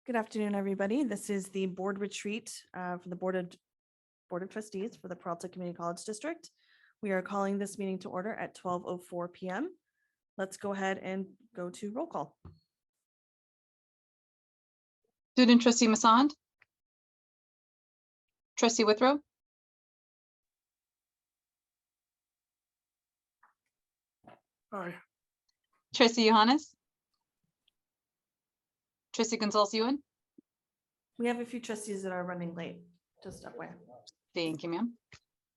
Good afternoon, everybody. This is the board retreat for the Board of Trustees for the Peralta Community College District. We are calling this meeting to order at 12:04 p.m. Let's go ahead and go to roll call. Student trustee Masand. Trustee Withrow. Aye. Trustee Johannes. Trustee Gonzalez-Ewan. We have a few trustees that are running late, just FYI. Thank you, ma'am.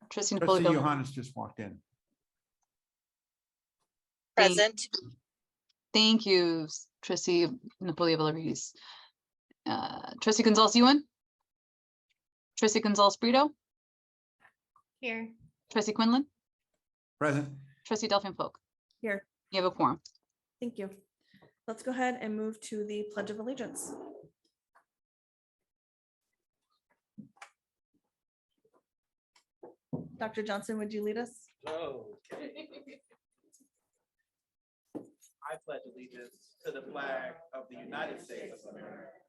Trustee Trustee Napoleon. Johannes just walked in. Present. Thank you, Trustee Napoleon Villarreal. Trustee Gonzalez-Ewan. Trustee Gonzalez-Brito. Here. Trustee Quinlan. Present. Trustee Delphine Polk. Here. You have a quorum. Thank you. Let's go ahead and move to the Pledge of Allegiance. Dr. Johnson, would you lead us? Okay. I pledge allegiance to the flag of the United States of America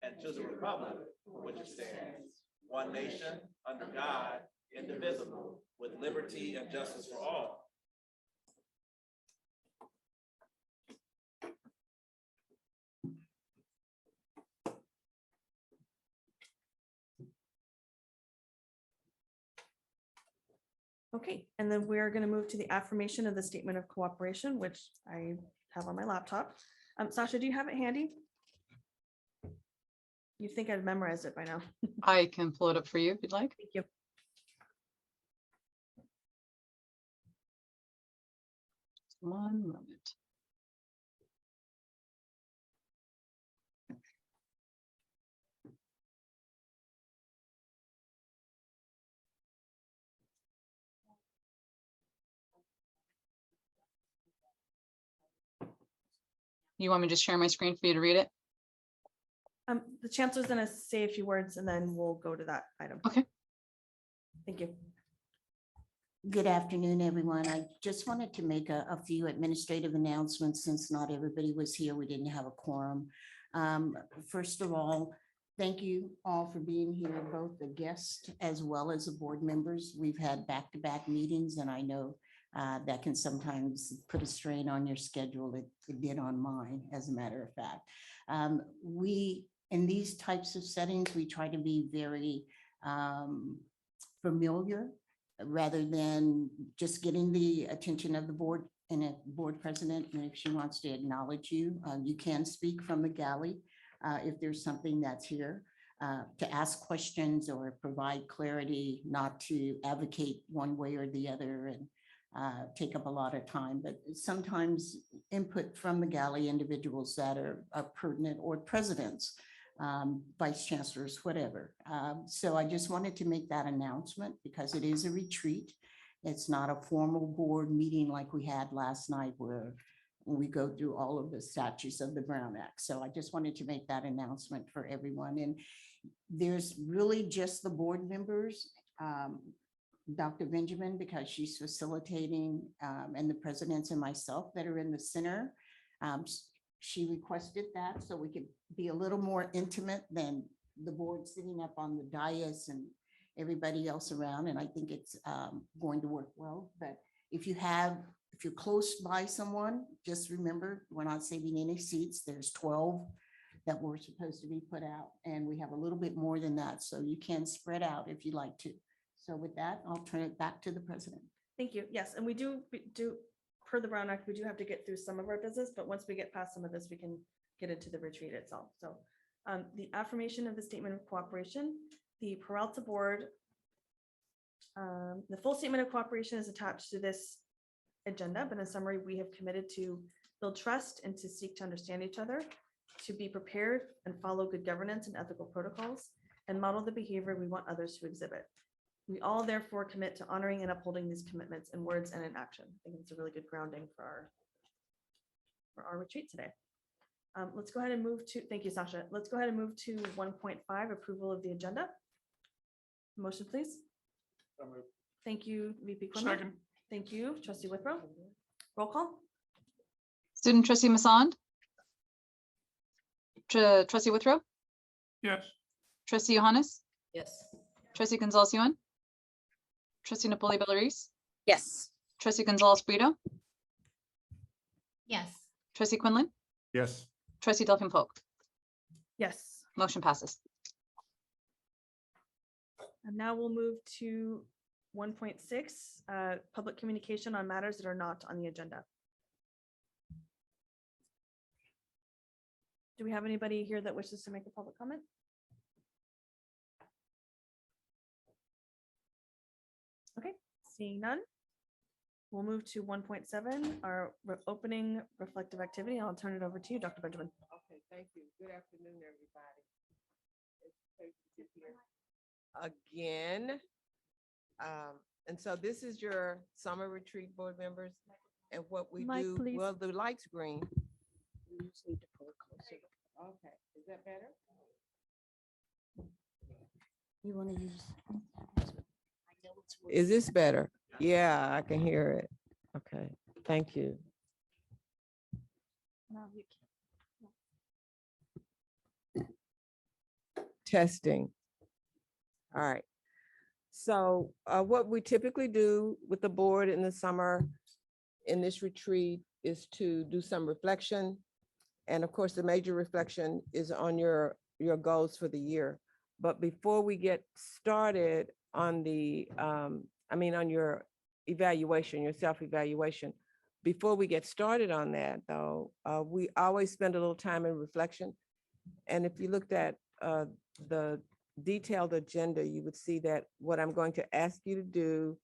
and to the republic for which it stands, one nation, under God, indivisible, with liberty and justice for all. Okay, and then we're going to move to the affirmation of the statement of cooperation, which I have on my laptop. Sasha, do you have it handy? You think I've memorized it by now? I can pull it up for you if you'd like. Thank you. One moment. You want me to just share my screen for you to read it? The chancellor's going to say a few words and then we'll go to that item. Okay. Thank you. Good afternoon, everyone. I just wanted to make a few administrative announcements since not everybody was here. We didn't have a quorum. First of all, thank you all for being here, both the guests as well as the board members. We've had back-to-back meetings and I know that can sometimes put a strain on your schedule. It did on mine, as a matter of fact. In these types of settings, we try to be very familiar rather than just getting the attention of the board and a board president. And if she wants to acknowledge you, you can speak from the galley if there's something that's here to ask questions or provide clarity, not to advocate one way or the other and take up a lot of time, but sometimes input from the galley individuals that are pertinent, or presidents, vice chancellors, whatever. So I just wanted to make that announcement because it is a retreat. It's not a formal board meeting like we had last night where we go through all of the statutes of the Brown Act. So I just wanted to make that announcement for everyone. And there's really just the board members, Dr. Benjamin, because she's facilitating, and the presidents and myself that are in the center. She requested that so we could be a little more intimate than the board sitting up on the dais and everybody else around. And I think it's going to work well. But if you're close by someone, just remember, we're not saving any seats. There's 12 that were supposed to be put out, and we have a little bit more than that. So you can spread out if you like to. So with that, I'll turn it back to the president. Thank you. Yes, and we do per the Brown Act, we do have to get through some of our business, but once we get past some of this, we can get into the retreat itself. So the affirmation of the statement of cooperation, the Peralta board, the full statement of cooperation is attached to this agenda, but in summary, we have committed to build trust and to seek to understand each other, to be prepared and follow good governance and ethical protocols, and model the behavior we want others to exhibit. We all therefore commit to honoring and upholding these commitments in words and in action. I think it's a really good grounding for our retreat today. Let's go ahead and move to, thank you, Sasha. Let's go ahead and move to 1.5, approval of the agenda. Motion, please. Thank you, VP Quinlan. Second. Thank you, Trustee Withrow. Roll call. Student trustee Masand. Trustee Withrow. Yes. Trustee Johannes, Yes. trustee Gonzalez Yuan, trustee Napoli Bellarice, Yes. trustee Gonzalez Brito, Yes. trustee Quinlan, Yes. trustee Delphine Polk. Yes. Motion passes. And now we'll move to 1.6, public communication on matters that are not on the agenda. Do we have anybody here that wishes to make a public comment? Okay, seeing none. We'll move to 1.7, our opening reflective activity. I'll turn it over to you, Dr. Benjamin. Okay, thank you. Good afternoon, everybody. It's great to be here again. And so this is your summer retreat, board members. And what we Mic, do, please. well, the light's green. You just need to pull it closer. Okay, is that better? You want to use? Is this better? Yeah, I can hear it. Okay, thank you. No, you Testing. All right. So what we typically do with the board in the summer in this retreat is to do some reflection. And of course, the major reflection is on your goals for the year. But before we get started on the, on your evaluation, your self-evaluation, before we get started on that though, we always spend a little time in reflection. And if you looked at the detailed agenda, you would see that what I'm going to ask you to do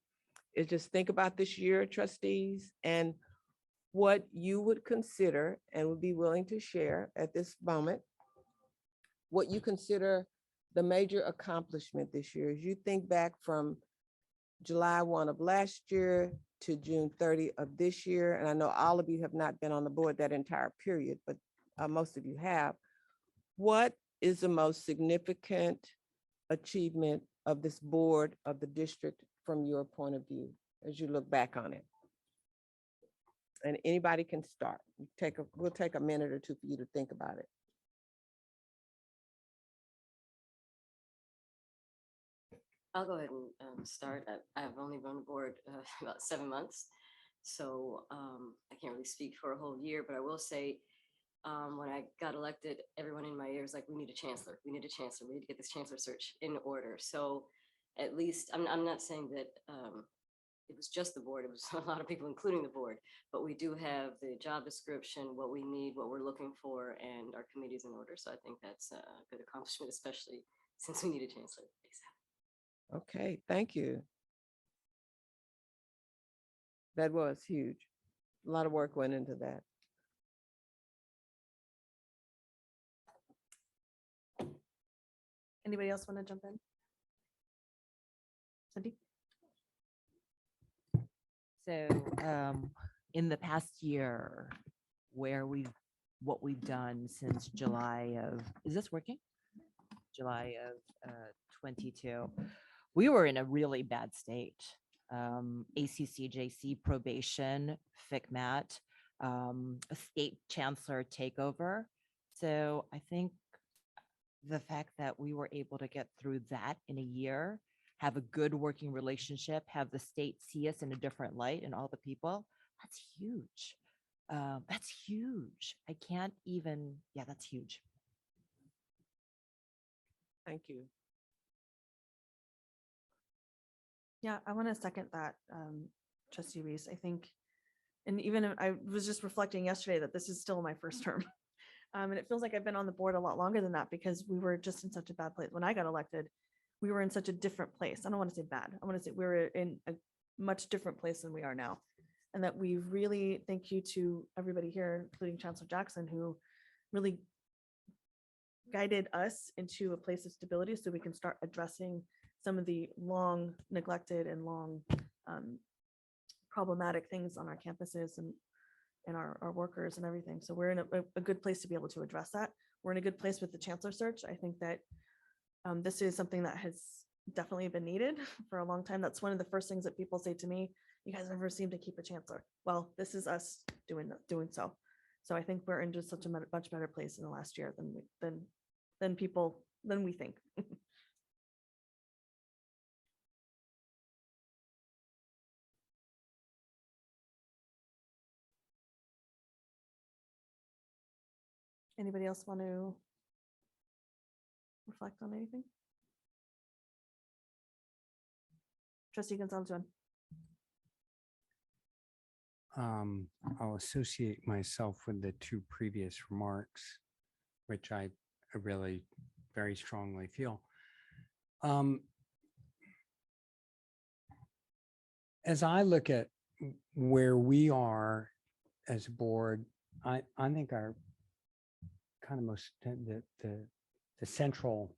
is just think about this year, trustees, and what you would consider and would be willing to share at this moment, what you consider the major accomplishment this year. As you think back from July 1 of last year to June 30 of this year, and I know all of you have not been on the board that entire period, but most of you have, what is the most significant achievement of this board of the district from your point of view as you look back on it? And anybody can start. We'll take a minute or two for you to think about it. I'll go ahead and start. I've only been on the board about 7 months, so I can't really speak for a whole year, but I will say when I got elected, everyone in my ear was like, we need a chancellor. We need a chancellor. We need to get this chancellor search in order. So at least, I'm not saying that it was just the board. It was a lot of people, including the board. But we do have the job description, what we need, what we're looking for, and our committee's in order. So I think that's a good accomplishment, especially since we need a chancellor. Okay, thank you. That was huge. A lot of work went into that. Anybody else want to jump in? Cindy? So in the past year, what we've done since July of, is this working? July of 22, we were in a really bad state. ACCJC probation, FICMAT, a state chancellor takeover. So I think the fact that we were able to get through that in a year, have a good working relationship, have the state see us in a different light and all the people, that's huge. That's huge. I can't even, yeah, that's huge. Thank you. Yeah, I want to second that, Trustee Reese. I think, and even if I was just reflecting yesterday that this is still my first term. And it feels like I've been on the board a lot longer than that because we were just in such a bad place. When I got elected, we were in such a different place. I don't want to say bad. I want to say we were in a much different place than we are now. And that we really, thank you to everybody here, including Chancellor Jackson, who really guided us into a place of stability so we can start addressing some of the long neglected and long problematic things on our campuses and our workers and everything. So we're in a good place to be able to address that. We're in a good place with the chancellor search. I think that this is something that has definitely been needed for a long time. That's one of the first things that people say to me, you guys never seem to keep a chancellor. Well, this is us doing so. So I think we're in just such a much better place in the last year than people than we think. Anybody else want to reflect on anything? Trustee Gonzalez. I'll associate myself with the two previous remarks, which I really very strongly feel. As I look at where we are as a board, I think our kind of most, the central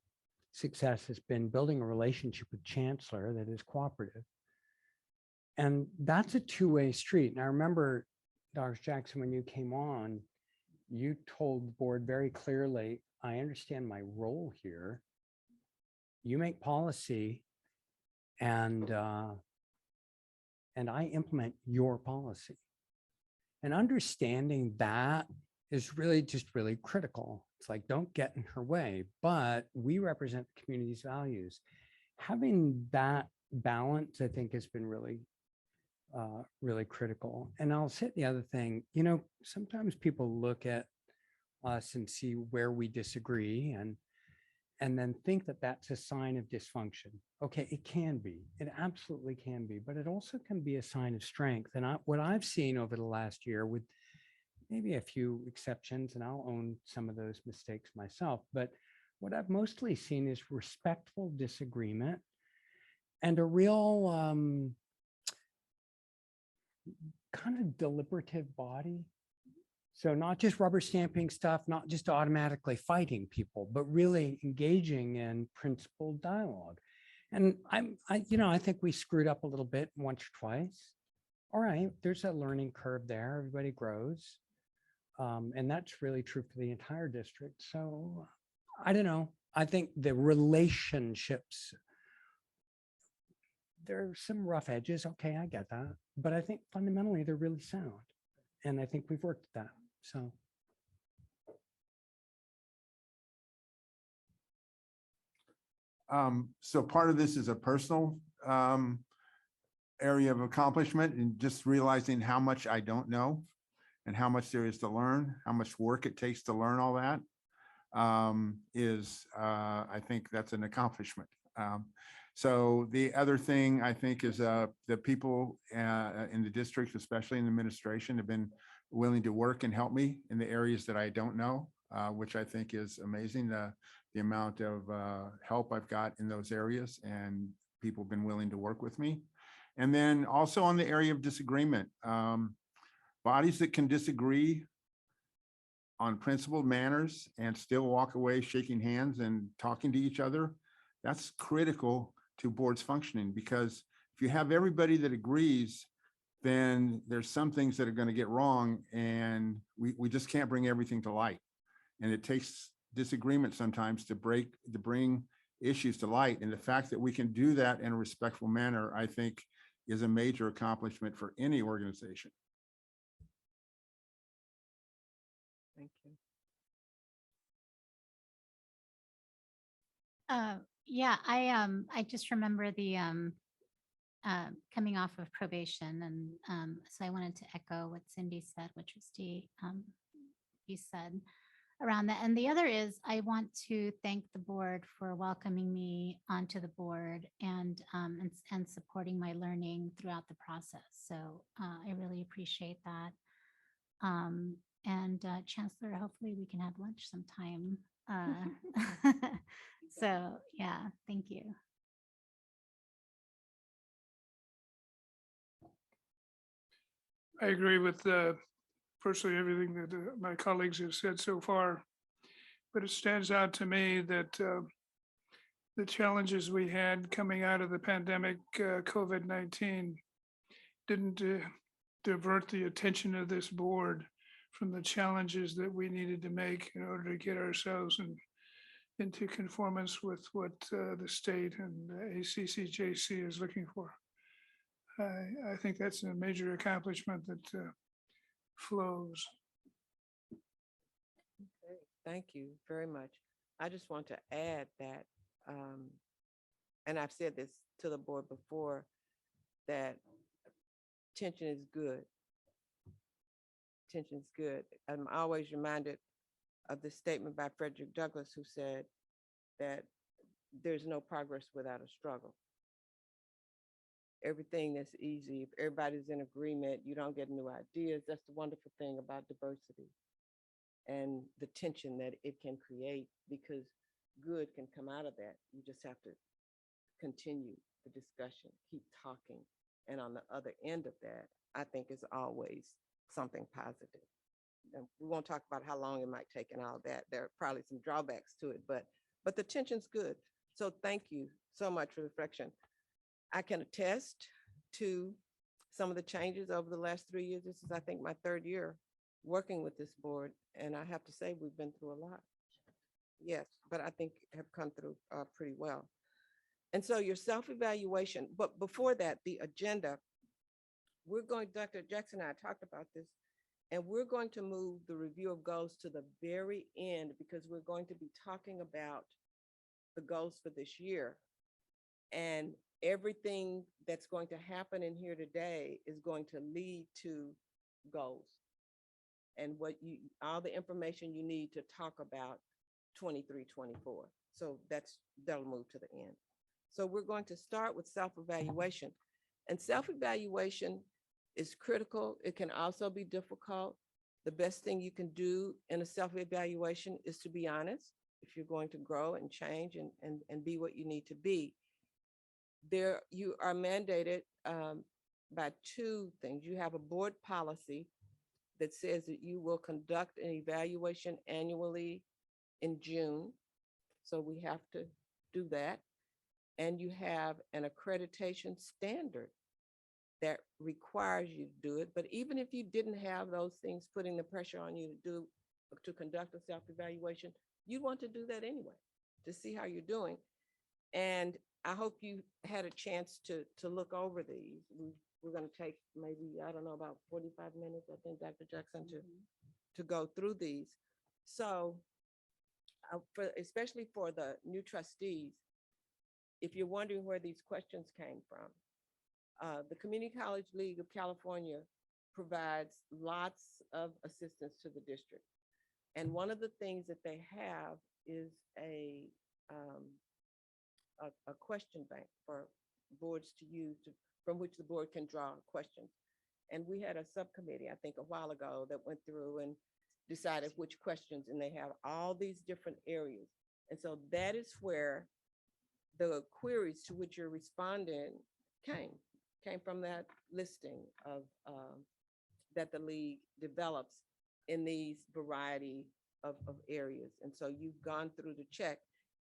success has been building a relationship with Chancellor that is cooperative. And that's a two-way street. And I remember, Dr. Jackson, when you came on, you told the board very clearly, I understand my role here. You make policy and I implement your policy. And understanding that is really just really critical. It's like, don't get in her way, but we represent the community's values. Having that balance, I think, has been really critical. And I'll say the other thing, sometimes people look at us and see where we disagree and then think that that's a sign of dysfunction. Okay, it can be, it absolutely can be, but it also can be a sign of strength. And what I've seen over the last year, with maybe a few exceptions, and I'll own some of those mistakes myself, but what I've mostly seen is respectful disagreement and a real kind of deliberative body. So not just rubber stamping stuff, not just automatically fighting people, but really engaging in principled dialogue. And I think we screwed up a little bit once or twice. All right, there's a learning curve there. Everybody grows. And that's really true for the entire district. So I don't know. I think the relationships, there are some rough edges. Okay, I get that. But I think fundamentally they're really sound. And I think we've worked at that. So. So part of this is a personal area of accomplishment, and just realizing how much I don't know and how much there is to learn, how much work it takes to learn all that I think that's an accomplishment. So the other thing I think is the people in the district, especially in the administration, have been willing to work and help me in the areas that I don't know, which I think is amazing. The amount of help I've got in those areas, and people have been willing to work with me. And then also on the area of disagreement, bodies that can disagree on principled manners and still walk away shaking hands and talking to each other, that's critical to boards functioning, because if you have everybody that agrees, then there's some things that are going to get wrong, and we just can't bring everything to light. And it takes disagreement sometimes to bring issues to light. And the fact that we can do that in a respectful manner, I think, is a major accomplishment for any organization. Thank you. Yeah, I just remember the coming off of probation, and so I wanted to echo what Cindy said, what Trustee you said around that. And the other is, I want to thank the board for welcoming me onto the board and supporting my learning throughout the process. So I really appreciate that. And Chancellor, hopefully we can have lunch sometime. So yeah, thank you. I agree with virtually everything that my colleagues have said so far, but it stands out to me that the challenges we had coming out of the pandemic, COVID-19, didn't divert the attention of this board from the challenges that we needed to make in order to get ourselves into conformance with what the state and ACCJC is looking for. I think that's a major accomplishment that flows. Okay, thank you very much. I just want to add that, and I've said this to the board before, that tension is good. Tension is good. I'm always reminded of the statement by Frederick Douglass, who said that there's no progress without a struggle. Everything that's easy, if everybody's in agreement, you don't get new ideas. That's the wonderful thing about diversity and the tension that it can create, because good can come out of that. You just have to continue the discussion, keep talking. And on the other end of that, I think is always something positive. And we won't talk about how long it might take and all that. There are probably some drawbacks to it, but the tension's good. So thank you so much for the reflection. I can attest to some of the changes over the last 3 years. This is, I think, my third year working with this board. And I have to say, we've been through a lot. Yes, but I think have come through pretty well. And so your self-evaluation, but before that, the agenda, we're going, Dr. Jackson and I talked about this, and we're going to move the review of goals to the very end, because we're going to be talking about the goals for this year. And everything that's going to happen in here today is going to lead to goals. And all the information you need to talk about 23, 24. So that'll move to the end. So we're going to start with self-evaluation. And self-evaluation is critical. It can also be difficult. The best thing you can do in a self-evaluation is to be honest if you're going to grow and change and be what you need to be. There, you are mandated by two things. You have a board policy that says that you will conduct an evaluation annually in June. So we have to do that. And you have an accreditation standard that requires you to do it. But even if you didn't have those things putting the pressure on you to conduct a self-evaluation, you want to do that anyway, to see how you're doing. And I hope you had a chance to look over these. We're going to take maybe, I don't know, about 45 minutes, I think, Dr. Jackson, to go through these. So especially for the new trustees, if you're wondering where these questions came from, the Community College League of California provides lots of assistance to the district. And one of the things that they have is a question bank for boards to use from which the board can draw questions. And we had a subcommittee, I think a while ago, that went through and decided which questions, and they have all these different areas. And so that is where the queries to which you're responding came from, that listing of that the league develops in these variety of areas. And so you've gone through to check.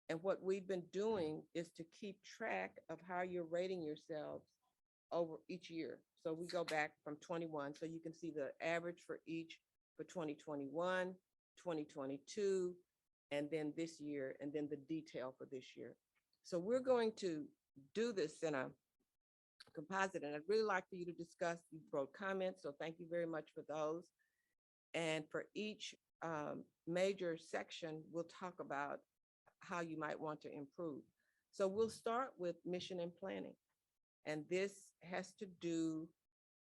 And what we've been doing is to keep track of how you're rating yourselves over each year. So we go back from 21, so you can see the average for each for 2021, 2022, and then this year, and then the detail for this year. So we're going to do this in a composite, and I'd really like for you to discuss. You wrote comments, so thank you very much for those. And for each major section, we'll talk about how you might want to improve. So we'll start with mission and planning. And this has to do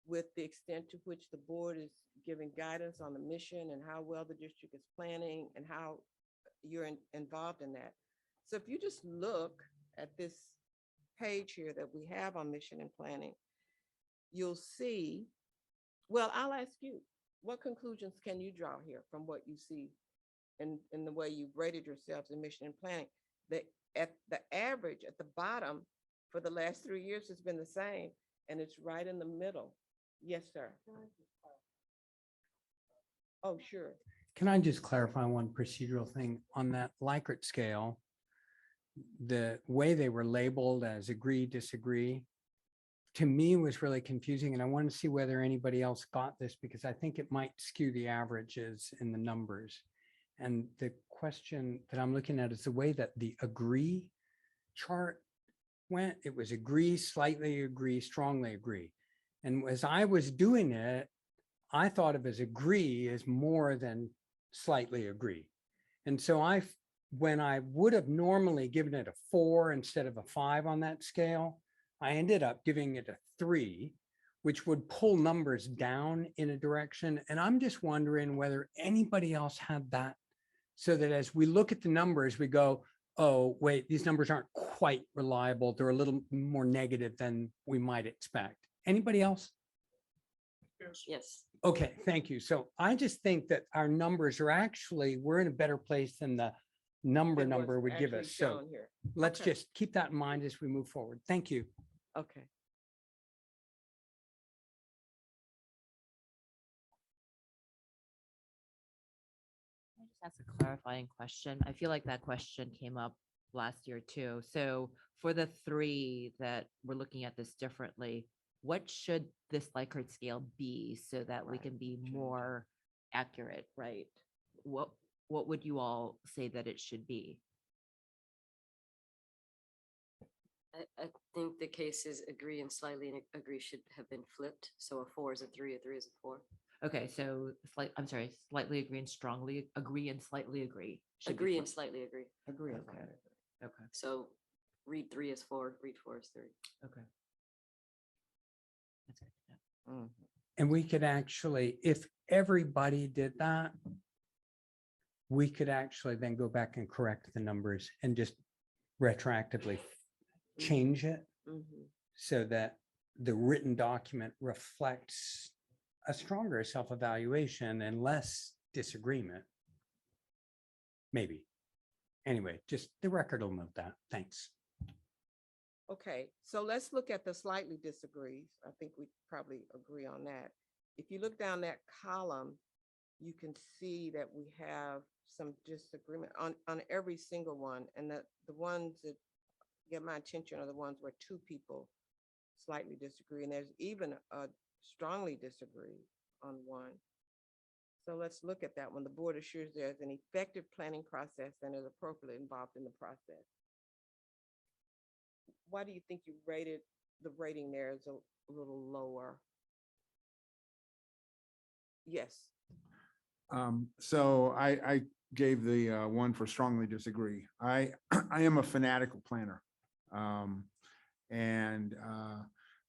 with the extent to which the board is giving guidance on the mission and how well the district is planning and how you're involved in that. So if you just look at this page here that we have on mission and planning, you'll see, well, I'll ask you, what conclusions can you draw here from what you see in the way you've rated yourselves in mission and planning? At the average at the bottom for the last 3 years has been the same, and it's right in the middle. Yes, sir. Oh, sure. Can I just clarify one procedural thing on that Likert scale? The way they were labeled as agree, disagree, to me was really confusing. And I wanted to see whether anybody else got this, because I think it might skew the averages in the numbers. And the question that I'm looking at is the way that the agree chart went. It was agree, slightly agree, strongly agree. And as I was doing it, I thought of as agree as more than slightly agree. And so I when I would have normally given it a 4 instead of a 5 on that scale, I ended up giving it a 3, which would pull numbers down in a direction. And I'm just wondering whether anybody else had that, so that as we look at the numbers, we go, oh, wait, these numbers aren't quite reliable. They're a little more negative than we might expect. Anybody else? Yes. Yes. Okay, thank you. So I just think that our numbers are actually, we're in a better place than the number Than what's would give actually us. So shown here. let's Okay. just keep that in mind as we move forward. Thank you. Okay. Can I just ask a clarifying question? I feel like that question came up last year too. So for the 3 that we're looking at this differently, what should this Likert scale be so that we can be more accurate, right? What would you all say that it should be? I think the cases agree and slightly agree should have been flipped. So a 4 is a 3, a 3 is a 4. Okay, so slightly agree and strongly agree and slightly agree. should be Agree and flipped. slightly agree. Agree. Okay. Okay, So read 3 as 4, read 4 as 3. okay. That's good. Yeah. And we could actually, if everybody did that, we could actually then go back and correct the numbers and just retroactively change it Mhm. so that the written document reflects a stronger self-evaluation and less disagreement. Maybe. Anyway, just the record will note that. Thanks. Okay, so let's look at the slightly disagrees. I think we probably agree on that. If you look down that column, you can see that we have some disagreement on every single one. And that the ones that get my attention are the ones where 2 people slightly disagree. And there's even a strongly disagree on one. So let's look at that one. The board assures there's an effective planning process and is appropriately involved in the process. Why do you think you rated, the rating there is a little lower? Yes. So I gave the 1 for strongly disagree. I am a fanatical planner. And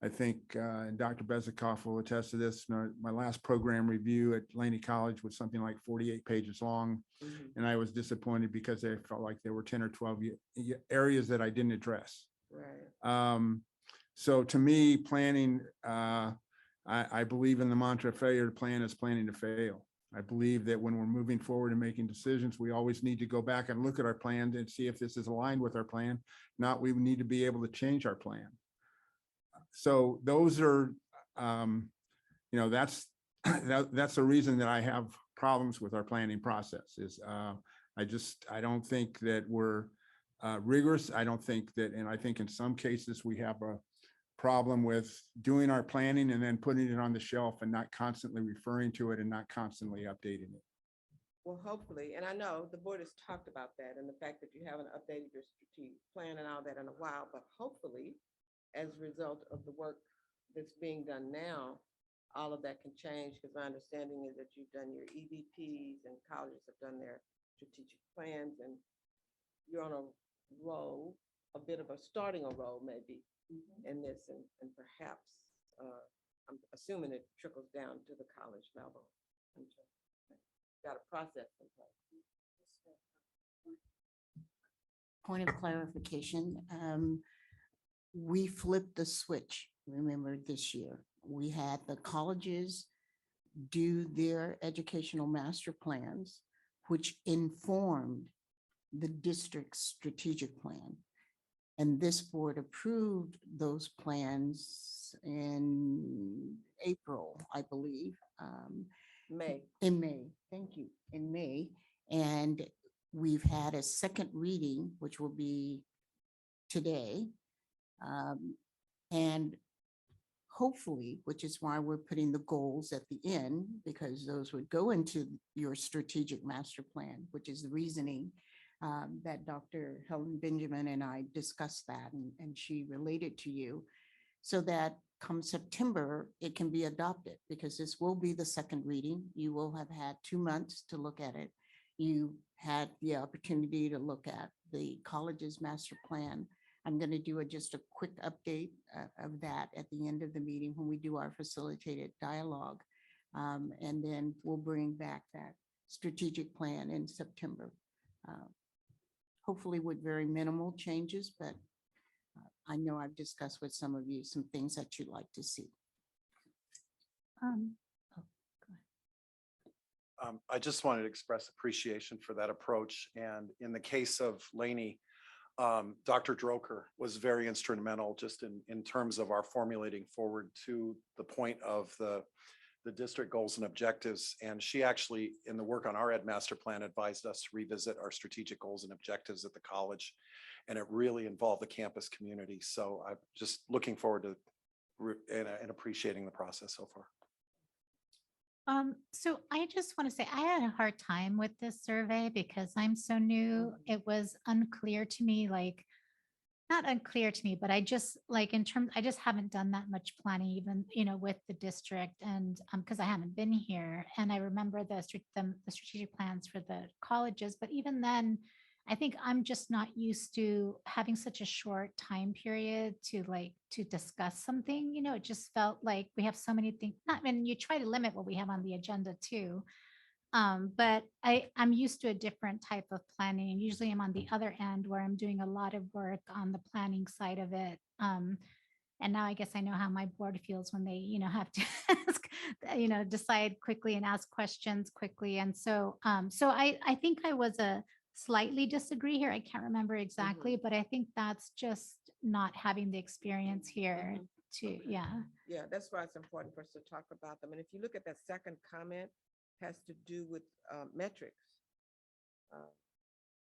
I think Dr. Bezikoff will attest to this. My last program review at Laney College was something like 48 pages long. Mhm. And I was disappointed because I felt like there were 10 or 12 areas that I didn't address. Right. So to me, planning, I believe in the mantra, failure to plan is planning to fail. I believe that when we're moving forward and making decisions, we always need to go back and look at our plan and see if this is aligned with our plan. Not, we need to be able to change our plan. So those are, that's the reason that I have problems with our planning process is I don't think that we're rigorous. I don't think that, and I think in some cases we have a problem with doing our planning and then putting it on the shelf and not constantly referring to it and not constantly updating it. Well, hopefully, and I know the board has talked about that and the fact that you haven't updated your strategic plan and all that in a while, but hopefully, as a result of the work that's being done now, all of that can change, because my understanding is that you've done your EVPs and colleges have done their strategic plans, and you're on a roll, a bit of a starting a role maybe in this, and perhaps I'm assuming it trickles down to the college level. Got a process in place. Point of clarification, we flipped the switch, remember, this year. We had the colleges do their educational master plans, which informed the district's strategic plan. And this board approved those plans in April, I believe. May. In May, thank you, in May. And we've had a second reading, which will be today. And hopefully, which is why we're putting the goals at the end, because those would go into your strategic master plan, which is the reasoning that Dr. Helen Benjamin and I discussed that, and she related to you, so that come September, it can be adopted, because this will be the second reading. You will have had 2 months to look at it. you had the opportunity to look at the college's master plan. I'm going to do just a quick update of that at the end of the meeting when we do our facilitated dialogue. And then we'll bring back that strategic plan in September. Hopefully with very minimal changes, but I know I've discussed with some of you some things that you'd like to see. I just wanted to express appreciation for that approach. And in the case of Laney, Dr. Droker was very instrumental just in terms of our formulating forward to the point of the district goals and objectives. And she actually, in the work on our Ed Master Plan, advised us to revisit our strategic goals and objectives at the college. And it really involved the campus community. So I'm just looking forward to and appreciating the process so far. So I just want to say I had a hard time with this survey because I'm so new. It was unclear to me, like not unclear to me, but I just like in terms, I just haven't done that much planning even, with the district and because I haven't been here. And I remember the strategic plans for the colleges, but even then, I think I'm just not used to having such a short time period to discuss something, it just felt like we have so many things, you try to limit what we have on the agenda too. But I'm used to a different type of planning. And usually I'm on the other end where I'm doing a lot of work on the planning side of it. And now I guess I know how my board feels when they, have to ask, decide quickly and ask questions quickly. And so, I think I was slightly disagree here. I can't remember exactly, but I think that's just not having the experience here yeah. Yeah, that's why it's important for us to talk about them. And if you look at that second comment, has to do with metrics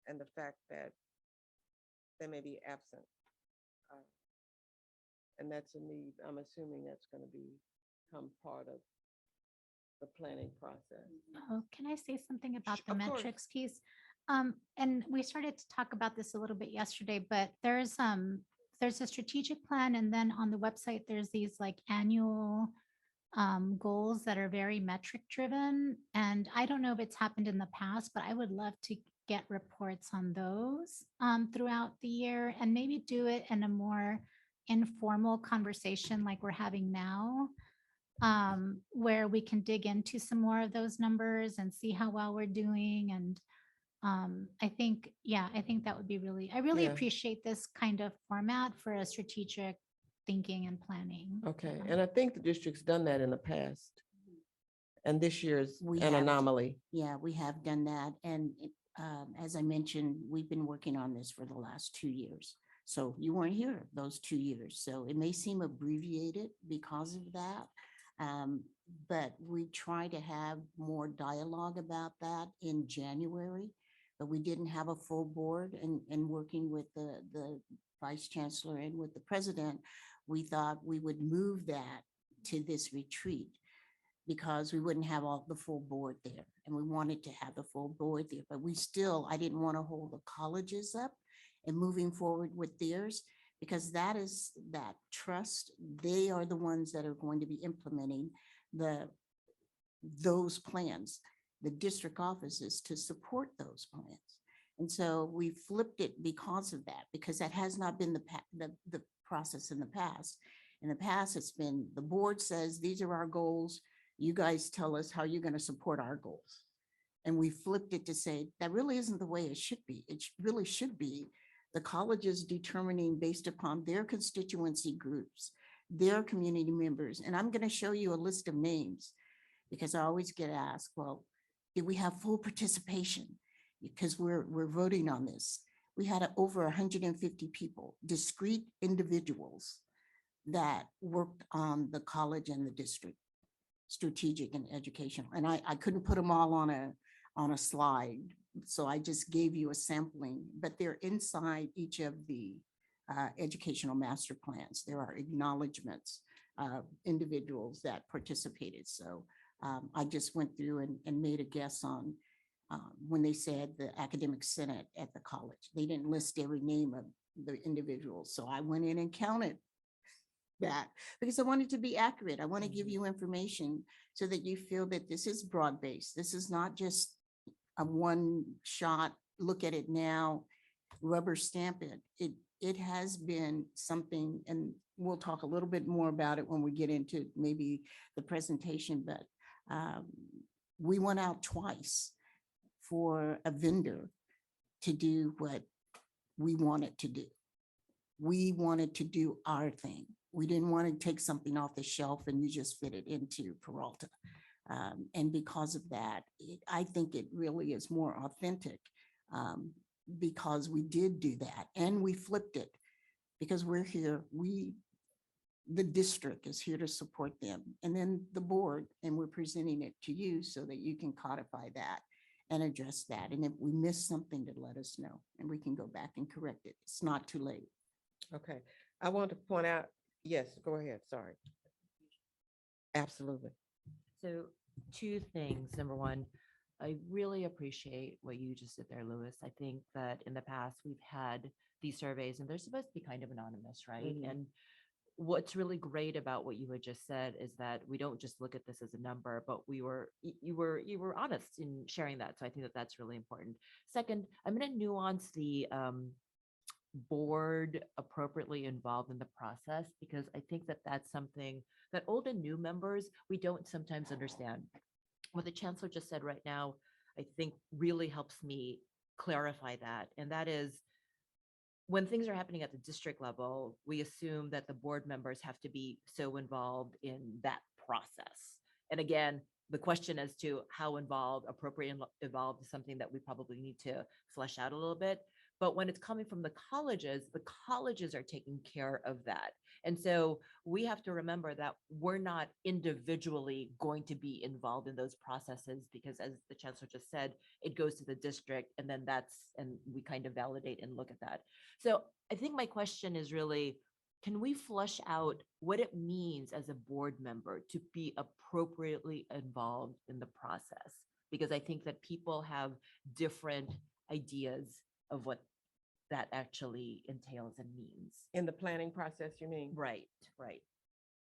and the fact that they may be absent. And that's a need. I'm assuming that's going to become part of the planning process. Oh, can I say something about the Of course. metrics piece? And we started to talk about this a little bit yesterday, but there's a strategic plan, and then on the website there's these like annual goals that are very metric driven. And I don't know if it's happened in the past, but I would love to get reports on those throughout the year and maybe do it in a more informal conversation like we're having now, where we can dig into some more of those numbers and see how well we're doing. And I think that would be I really Yeah. appreciate this kind of format for a strategic thinking and planning. Okay, and I think the district's done that in the past. And this year's We an have. anomaly. Yeah, we have done that. And as I mentioned, we've been working on this for the last 2 years. So you weren't here those 2 years. So it may seem abbreviated because of that. But we try to have more dialogue about that in January. But we didn't have a full board, and working with the vice chancellor and with the president, we thought we would move that to this retreat because we wouldn't have all the full board there. And we wanted to have the full board there, but I didn't want to hold the colleges up and moving forward with theirs, because that is that trust. They are the ones that are going to be implementing those plans, the district offices to support those plans. And so we flipped it because of that, because that has not been the process in the past. In the past, it's been the board says, these are our goals. You guys tell us how you're going to support our goals. And we flipped it to say, that really isn't the way it should be. It really should be the colleges determining based upon their constituency groups, their community members. And I'm going to show you a list of names because I always get asked, well, did we have full participation? Because we're voting on this. We had over 150 people, discrete individuals that worked on the college and the district, strategic and educational. And I couldn't put them all on a slide. So I just gave you a sampling, but they're inside each of the educational master plans. There are acknowledgements of individuals that participated. So I just went through and made a guess on when they said the academic senate at the college. They didn't list every name of the individuals. So I went in and counted that because I wanted to be accurate. I want to give you information so that you feel that this is broad-based. This is not just a one shot, look at it now, rubber stamp it. It has been something, and we'll talk a little bit more about it when we get into maybe the presentation, but we went out twice for a vendor to do what we wanted to do. We wanted to do our thing. We didn't want to take something off the shelf and you just fit it into Peralta. And because of that, I think it really is more authentic because we did do that and we flipped it because we're here. The district is here to support them and then the board, and we're presenting it to you so that you can codify that and address that. And if we miss something, to let us know and we can go back and correct it. It's not too late. Okay, I want to point out, yes, go ahead, sorry. Absolutely. So two things. Number one, I really appreciate what you just did there, Louis. I think that in the past we've had these surveys and they're supposed to be kind of anonymous, right? Mhm. And what's really great about what you had just said is that we don't just look at this as a number, but you were honest in sharing that. So I think that that's really important. Second, I'm going to nuance the board appropriately involved in the process, because I think that that's something that old and new members, we don't sometimes understand. What the chancellor just said right now, I think really helps me clarify that. And that is, when things are happening at the district level, we assume that the board members have to be so involved in that process. And again, the question as to how appropriate involved is something that we probably need to flesh out a little bit. But when it's coming from the colleges are taking care of that. And so we have to remember that we're not individually going to be involved in those processes, because as the chancellor just said, it goes to the district and then and we kind of validate and look at that. So I think my question is really, can we flush out what it means as a board member to be appropriately involved in the process? Because I think that people have different ideas of what that actually entails and means. In the planning process, you mean? Right.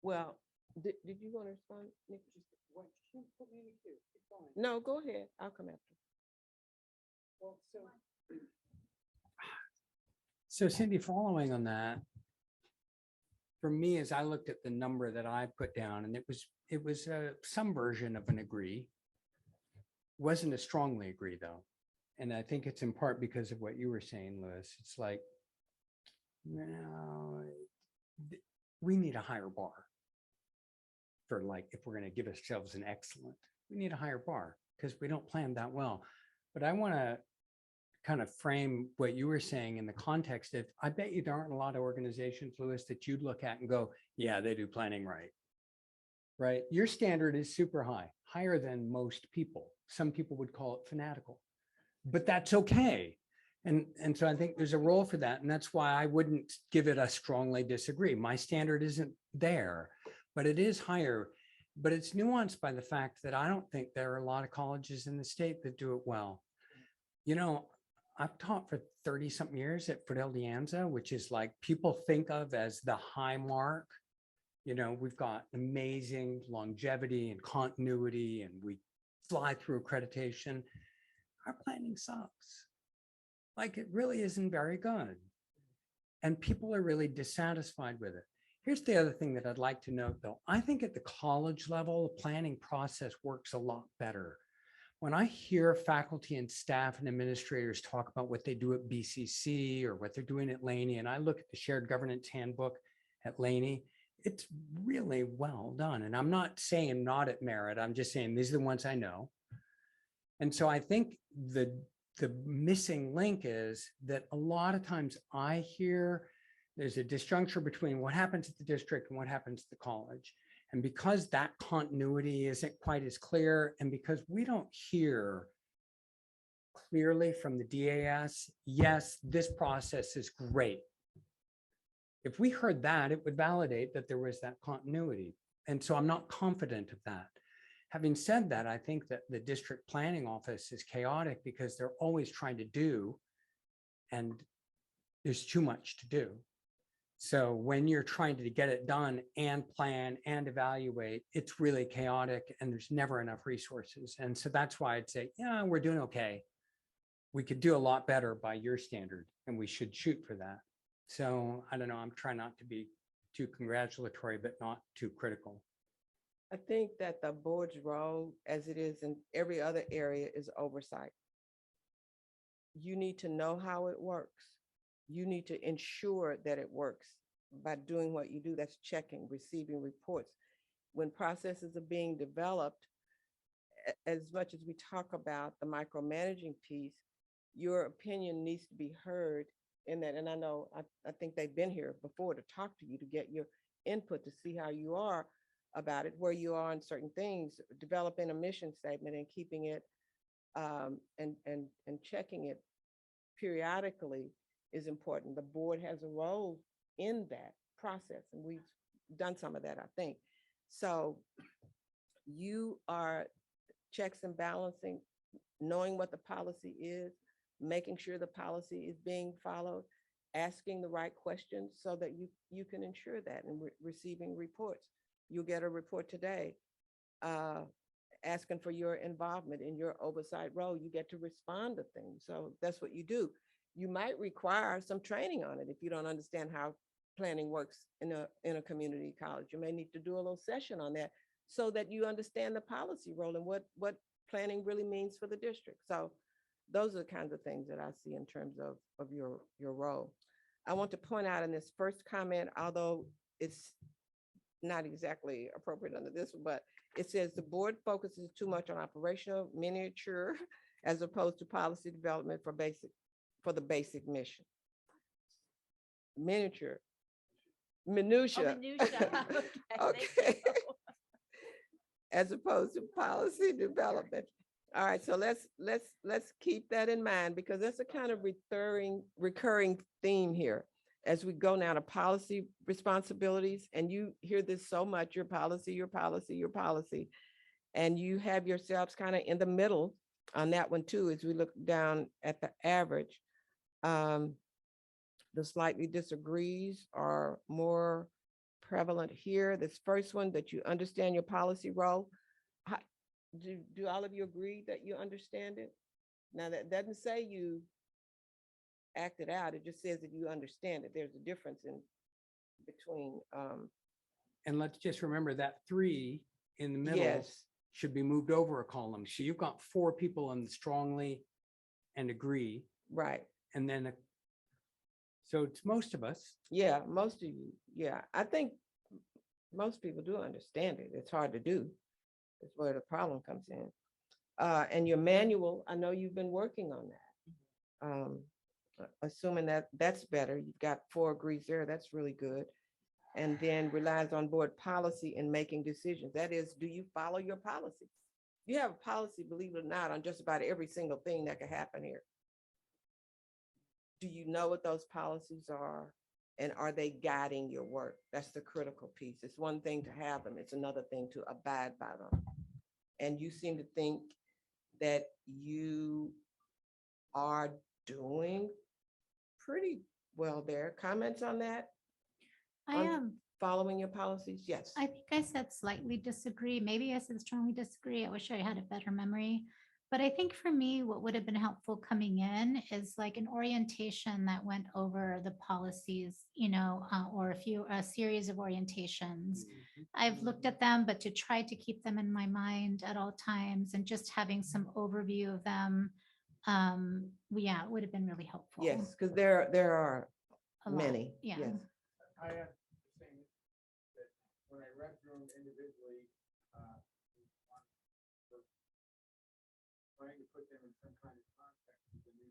Well, did you want to respond, Nick? No, go ahead. I'll come after. So Cindy, following on that, for me, as I looked at the number that I put down, and it was some version of an agree, wasn't a strongly agree though. And I think it's in part because of what you were saying, Louis. It's like, no, we need a higher bar for, like, if we're going to give ourselves an excellent, we need a higher bar because we don't plan that well. But I want to kind of frame what you were saying in the context of, I bet you there aren't a lot of organizations, Louis, that you'd look at and go, yeah, they do planning right. Right? Your standard is super high, higher than most people. Some people would call it fanatical. But that's okay. And so I think there's a role for that. And that's why I wouldn't give it a strongly disagree. My standard isn't there, but it is higher. But it's nuanced by the fact that I don't think there are a lot of colleges in the state that do it well. You know, I've taught for 30 something years at Fidel de Anza, which is like people think of as the high mark. You know, we've got amazing longevity and continuity, and we fly through accreditation. Our planning sucks. Like, it really isn't very good. And people are really dissatisfied with it. Here's the other thing that I'd like to note though. I think at the college level, the planning process works a lot better. When I hear faculty and staff and administrators talk about what they do at BCC or what they're doing at Laney, and I look at the shared governance handbook at Laney, it's really well done. And I'm not saying not at Merritt, I'm just saying these are the ones I know. And so I think the missing link is that a lot of times I hear there's a disjuncture between what happens at the district and what happens at the college. And because that continuity isn't quite as clear, and because we don't hear clearly from the DAS, yes, this process is great. If we heard that, it would validate that there was that continuity. And so I'm not confident of that. Having said that, I think that the district planning office is chaotic because they're always trying to do, and there's too much to do. So when you're trying to get it done and plan and evaluate, it's really chaotic and there's never enough resources. And so that's why I'd say, yeah, we're doing okay. We could do a lot better by your standard and we should shoot for that. So I don't know, I'm trying not to be too congratulatory, but not too critical. I think that the board's role, as it is in every other area, is oversight. You need to know how it works. You need to ensure that it works by doing what you do. That's checking, receiving reports. When processes are being developed, as much as we talk about the micromanaging piece, your opinion needs to be heard in that. And I know, I think they've been here before to talk to you, to get your input, to see how you are about it, where you are on certain things, developing a mission statement and keeping it and checking it periodically is important. The board has a role in that process, and we've done some of that, I think. So you are checks and balancing, knowing what the policy is, making sure the policy is being followed, asking the right questions so that you can ensure that, and receiving reports. You'll get a report today asking for your involvement in your oversight role. You get to respond to things. So that's what you do. You might require some training on it if you don't understand how planning works in a community college. You may need to do a little session on that so that you understand the policy role and what planning really means for the district. So those are the kinds of things that I see in terms of your role. I want to point out in this first comment, although it's not exactly appropriate under this, but it says the board focuses too much on operational miniature as opposed to policy development for the basic mission. Minutia. Okay. As opposed to policy development. All right, so let's keep that in mind, because that's a kind of recurring theme here as we go now to policy responsibilities. And you hear this so much, your policy, your policy, your policy. And you have yourselves kind of in the middle on that one too, as we look down at the average. The slightly disagrees are more prevalent here. This first one, that you understand your policy role. Do all of you agree that you understand it? Now, that doesn't say you act it out. It just says that you understand it. There's a difference in between. And let's just remember that 3 in the middle Yes. should be moved over a column. So you've got 4 people on the strongly and agree. Right. And then, so it's most of us. Yeah, most of you. Yeah, I think most people do understand it. It's hard to do. That's where the problem comes in. And your manual, I know you've been working on that. Assuming that that's better, you've got 4 agrees there. That's really good. And then relies on board policy in making decisions. That is, do you follow your policy? You have a policy, believe it or not, on just about every single thing that could happen here. Do you know what those policies are? And are they guiding your work? That's the critical piece. It's one thing to have them. It's another thing to abide by them. And you seem to think that you are doing pretty well there. Comments on that? I On am. Following your policies? Yes. I think I said slightly disagree. Maybe I said strongly disagree. I wish I had a better memory. But I think for me, what would have been helpful coming in is like an orientation that went over the policies, or a series of orientations. I've looked at them, but to try to keep them in my mind at all times and just having some overview of them, it would have been really helpful. Yes, because there are A lot, many. yeah. Yes. I have the same, that when I read through them individually, trying to put them in some kind of context with the new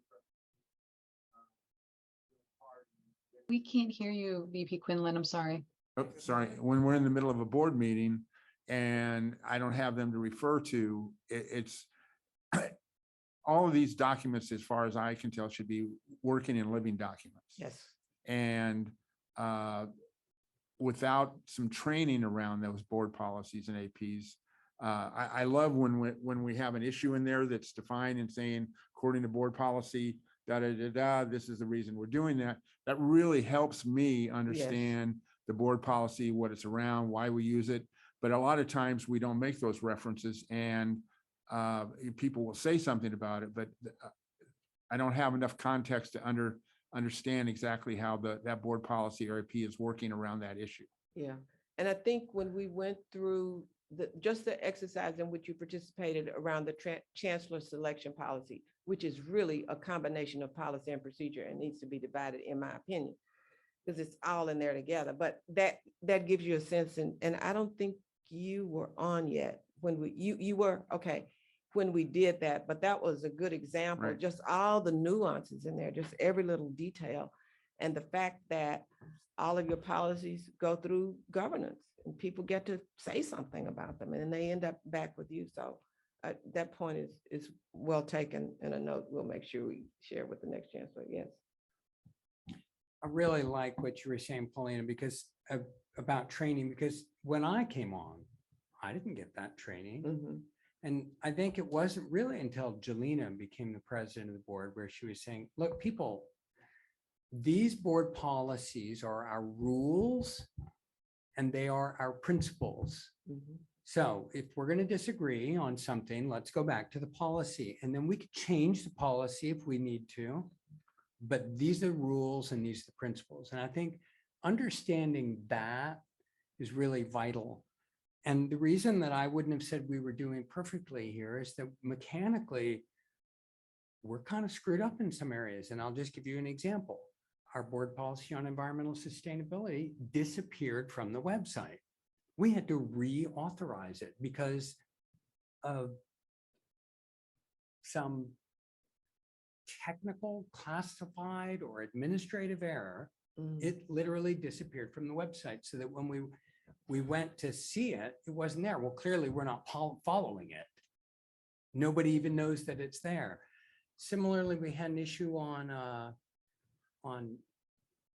We can't hear you, VP Quinlan. I'm sorry. Oh, sorry, when we're in the middle of a board meeting and I don't have them to refer to, it's all of these documents, as far as I can tell, should be working and living documents. Yes. And without some training around those board policies and APs, I love when we have an issue in there that's defined and saying, according to board policy, da, da, da, da, this is the reason we're doing that. That really helps me understand the board policy, what it's around, why we use it. But a lot of times we don't make those references, and people will say something about it, but I don't have enough context to understand exactly how that board policy or AP is working around that issue. Yeah, and I think when we went through just the exercise in which you participated around the chancellor selection policy, which is really a combination of policy and procedure and needs to be divided, in my opinion, because it's all in there together. But that gives you a sense, and I don't think you were on yet when you were, okay, when we did that, but that was a good example, Right. just all the nuances in there, just every little detail. And the fact that all of your policies go through governance and people get to say something about them, and then they end up back with you. So that point is well taken, and a note we'll make sure we share with the next chancellor. Yes. I really like what you were saying, Paulina, because about training, because when I came on, I didn't get that training. Mhm. And I think it wasn't really until Jelena became the president of the board where she was saying, look, people, these board policies are our rules and they are our principles. Mhm. So if we're going to disagree on something, let's go back to the policy, and then we could change the policy if we need to. But these are the rules and these are the principles. And I think understanding that is really vital. And the reason that I wouldn't have said we were doing perfectly here is that mechanically, we're kind of screwed up in some areas. And I'll just give you an example. Our board policy on environmental sustainability disappeared from the website. We had to reauthorize it because of some technical, classified, or administrative error. It literally disappeared from the website, so that when we went to see it, it wasn't there. Well, clearly we're not following it. Nobody even knows that it's there. Similarly, we had an issue on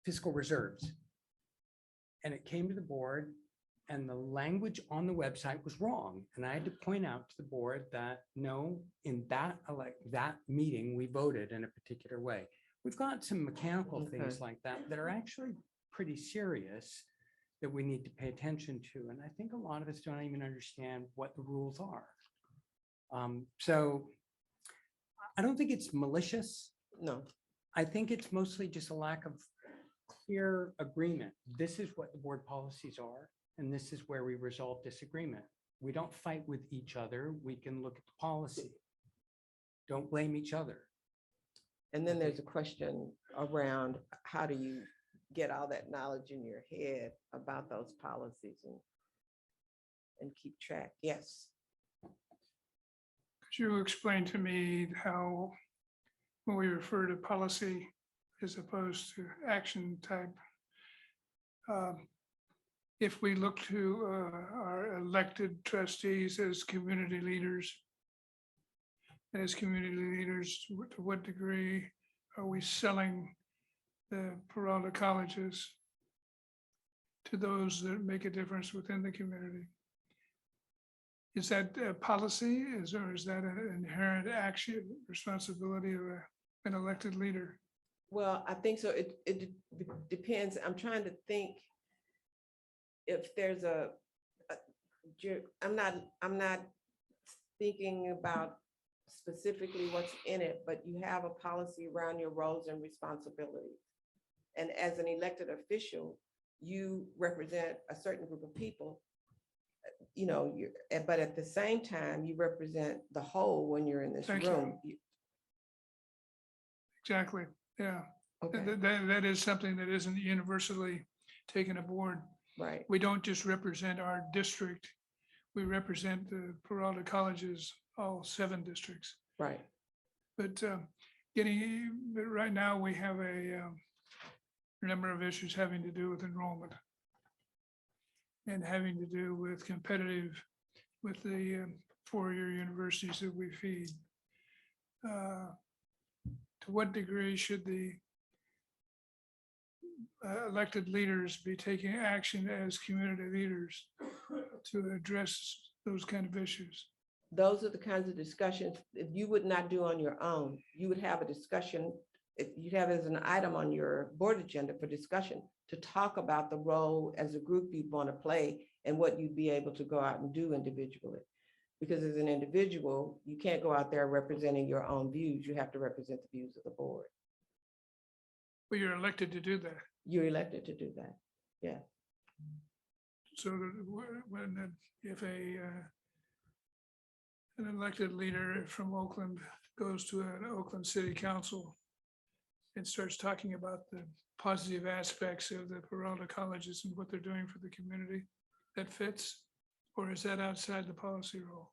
fiscal reserves. And it came to the board and the language on the website was wrong. And I had to point out to the board that no, in that meeting, we voted in a particular way. We've got some mechanical things like that that are actually pretty serious that we need to pay attention to. And I think a lot of us don't even understand what the rules are. So I don't think it's malicious. No. I think it's mostly just a lack of clear agreement. This is what the board policies are, and this is where we resolve disagreement. We don't fight with each other. We can look at the policy. Don't blame each other. And then there's a question around how do you get all that knowledge in your head about those policies and keep track? Yes. Could you explain to me how, when we refer to policy as opposed to action type, if we look to our elected trustees as community leaders, to what degree are we selling the Peralta colleges to those that make a difference within the community? Is that a policy, or is that an inherent action responsibility of an elected leader? Well, I think so. It depends. I'm trying to think if there's I'm not thinking about specifically what's in it, but you have a policy around your roles and responsibilities. And as an elected official, you represent a certain group of people, you know, but at the same time, you represent the whole when you're in this Thank you. room. Exactly, yeah. Okay, That is something that isn't universally taken aboard. right. We don't just represent our district, we represent the Peralta Colleges, all 7 districts. Right. But right now we have a number of issues having to do with enrollment and having to do with with the 4-year universities that we feed. To what degree should the elected leaders be taking action as community leaders to address those kind of issues? Those are the kinds of discussions that you would not do on your own. You would have a discussion you'd have as an item on your board agenda for discussion to talk about the role as a group you'd want to play and what you'd be able to go out and do individually. Because as an individual, you can't go out there representing your own views. You have to represent the views of the board. Well, you're elected to do that. You're elected to do that. Yeah. So that if an elected leader from Oakland goes to an Oakland City Council and starts talking about the positive aspects of the Peralta colleges and what they're doing for the community, that fits? Or is that outside the policy role?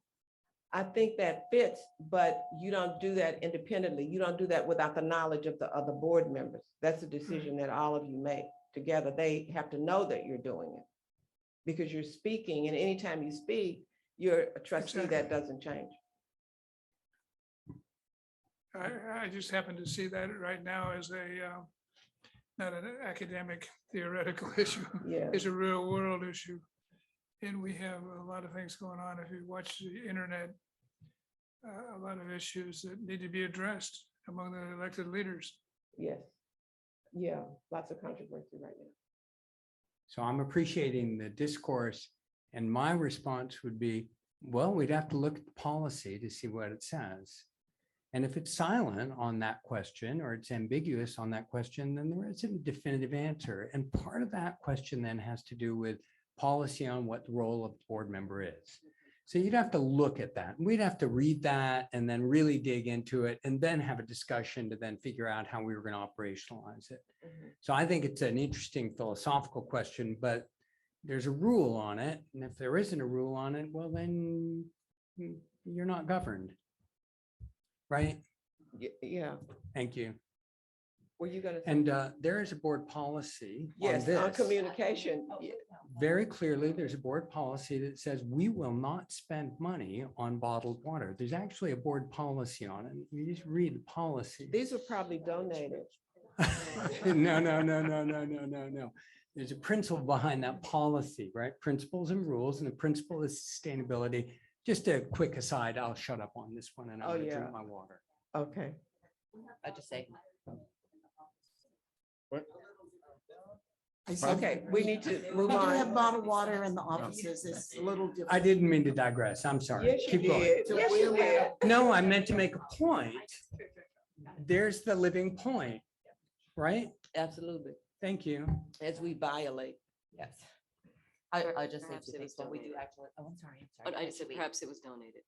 I think that fits, but you don't do that independently. You don't do that without the knowledge of the other board members. That's a decision that all of you make together. They have to know that you're doing it because you're speaking, and anytime you speak, you're a trustee. Exactly. That doesn't change. I just happen to see that right now as not an academic theoretical issue. Yeah. It's a real world issue. And we have a lot of things going on. If you watch the internet, a lot of issues that need to be addressed among the elected leaders. Yes. Yeah. Lots of controversy right now. So I'm appreciating the discourse, and my response would be, well, we'd have to look at the policy to see what it says. And if it's silent on that question, or it's ambiguous on that question, then there isn't a definitive answer. And part of that question then has to do with policy on what the role of the board member is. So you'd have to look at that. We'd have to read that and then really dig into it and then have a discussion to then figure out how we were going to operationalize it. So I think it's an interesting philosophical question, but there's a rule on it. And if there isn't a rule on it, well, then you're not governed. Right? Yeah. Thank you. Were you going to? And there is a board policy. Yes, on communication. Yeah. Very clearly, there's a board policy that says we will not spend money on bottled water. There's actually a board policy on it. You just read the policy. These were probably donated. No. There's a principle behind that policy, right? Principles and rules, and the principle is sustainability. Just a quick aside, I'll shut up on this one and I'm gonna drink my water. Okay. I just say, Okay, we need to move We do have on. bottled water in the offices. It's a little different. I didn't mean to digress. I'm sorry. Yes, you Keep going. did. Yes, you did. No, I meant to make a point. There's the living point, right? Absolutely. Thank you. As we violate. yes. I just say Perhaps two it things, was but we do donated. actually, oh, I'm sorry. But I said Actually, perhaps it was donated.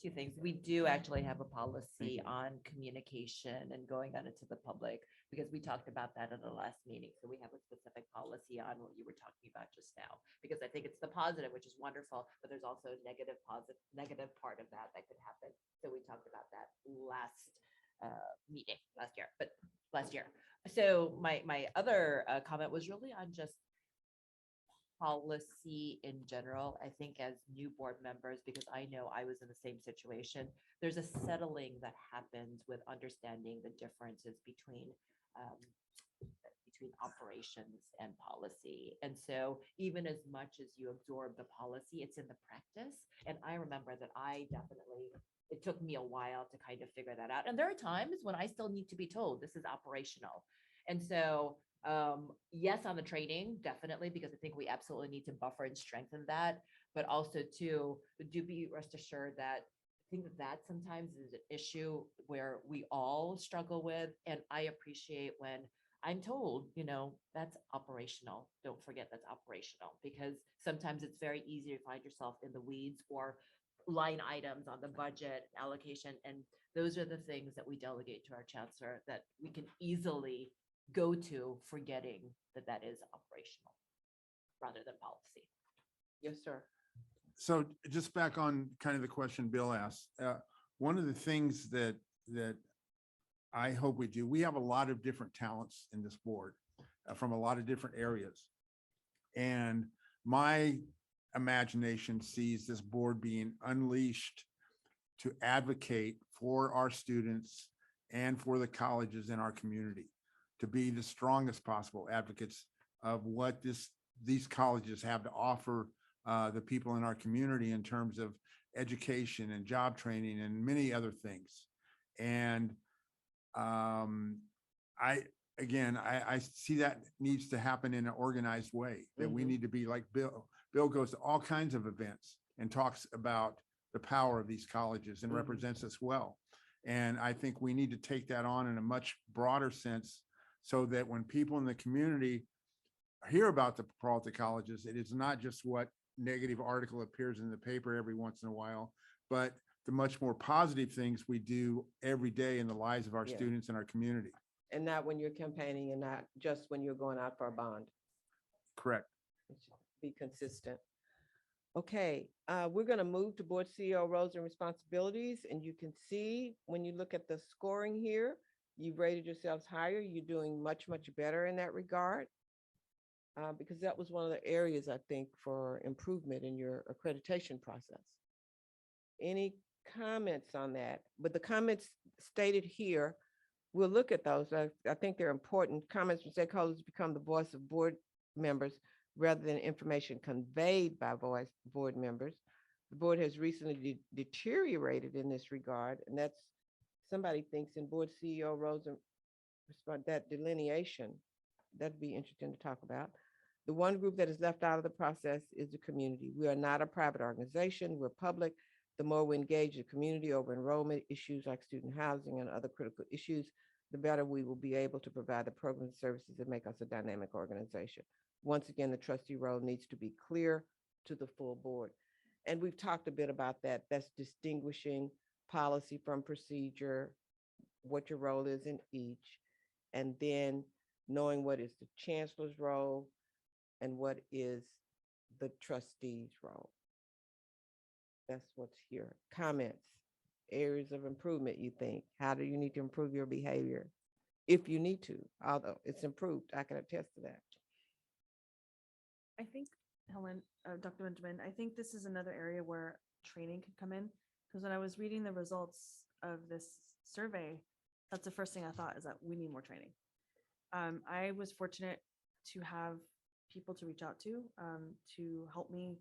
two things. We do actually have a policy on communication and going out into the public, because we talked about that at the last meeting. So we have a specific policy on what you were talking about just now, because I think it's the positive, which is wonderful, but there's also a negative part of that could happen. So we talked about that last meeting last year. So my other comment was really on just policy in general. I think as new board members, because I know I was in the same situation, there's a settling that happens with understanding the differences between operations and policy. And so even as much as you absorb the policy, it's in the practice. And I remember that it took me a while to kind of figure that out. And there are times when I still need to be told this is operational. And so yes, on the training, definitely, because I think we absolutely need to buffer and strengthen that, but also too, do be rest assured that I think that sometimes is an issue where we all struggle with. And I appreciate when I'm told, that's operational. Don't forget that's operational, because sometimes it's very easy to find yourself in the weeds or line items on the budget allocation. And those are the things that we delegate to our chancellor that we can easily go to, forgetting that is operational rather than policy. Yes, sir. So just back on kind of the question Bill asked, one of the things that I hope we do, we have a lot of different talents in this board from a lot of different areas. And my imagination sees this board being unleashed to advocate for our students and for the colleges in our community, to be the strongest possible advocates of what these colleges have to offer the people in our community in terms of education and job training and many other things. And I see that needs to happen in an organized way, that we need to be like Bill. Bill goes to all kinds of events and talks about the power of these colleges and represents us well. And I think we need to take that on in a much broader sense so that when people in the community hear about the Peralta colleges, it is not just what negative article appears in the paper every once in a while, but the much more positive things we do every day in the lives of our Yeah. students and our community. And not when you're campaigning and not just when you're going out for a bond. Correct. It should be consistent. Okay, we're going to move to board CEO roles and responsibilities. And you can see when you look at the scoring here, you've rated yourselves higher. You're doing much, much better in that regard. Because that was one of the areas, I think, for improvement in your accreditation process. Any comments on that? But the comments stated here, we'll look at those. I think they're important. Comments from stakeholders become the voice of board members rather than information conveyed by board members. The board has recently deteriorated in this regard, and that's, somebody thinks in board CEO roles and that delineation, that'd be interesting to talk about. The one group that is left out of the process is the community. We are not a private organization, we're public. The more we engage the community over enrollment issues like student housing and other critical issues, the better we will be able to provide the programs and services that make us a dynamic organization. Once again, the trustee role needs to be clear to the full board. And we've talked a bit about that. That's distinguishing policy from procedure, what your role is in each, and then knowing what is the chancellor's role and what is the trustee's role. That's what's here. Comments, areas of improvement, you think? How do you need to improve your behavior? If you need to, although it's improved, I can attest to that. I think, Helen, Dr. Benjamin, I think this is another area where training could come in. Because when I was reading the results of this survey, that's the first thing I thought, is that we need more training. I was fortunate to have people to reach out to help me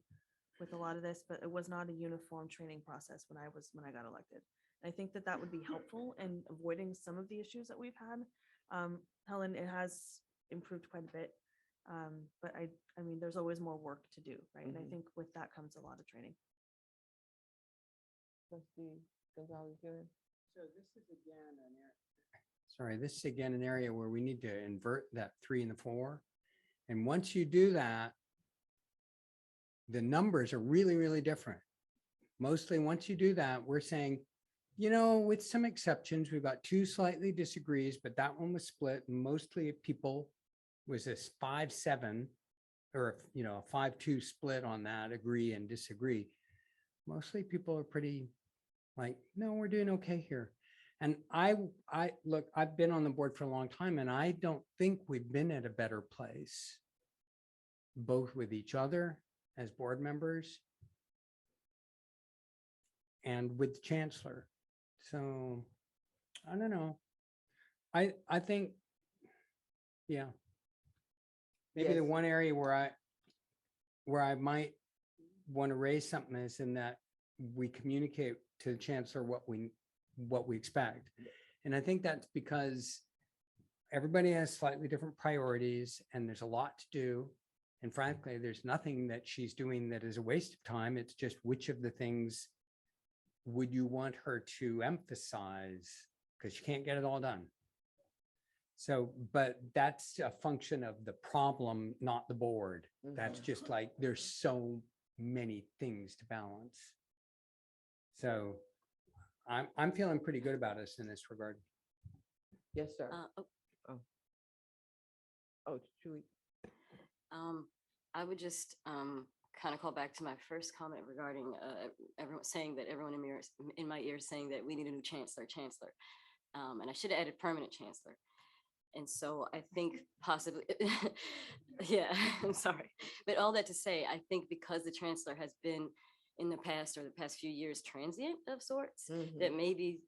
with a lot of this, but it was not a uniform training process when I got elected. And I think that would be helpful in avoiding some of the issues that we've had. Helen, it has improved quite a bit. But I mean, there's always more work to do, right? And I think with that comes a lot of training. Trustee Gonzalez-Ewing. So this is again an area where we need to invert that 3 and the 4. And once you do that, the numbers are really, really different. Mostly once you do that, we're saying, you know, with some exceptions, we've got 2 slightly disagrees, but that one was split. Mostly people was this 5-7 or, you know, a 5-2 split on that, agree and disagree. Mostly people are pretty like, no, we're doing okay here. And I look, I've been on the board for a long time, and I don't think we've been at a better place, both with each other as board members and with the chancellor. So I don't know. I think, yeah, maybe Yes. the one area where I might want to raise something is in that we communicate to the chancellor what we expect. And I think that's because everybody has slightly different priorities and there's a lot to do. And frankly, there's nothing that she's doing that is a waste of time. It's just which of the things would you want her to emphasize? Because she can't get it all done. So, but that's a function of the problem, not the board. That's just like, there's so many things to balance. So I'm feeling pretty good about us in this regard. Yes, sir. Chewy. I would just kind of call back to my first comment regarding everyone saying that everyone in my ear saying that we need a new chancellor. And I should have added permanent chancellor. And so I think possibly, yeah, I'm sorry. But all that to say, I think because the chancellor has been in the past or the past few years transient of sorts, that maybe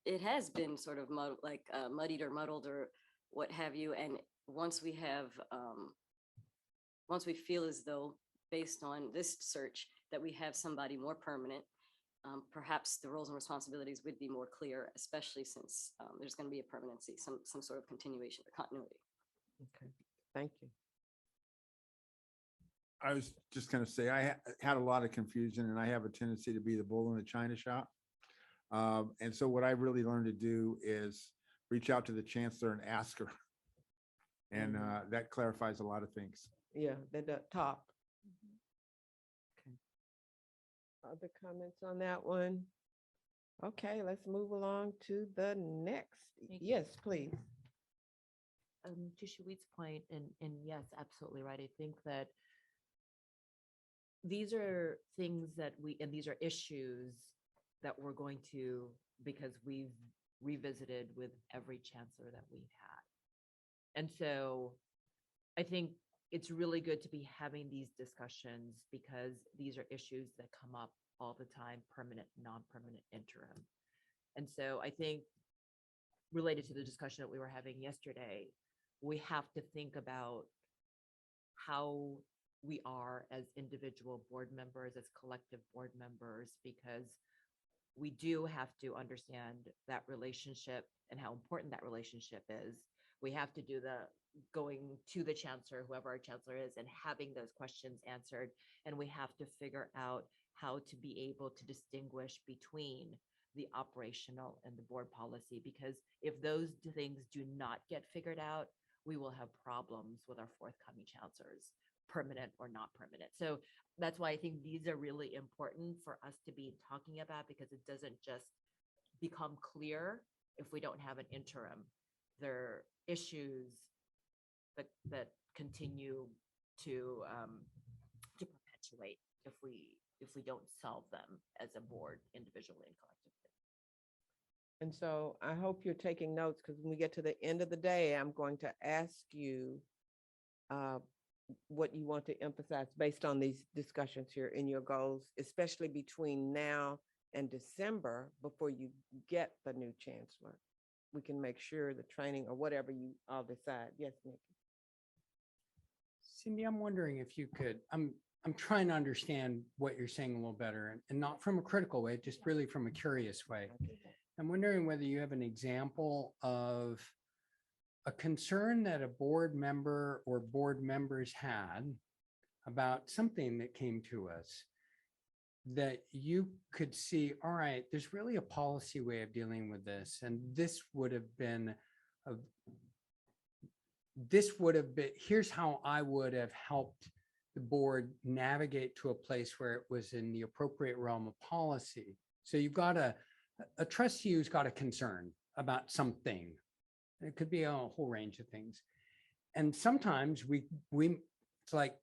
it has been sort of muddied or muddled or what have you. And once we have, once we feel as though based on this search that we have somebody more permanent, perhaps the roles and responsibilities would be more clear, especially since there's going to be a permanency, some sort of continuation or continuity. Okay, thank you. I was just gonna say, I had a lot of confusion and I have a tendency to be the bull in the china shop. And so what I really learned to do is reach out to the chancellor and ask her. And that clarifies a lot of things. Yeah, the top. Okay. Other comments on that one? Okay, let's move along to the next. Thank you. Yes, please. To Shawit's point, and yes, absolutely right. I think that these are things that and these are issues that we're going to, because we've revisited with every chancellor that we've had. And so I think it's really good to be having these discussions because these are issues that come up all the time, permanent, non-permanent, interim. And so I think related to the discussion that we were having yesterday, we have to think about how we are as individual board members, as collective board members, because we do have to understand that relationship and how important that relationship is. We have to do the going to the chancellor, whoever our chancellor is, and having those questions answered. And we have to figure out how to be able to distinguish between the operational and the board policy, because if those things do not get figured out, we will have problems with our forthcoming chancellors, permanent or not permanent. So that's why I think these are really important for us to be talking about, because it doesn't just become clear if we don't have an interim. There are issues that continue to perpetuate if we don't solve them as a board, individually and collectively. And so I hope you're taking notes, because when we get to the end of the day, I'm going to ask you what you want to emphasize based on these discussions here in your goals, especially between now and December, before you get the new chancellor. We can make sure the training or whatever you all decide. Yes, Nikki. Cindy, I'm wondering if you could, I'm trying to understand what you're saying a little better, and not from a critical way, just really from a curious way. I'm wondering whether you have an example of a concern that a board member or board members had about something that came to us that you could see, all right, there's really a policy way of dealing with this. And this would have been, here's how I would have helped the board navigate to a place where it was in the appropriate realm of policy. So you've got a trustee who's got a concern about something. It could be a whole range of things. And sometimes it's like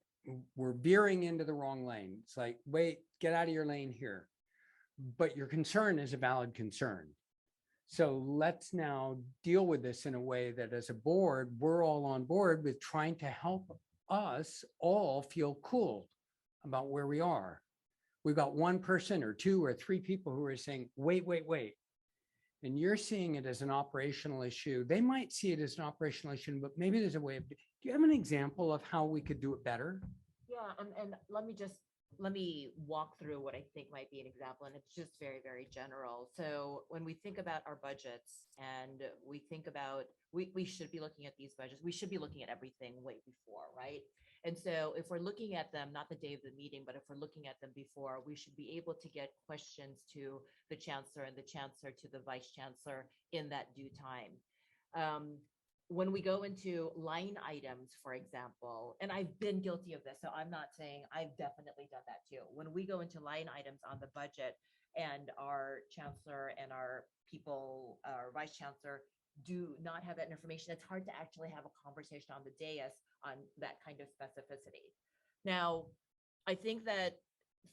we're veering into the wrong lane. It's like, wait, get out of your lane here. But your concern is a valid concern. So let's now deal with this in a way that as a board, we're all on board with trying to help us all feel cool about where we are. We've got one person or two or three people who are saying, wait. And you're seeing it as an operational issue. They might see it as an operational issue, but maybe there's a way of, do you have an example of how we could do it better? Yeah, and let me walk through what I think might be an example, and it's just very, very general. So when we think about our budgets and we think about, we should be looking at these budgets, we should be looking at everything way before, right? And so if we're looking at them, not the day of the meeting, but if we're looking at them before, we should be able to get questions to the chancellor and the chancellor to the vice chancellor in that due time. When we go into line items, for example, and I've been guilty of this, so I'm not saying, I've definitely done that too. When we go into line items on the budget and our chancellor and our vice chancellor do not have that information, it's hard to actually have a conversation on the dais on that kind of specificity. Now, I think that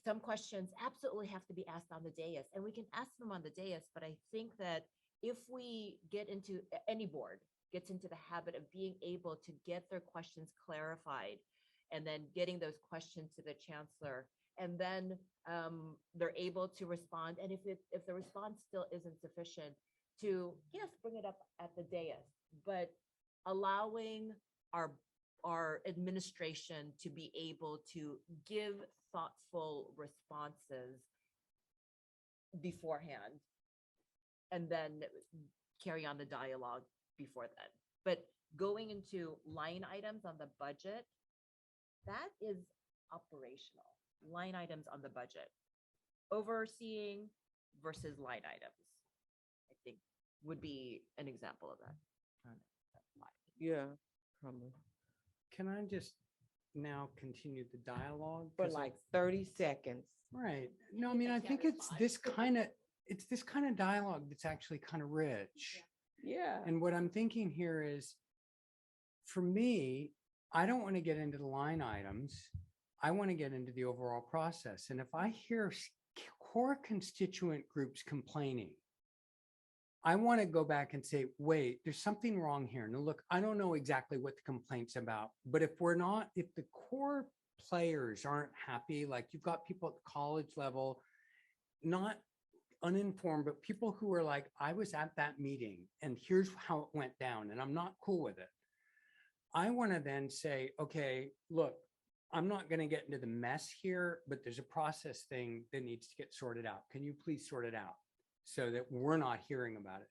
some questions absolutely have to be asked on the dais, and we can ask them on the dais, but I think that if we get into, any board gets into the habit of being able to get their questions clarified and then getting those questions to the chancellor, and then they're able to respond. And if the response still isn't sufficient, to, yes, bring it up at the dais, but allowing our administration to be able to give thoughtful responses beforehand and then carry on the dialogue before then. But going into line items on the budget, that is operational. Line items on the budget. Overseeing versus line items, I think would be an example of that. Yeah. Probably. Can I just now continue the dialogue? For 'Cause I- like 30 seconds. Right. No, I mean, I think it's this kind of dialogue that's actually kind of rich. Yeah. And what I'm thinking here is, for me, I don't want to get into the line items. I want to get into the overall process. And if I hear core constituent groups complaining, I want to go back and say, wait, there's something wrong here. Now, look, I don't know exactly what the complaint's about, but if the core players aren't happy, like you've got people at the college level, not uninformed, but people who are like, I was at that meeting and here's how it went down and I'm not cool with it. I want to then say, okay, look, I'm not going to get into the mess here, but there's a process thing that needs to get sorted out. Can you please sort it out so that we're not hearing about it?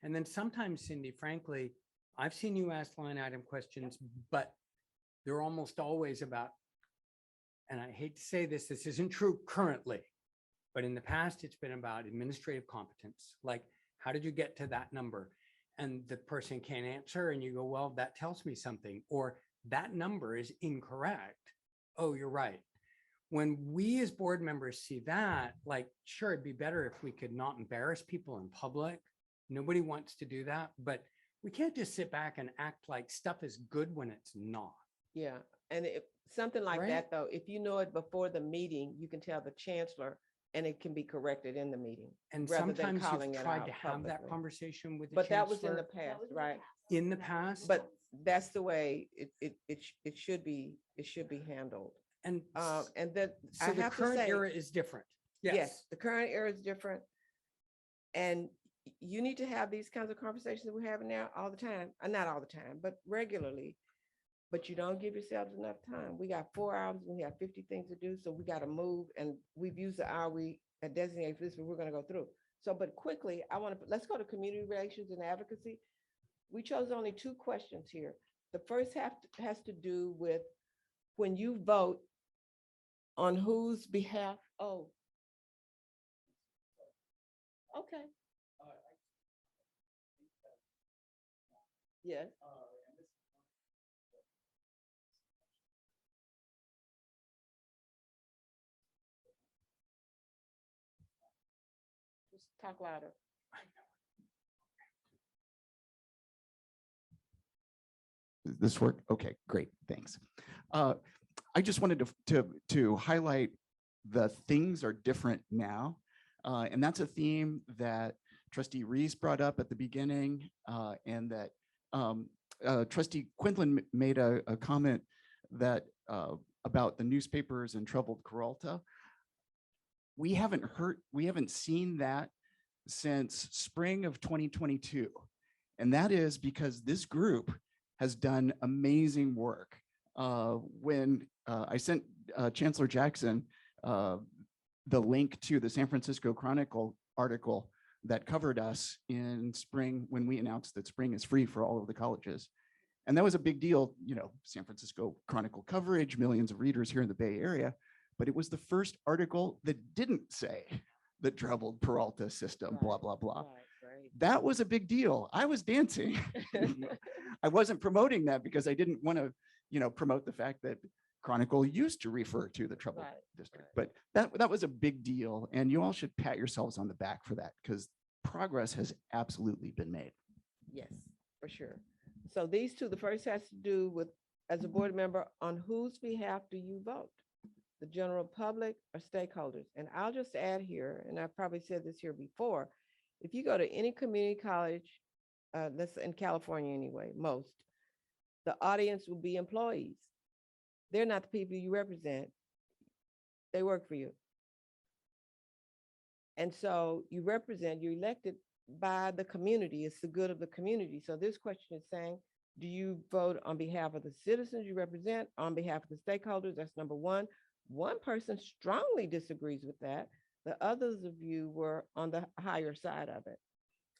And then sometimes, Cindy, frankly, I've seen you ask line item questions, but they're almost always about, and I hate to say this isn't true currently, but in the past, it's been about administrative competence. Like, how did you get to that number? And the person can't answer and you go, well, that tells me something, or that number is incorrect. Oh, you're right. When we as board members see that, like, sure, it'd be better if we could not embarrass people in public. Nobody wants to do that, but we can't just sit back and act like stuff is good when it's not. Yeah. And if something like Right. that, though, if you know it before the meeting, you can tell the chancellor and it can be corrected in the meeting. And rather than sometimes calling you've it tried out to have that publicly. conversation with the But that was in the chancellor past, right? in the past. But that's the way it should be handled. And And then I so the have to current say, era is different. yes, Yes. the current era is different. And you need to have these kinds of conversations that we're having now all the time. Not all the time, but regularly. But you don't give yourselves enough time. We got 4 hours, we have 50 things to do, so we got to move. And we've used the hour we designated for this, but we're going to go through. So, but quickly, let's go to community relations and advocacy. We chose only 2 questions here. The first has to do with when you vote, on whose behalf. Oh. Okay. Yes. Just talk louder. Does this work? Okay, great, thanks. I just wanted to highlight the things are different now. And that's a theme that Trustee Reese brought up at the beginning, and that Trustee Quinlan made a comment that about the newspapers and troubled Peralta. We haven't seen that since spring of 2022. And that is because this group has done amazing work. When I sent Chancellor Jackson the link to the San Francisco Chronicle article that covered us in spring when we announced that spring is free for all of the colleges. And that was a big deal, you know, San Francisco Chronicle coverage, millions of readers here in the Bay Area, but it was the first article that didn't say the troubled Peralta system, blah, blah, blah. Right. That was a big deal. I was dancing. I wasn't promoting that because I didn't want to, you know, promote the fact that Chronicle used to refer to the troubled district, but that was a big deal. And you all should pat yourselves on the back for that because progress has absolutely been made. Yes, for sure. So these 2, the first has to do with, as a board member, on whose behalf do you vote? The general public or stakeholders? And I'll just add here, and I've probably said this here before, if you go to any community college, that's in California anyway, most, the audience will be employees. They're not the people you represent. They work for you. And so you represent, you're elected by the community. It's the good of the community. So this question is saying, do you vote on behalf of the citizens you represent, on behalf of the stakeholders? That's number 1. One person strongly disagrees with that. The others of you were on the higher side of it.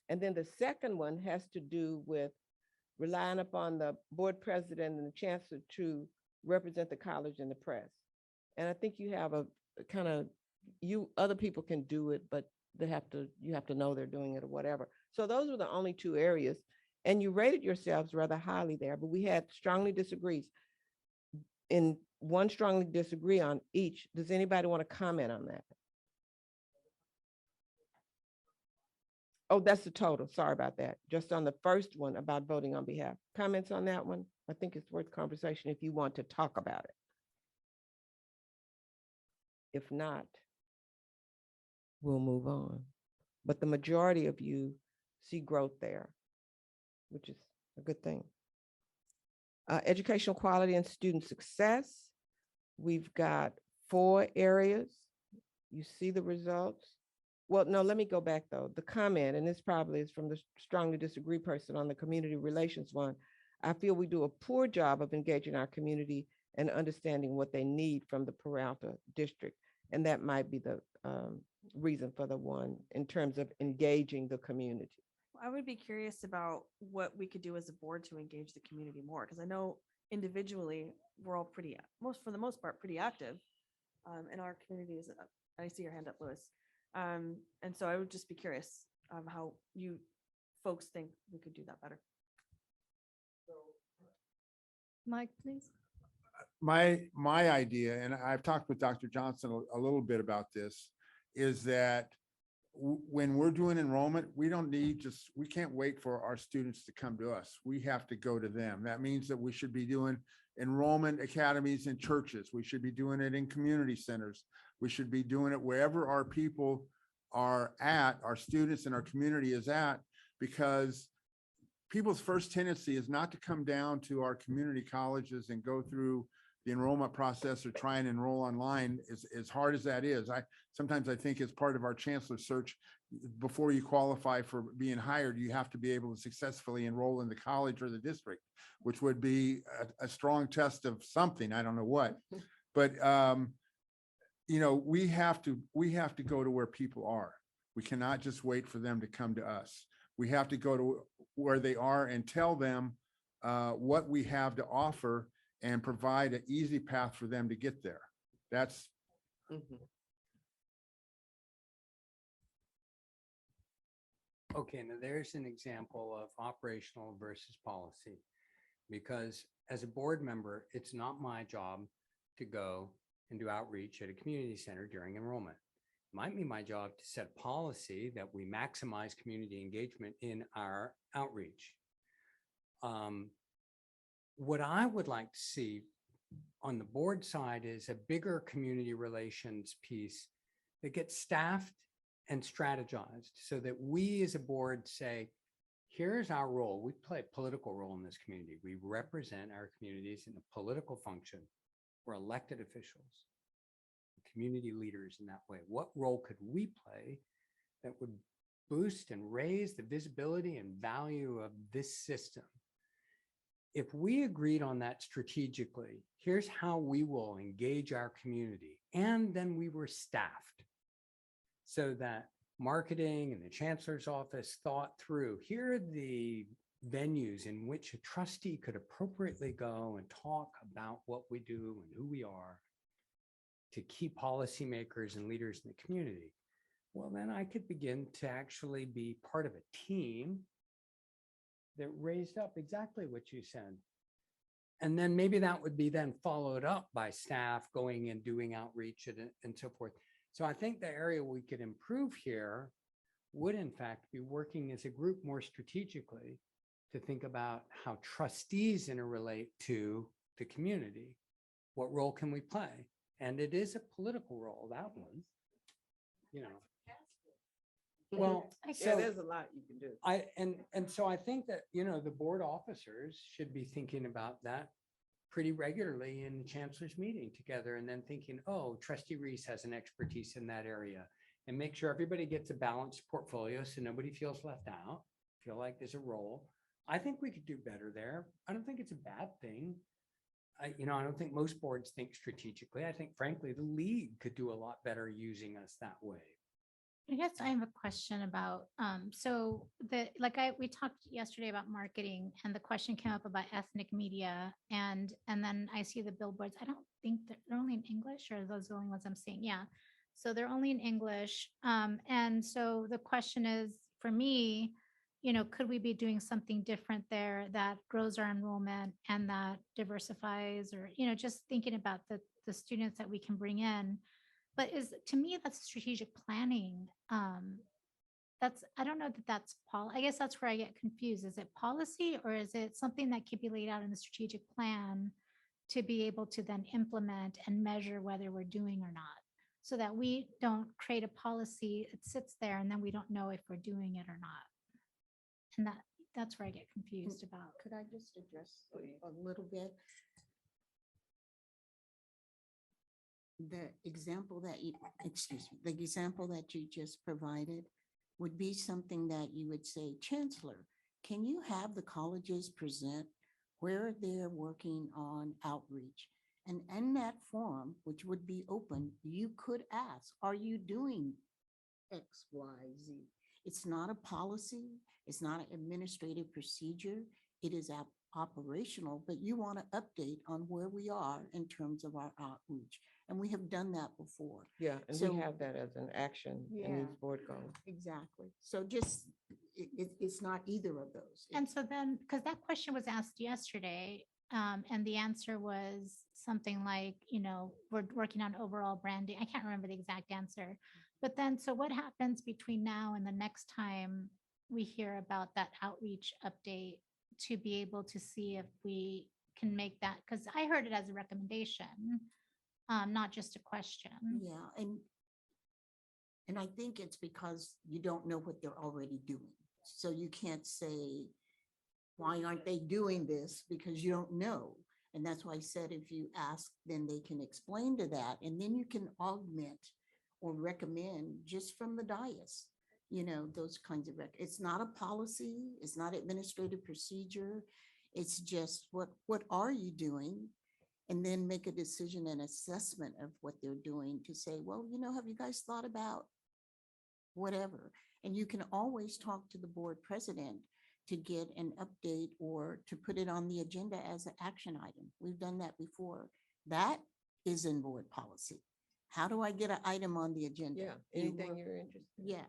And then the second one has to do with relying upon the board president and the chancellor to represent the college in the press. And I think you have a kind of, other people can do it, but you have to know they're doing it or whatever. So those were the only two areas. And you rated yourselves rather highly there, but we had strongly disagrees. In one strongly disagree on each. Does anybody want to comment on that? Oh, that's the total. Sorry about that. Just on the first one about voting on behalf. Comments on that one? I think it's worth conversation if you want to talk about it. If not, we'll move on. But the majority of you see growth there, which is a good thing. Educational quality and student success. We've got 4 areas. You see the results. Well, no, let me go back though. The comment, and this probably is from the strongly disagree person on the community relations one. I feel we do a poor job of engaging our community and understanding what they need from the Peralta district. And that might be the reason for the one in terms of engaging the community. I would be curious about what we could do as a board to engage the community more, because I know individually we're all for the most part, pretty active in our communities. I see your hand up, Louis. And so I would just be curious how you folks think we could do that better. Mike, please. My idea, and I've talked with Dr. Johnson a little bit about this, is that when we're doing enrollment, we can't wait for our students to come to us. We have to go to them. That means that we should be doing enrollment academies in churches. We should be doing it in community centers. We should be doing it wherever our people are at, our students and our community is at, because people's first tendency is not to come down to our community colleges and go through the enrollment process or try and enroll online, as hard as that is. Sometimes I think as part of our chancellor search, before you qualify for being hired, you have to be able to successfully enroll in the college or the district, which would be a strong test of something. I don't know what, but we have to go to where people are. We cannot just wait for them to come to us. We have to go to where they are and tell them what we have to offer and provide an easy path for them to get there. That's. Okay, now there's an example of operational versus policy, because as a board member, it's not my job to go and do outreach at a community center during enrollment. It might be my job to set policy that we maximize community engagement in our outreach. What I would like to see on the board side is a bigger community relations piece that gets staffed and strategized so that we as a board say, here's our role. We play a political role in this community. We represent our communities in a political function. We're elected officials, community leaders in that way. What role could we play that would boost and raise the visibility and value of this system? If we agreed on that strategically, here's how we will engage our community. And then we were staffed so that marketing and the chancellor's office thought through, here are the venues in which a trustee could appropriately go and talk about what we do and who we are to key policymakers and leaders in the community. Well, then I could begin to actually be part of a team that raised up exactly what you said. And then maybe that would be then followed up by staff going and doing outreach and so forth. So I think the area we could improve here would in fact be working as a group more strategically to think about how trustees interrelate to the community. What role can we play? And it is a political role, that one, Well, Yeah, there's a lot you can do. And so I think that, the board officers should be thinking about that pretty regularly in the chancellor's meeting together, and then thinking, oh, Trustee Reese has an expertise in that area, and make sure everybody gets a balanced portfolio so nobody feels left out, feel like there's a role. I think we could do better there. I don't think it's a bad thing. I don't think most boards think strategically. I think, frankly, the league could do a lot better using us that way. I guess I have a question about, so we talked yesterday about marketing and the question came up about ethnic media and then I see the billboards. I don't think they're only in English, or are those the only ones I'm seeing? Yeah. So they're only in English. And so the question is for me, could we be doing something different there that grows our enrollment and that diversifies, or, just thinking about the students that we can bring in. But to me, that's strategic planning. I don't know that that's I guess that's where I get confused. Is it policy, or is it something that can be laid out in the strategic plan to be able to then implement and measure whether we're doing or not? So that we don't create a policy, it sits there and then we don't know if we're doing it or not. And that's where I get confused about. Could I just address a little bit? The example that you just provided would be something that you would say, Chancellor, can you have the colleges present where they're working on outreach? And in that forum, which would be open, you could ask, are you doing X, Y, Z? It's not a policy. It's not an administrative procedure. It is operational, but you want to update on where we are in terms of our outreach. And we have done that before. Yeah, and So- we have that as an action in Yeah. these board goals. Exactly. So just, it's not either of those. And so then, because that question was asked yesterday, and the answer was something like, we're working on overall branding. I can't remember the exact answer. But then, so what happens between now and the next time we hear about that outreach update to be able to see if we can make that? Because I heard it as a recommendation, not just a question. Yeah, and I think it's because you don't know what they're already doing. So you can't say, why aren't they doing this? Because you don't know. And that's why I said, if you ask, then they can explain to that. And then you can augment or recommend just from the dais, those kinds of, it's not a policy, it's not administrative procedure. It's just what are you doing? And then make a decision and assessment of what they're doing to say, well, have you guys thought about whatever? And you can always talk to the board president to get an update or to put it on the agenda as an action item. We've done that before. That is in board policy. How do I get an item on the agenda? Yeah, You anything work- you're interested in. Yeah.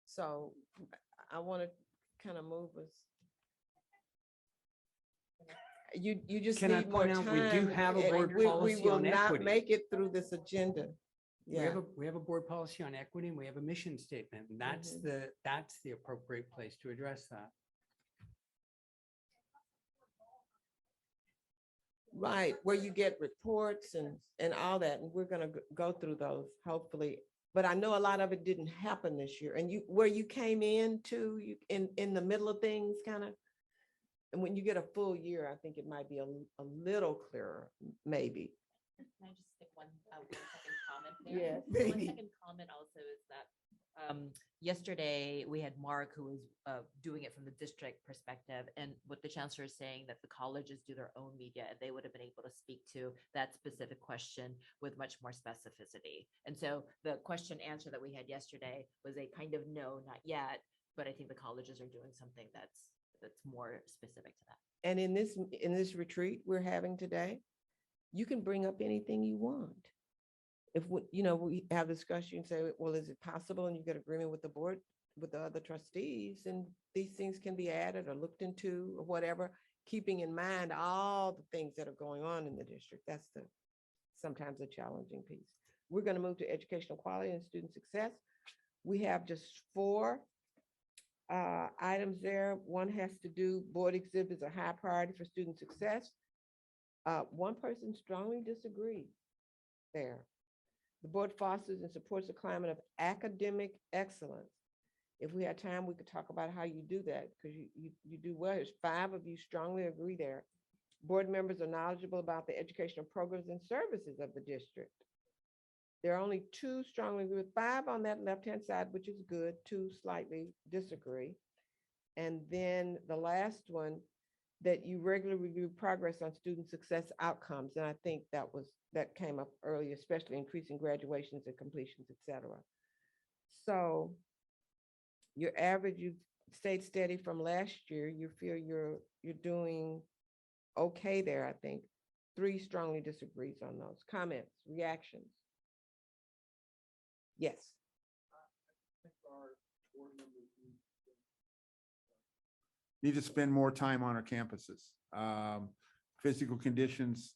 So I want to kind of move us. You just Can I need more point out, time. we do have a and board we policy will on not equity. make it through this agenda. We Yeah, have a board policy on equity, and we have a mission statement, and that's the appropriate place to address that. right, where you get reports and all that, and we're gonna go through those, hopefully. But I know a lot of it didn't happen this year, and where you came in to, in the middle of things, kind of. And when you get a full year, I think it might be a little clearer, maybe. Can I just stick one second comment there? Yes. So one second comment also is that yesterday we had Mark who was doing it from the district perspective, and what the chancellor is saying that the colleges do their own media and they would have been able to speak to that specific question with much more specificity. And so the question answer that we had yesterday was a kind of no, not yet, but I think the colleges are doing something that's more specific to that. And in this retreat we're having today, you can bring up anything you want. If we have discussion and say, well, is it possible? And you get agreement with the board, with the other trustees, and these things can be added or looked into or whatever, keeping in mind all the things that are going on in the district. That's sometimes a challenging piece. We're going to move to educational quality and student success. We have just 4 items there. One has to do board exhibits are high priority for student success. One person strongly disagrees there. The board fosters and supports a climate of academic excellence. If we had time, we could talk about how you do that, because you do well. There's 5 of you strongly agree there. Board members are knowledgeable about the educational programs and services of the district. There are only 2 strongly agree with, 5 on that left-hand side, which is good. 2 slightly disagree. And then the last one, that you regularly review progress on student success outcomes. And I think that came up earlier, especially increasing graduations and completions, et cetera. So your average, you've stayed steady from last year. You feel you're doing okay there, I think. 3 strongly disagrees on those. Comments, reactions? Yes. Need to spend more time on our campuses. Physical conditions,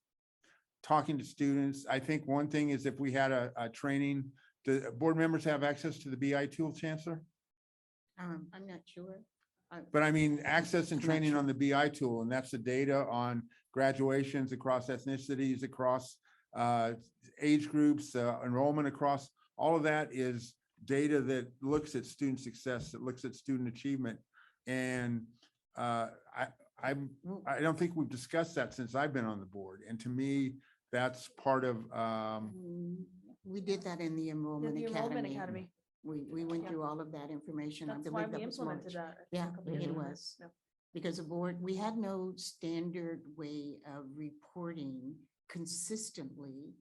talking to students. I think one thing is if we had a training, do board members have access to the BI tool, Chancellor? I'm not sure. But I mean, access and I'm not training sure. on the BI tool, and that's the data on graduations across ethnicities, across age groups, enrollment across, all of that is data that looks at student success, that looks at student achievement. And I don't think we've discussed that since I've been on the board. And to me, that's part of, We did that in the Enrollment The Enrollment Academy. Academy. We went Yeah. through all of that information. I That's why believe we that was implemented March. that. Yeah, a couple years it ago. was. Yeah. Because the board, we had no standard way of reporting consistently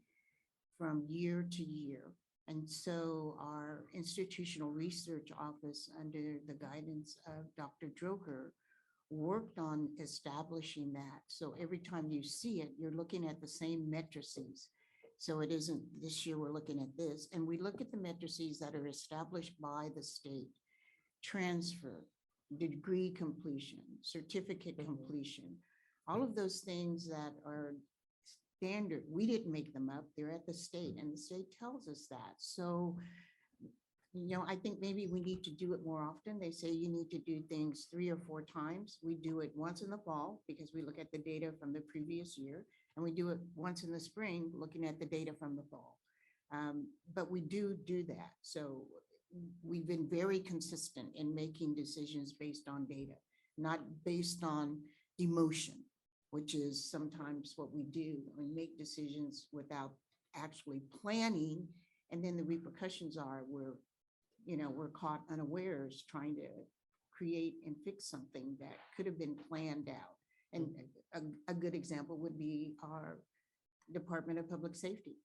from year to year. And so our institutional research office, under the guidance of Dr. Droker, worked on establishing that. So every time you see it, you're looking at the same matrices. So it isn't this year we're looking at this, and we look at the matrices that are established by the state: transfer, degree completion, certificate completion, all of those things that are standard. We didn't make them up. They're at the state, and the state tells us that. So, I think maybe we need to do it more often. They say you need to do things 3 or 4 times. We do it once in the fall because we look at the data from the previous year, and we do it once in the spring, looking at the data from the fall. But we do that. So we've been very consistent in making decisions based on data, not based on emotion, which is sometimes what we do. We make decisions without actually planning, and then the repercussions are we're caught unawares trying to create and fix something that could have been planned out. And a good example would be our Department of Public Safety.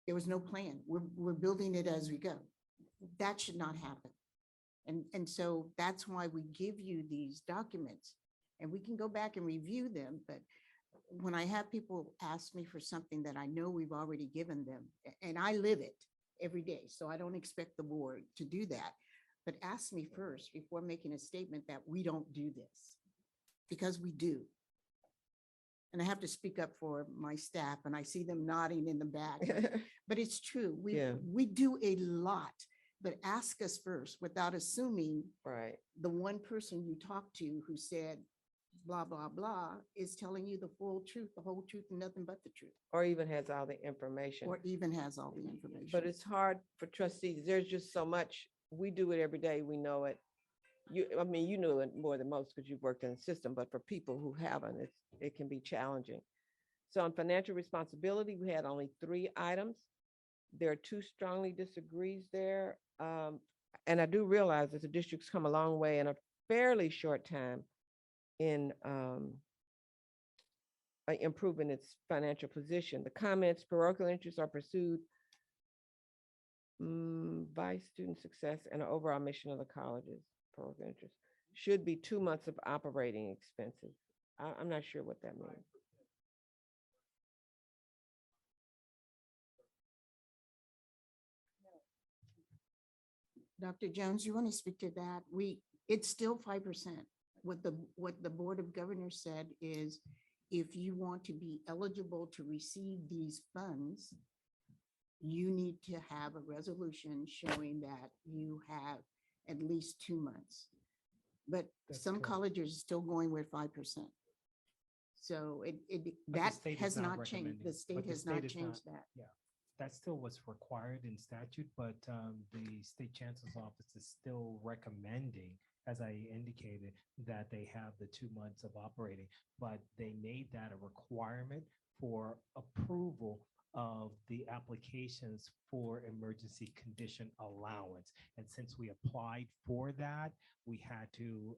There was no plan. We're building it as we go. That should not happen. And so that's why we give you these documents, and we can go back and review them. But when I have people ask me for something that I know we've already given them, and I live it every day, so I don't expect the board to do that. But ask me first before making a statement that we don't do this, because we do. And I have to speak up for my staff, and I see them nodding in the back, but it's true. We do a lot, but ask us first without assuming Right. the one person you talk to who said blah, blah, blah is telling you the full truth, the whole truth, and nothing but the truth, Or even has all the information. or even has all the information. But it's hard for trustees. There's just so much. We do it every day. We know it. You know it more than most because you've worked in the system, but for people who haven't, it can be challenging. So on financial responsibility, we had only 3 items. There are 2 strongly disagrees there. And I do realize that the district's come a long way in a fairly short time in improving its financial position. The comments: parochial interests are pursued by student success and an overall mission of the colleges. Parochial interests should be 2 months of operating expenses. I'm not sure what that means. Dr. Jones, you want to speak to that? It's still 5%. What the Board of Governors said is, if you want to be eligible to receive these funds, you need to have a resolution showing that you have at least 2 months. But some colleges are still going with 5%. So that has not changed. The state has not changed that. Yeah, that's still what's required in statute, but the state chancellor's office is still recommending, as I indicated, that they have the 2 months of operating, but they made that a requirement for approval of the applications for emergency condition allowance. And since we applied for that, we had to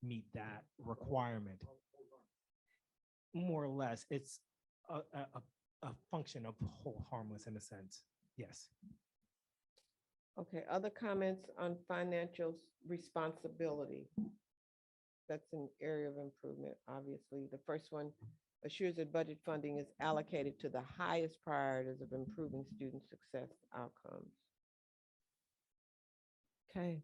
meet that requirement. More or less, it's a function of hold harmless in a sense. Yes. Okay, other comments on financial responsibility? That's an area of improvement, obviously. The first one assures that budget funding is allocated to the highest priorities of improving student success outcomes. Okay.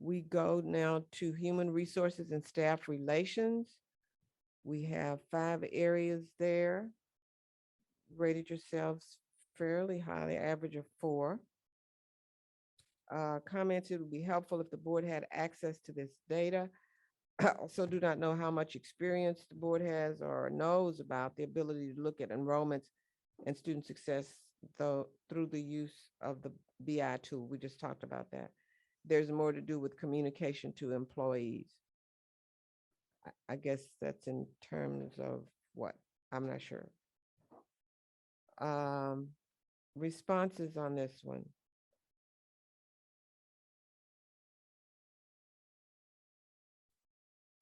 We go now to human resources and staff relations. We have 5 areas there. Rated yourselves fairly highly, average of 4. Comments, it would be helpful if the board had access to this data. I also do not know how much experience the board has or knows about the ability to look at enrollments and student success through the use of the BI tool. We just talked about that. There's more to do with communication to employees. I guess that's in terms of what? I'm not sure. Responses on this one.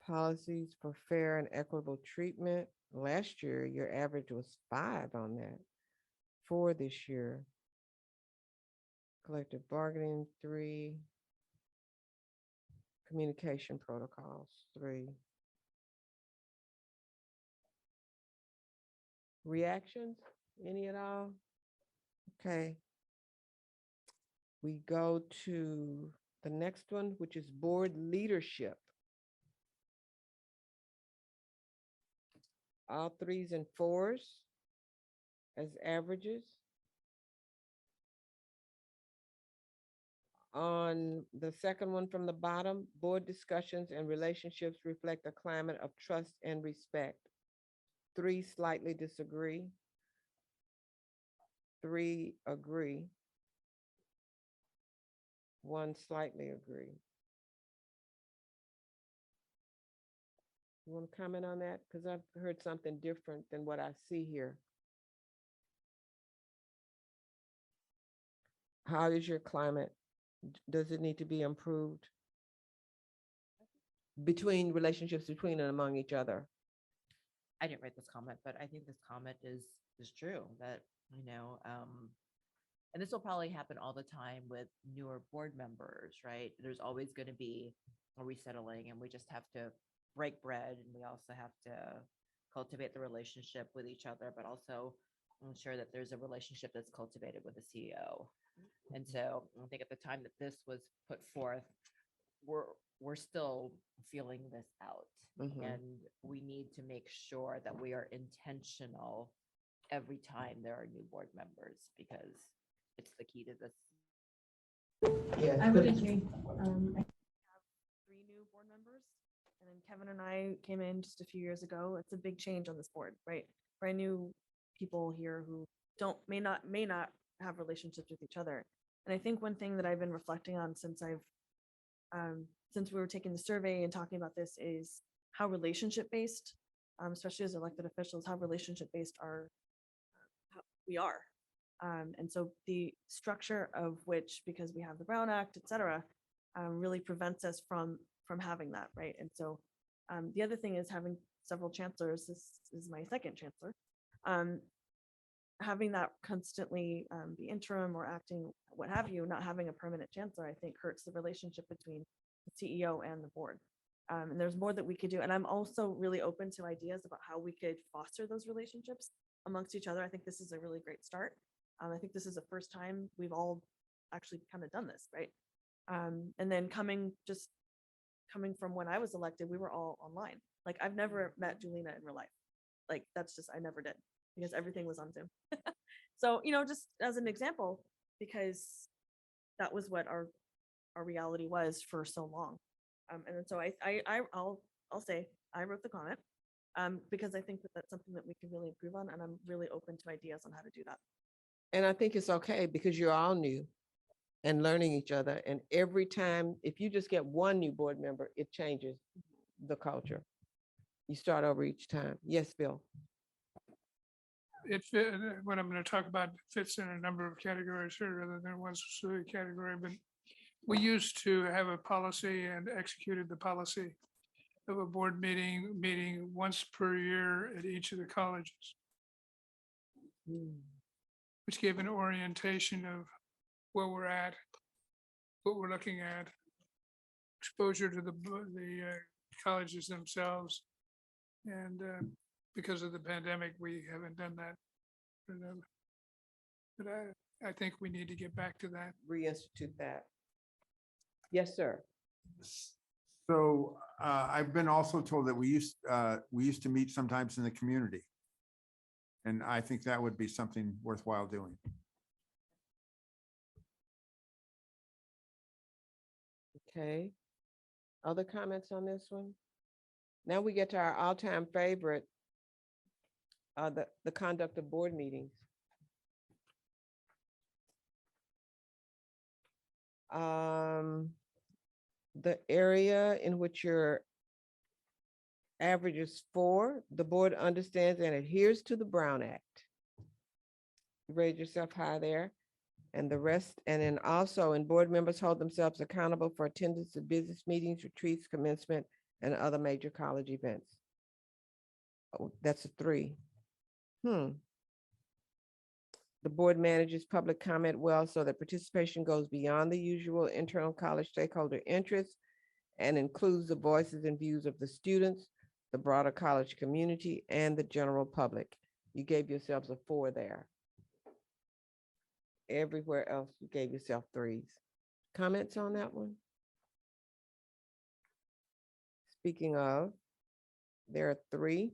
Policies for fair and equitable treatment. Last year, your average was 5 on that. 4 this year. Collective bargaining, 3. Communication protocols, 3. Reactions, any at all? Okay. We go to the next one, which is board leadership. All 3s and 4s as averages. On the second one from the bottom, board discussions and relationships reflect a climate of trust and respect. 3 slightly disagree. 3 agree. 1 slightly agree. You want to comment on that? Because I've heard something different than what I see here. How is your climate? Does it need to be improved? Between relationships between and among each other? I didn't write this comment, but I think this comment is true that, and this will probably happen all the time with newer board members, right? There's always going to be a resettling, and we just have to break bread, and we also have to cultivate the relationship with each other, but also ensure that there's a relationship that's cultivated with the CEO. And so I think at the time that this was put forth, we're still feeling this out. And we need to make sure that we are intentional every time there are new board members, because it's the key to this. Yeah, I would agree. I have 3 new board members, and then Kevin and I came in just a few years ago. It's a big change on this board, right? Brand new people here who may not have relationships with each other. And I think one thing that I've been reflecting on since we were taking the survey and talking about this is how relationship-based, especially as elected officials, how relationship-based we are. And so the structure of which, because we have the Brown Act, et cetera, really prevents us from having that, right? And so the other thing is having several chancellors. This is my second chancellor. Having that constantly be interim or acting, what have you, not having a permanent chancellor, I think hurts the relationship between the CEO and the board. And there's more that we could do. And I'm also really open to ideas about how we could foster those relationships amongst each other. I think this is a really great start. I think this is the first time we've all actually kind of done this, right? And then coming from when I was elected, we were all online. Like, I've never met Julina in real life. Like, I never did, because everything was on Zoom. So, just as an example, because that was what our reality was for so long. And then so I'll say I wrote the comment because I think that that's something that we can really improve on, and I'm really open to ideas on how to do that. And I think it's okay because you're all new and learning each other. And every time, if you just get one new board member, it changes the culture. You start over each time. Yes, Bill. What I'm going to talk about fits in a number of categories here rather than one specific category, but we used to have a policy and executed the policy. of a board meeting once per year at each of the colleges, which gave an orientation of where we're at, what we're looking at, exposure to the colleges themselves. And because of the pandemic, we haven't done that. But I think we need to get back to that. Reinstitute that. Yes, sir. So I've been also told that we used to meet sometimes in the community. And I think that would be something worthwhile doing. Okay. Other comments on this one? Now we get to our all-time favorite, the conduct of board meetings. The area in which your average is 4, the board understands and adheres to the Brown Act. Raise yourself high there. And the rest, and then also, and board members hold themselves accountable for attendance of business meetings, retreats, commencement, and other major college events. Oh, that's a 3. The board manages public comment well so that participation goes beyond the usual internal college stakeholder interests and includes the voices and views of the students, the broader college community, and the general public. You gave yourselves a 4 there. Everywhere else, you gave yourself 3s. Comments on that one? Speaking of, there are 3.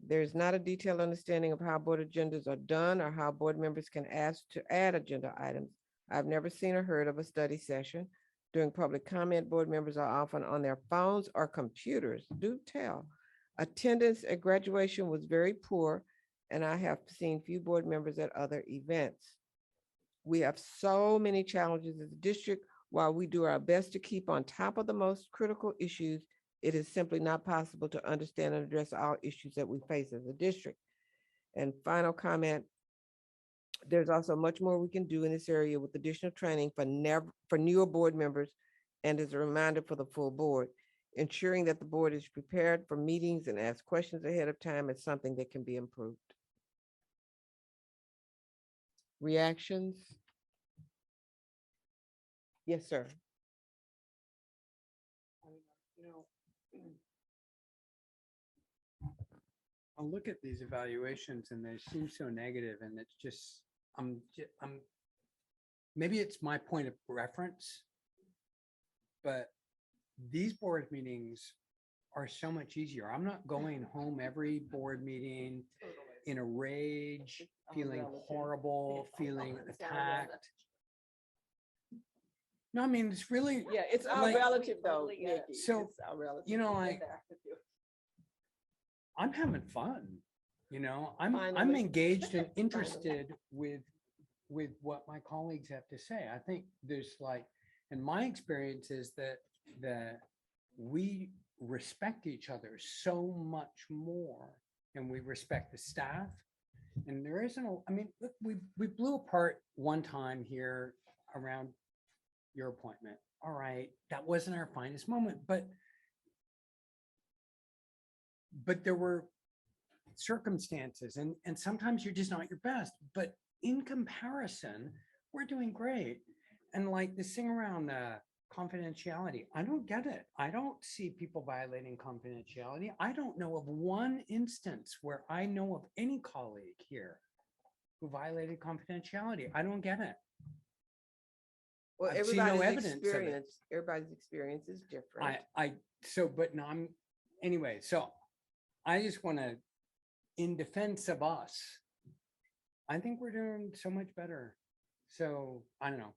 There's not a detailed understanding of how board agendas are done or how board members can ask to add agenda items. I've never seen or heard of a study session. During public comment, board members are often on their phones or computers. Do tell. Attendance at graduation was very poor, and I have seen few board members at other events. We have so many challenges as a district. While we do our best to keep on top of the most critical issues, it is simply not possible to understand and address all issues that we face as a district. And final comment, there's also much more we can do in this area with additional training for newer board members, and as a reminder for the full board. Ensuring that the board is prepared for meetings and ask questions ahead of time is something that can be improved. Reactions? Yes, sir. I'll look at these evaluations and they seem so negative, and it's just, I'm maybe it's my point of reference, but these board meetings are so much easier. I'm not going home every board meeting in a rage, feeling horrible, feeling attacked. No, I mean, it's really, Yeah, it's all like, relative though, Nikki. so, It's all relative. you know, like, I'm having fun, I'm Finally. engaged and interested with what my colleagues have to say. I think there's and my experience is that we respect each other so much more, and we respect the staff. And there isn't look, we blew apart one time here around your appointment. All right, that wasn't our finest moment, but there were circumstances, and sometimes you're just not your best, but in comparison, we're doing great. And like this thing around confidentiality, I don't get it. I don't see people violating confidentiality. I don't know of one instance where I know of any colleague here who violated confidentiality. I don't get it. Well, I've seen no everybody's evidence of it. everybody's experience is different. Anyway, so I just want to, in defense of us, I think we're doing so much better. So I don't know.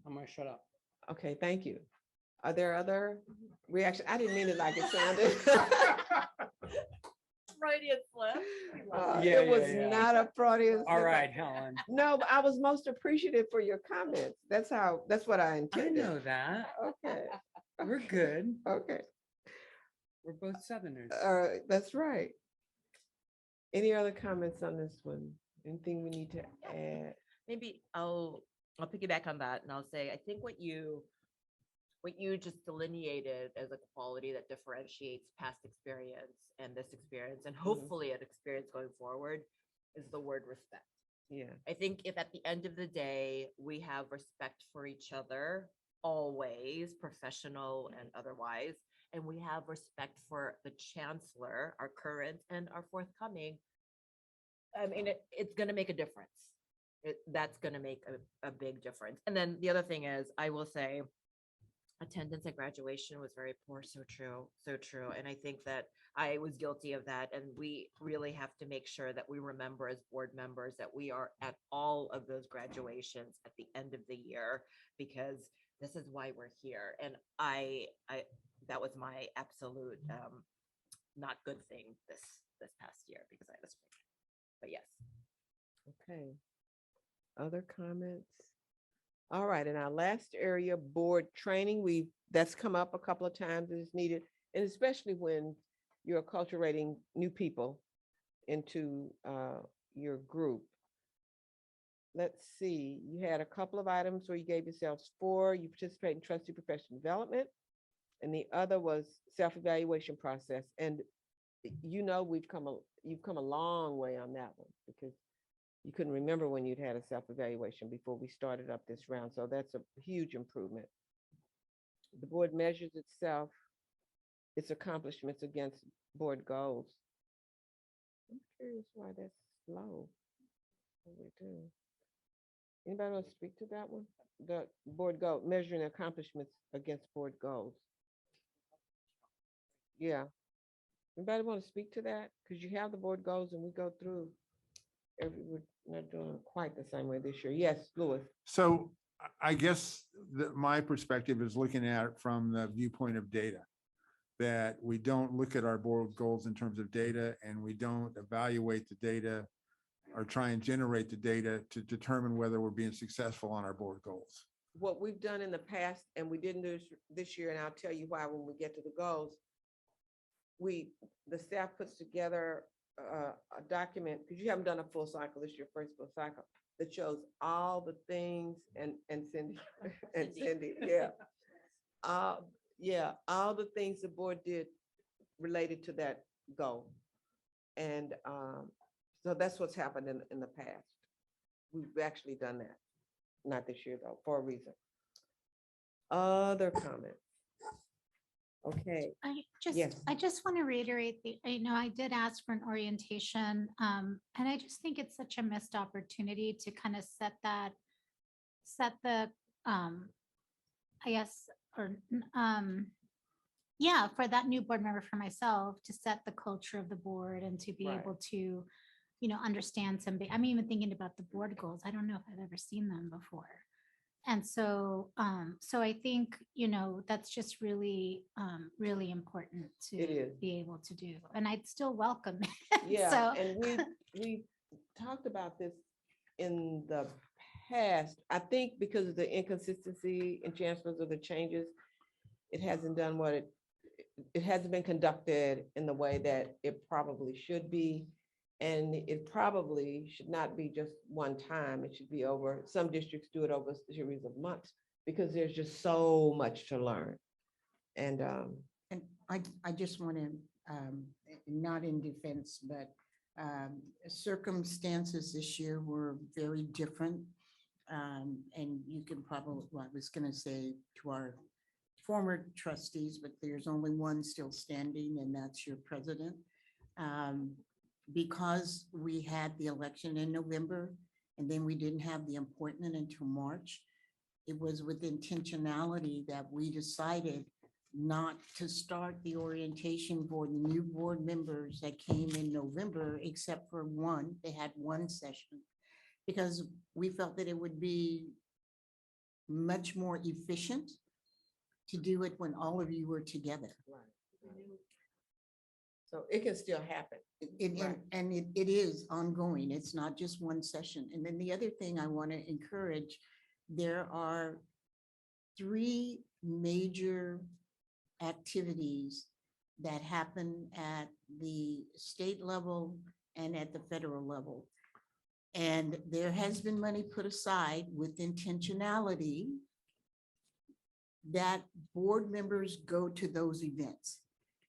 I'm gonna shut up. Okay, thank you. Are there other reactions? I didn't mean it like it sounded. Freudian slip. It was not a Freudian slip. All right, Helen. No, but I was most appreciative for your comments. That's what I I intended. know that. Okay, We're good. okay. We're both Southerners. That's right. Any other comments on this one? Anything we need to add? Maybe I'll piggyback on that and I'll say, I think what you what you just delineated as a quality that differentiates past experience and this experience, and hopefully an experience going forward, is the word respect. Yeah. I think if at the end of the day, we have respect for each other, always, professional and otherwise, and we have respect for the chancellor, our current and our forthcoming, I mean, it's going to make a difference. That's going to make a big difference. And then the other thing is, I will say, attendance at graduation was very poor. So true. So true. And I think that I was guilty of that. And we really have to make sure that we remember as board members that we are at all of those graduations at the end of the year, because this is why we're here. And I that was my absolute not good thing this past year, because I was, but yes. Okay. Other comments? All right, in our last area, board training, that's come up a couple of times as needed, and especially when you're acculturating new people into your group. Let's see, you had a couple of items where you gave yourselves 4, you participate in trustee professional development, and the other was self-evaluation process. And you know, you've come a long way on that one, because you couldn't remember when you'd had a self-evaluation before we started up this round. So that's a huge improvement. The board measures its accomplishments against board goals. I'm curious why that's slow. What we do. Anybody want to speak to that one? The board goal, measuring accomplishments against board goals. Yeah. Anybody want to speak to that? Because you have the board goals and we go through. We're not doing quite the same way this year. Yes, Louis. So I guess my perspective is looking at it from the viewpoint of data, that we don't look at our board goals in terms of data, and we don't evaluate the data or try and generate the data to determine whether we're being successful on our board goals. What we've done in the past, and we didn't do this year, and I'll tell you why when we get to the goals, the staff puts together a document, because you haven't done a full cycle, this is your first full cycle, that shows all the things, and Cindy, and Cindy, yeah. All the things the board did related to that goal. And so that's what's happened in the past. We've actually done that. Not this year though, for a reason. Other comments? Okay. Yes. I just want to reiterate I did ask for an orientation, and I just think it's such a missed opportunity to kind of set the, I guess, or, for that new board member, for myself, to set the culture of the board and to be able to, understand somebody. I'm even thinking about the board goals. I don't know if I've ever seen them before. And so, I think, that's just really, really important to be able to do. And I'd still welcome it. Yeah, So, and we talked about this in the past. I think because of the inconsistency in chancellors of the changes, it hasn't done it hasn't been conducted in the way that it probably should be. And it probably should not be just one time. It should be over, some districts do it over a series of months, because there's just so much to learn. And I just want to, not in defense, but circumstances this year were very different. And you can probably, well, I was going to say to our former trustees, but there's only one still standing, and that's your president. Because we had the election in November, and then we didn't have the appointment until March, it was with intentionality that we decided not to start the orientation for the new board members that came in November, except for one. They had one session, because we felt that it would be much more efficient to do it when all of you were together. so it can still happen. And it is ongoing. It's not just one session. And then the other thing I want to encourage, there are 3 major activities that happen at the state level and at the federal level. And there has been money put aside with intentionality that board members go to those events.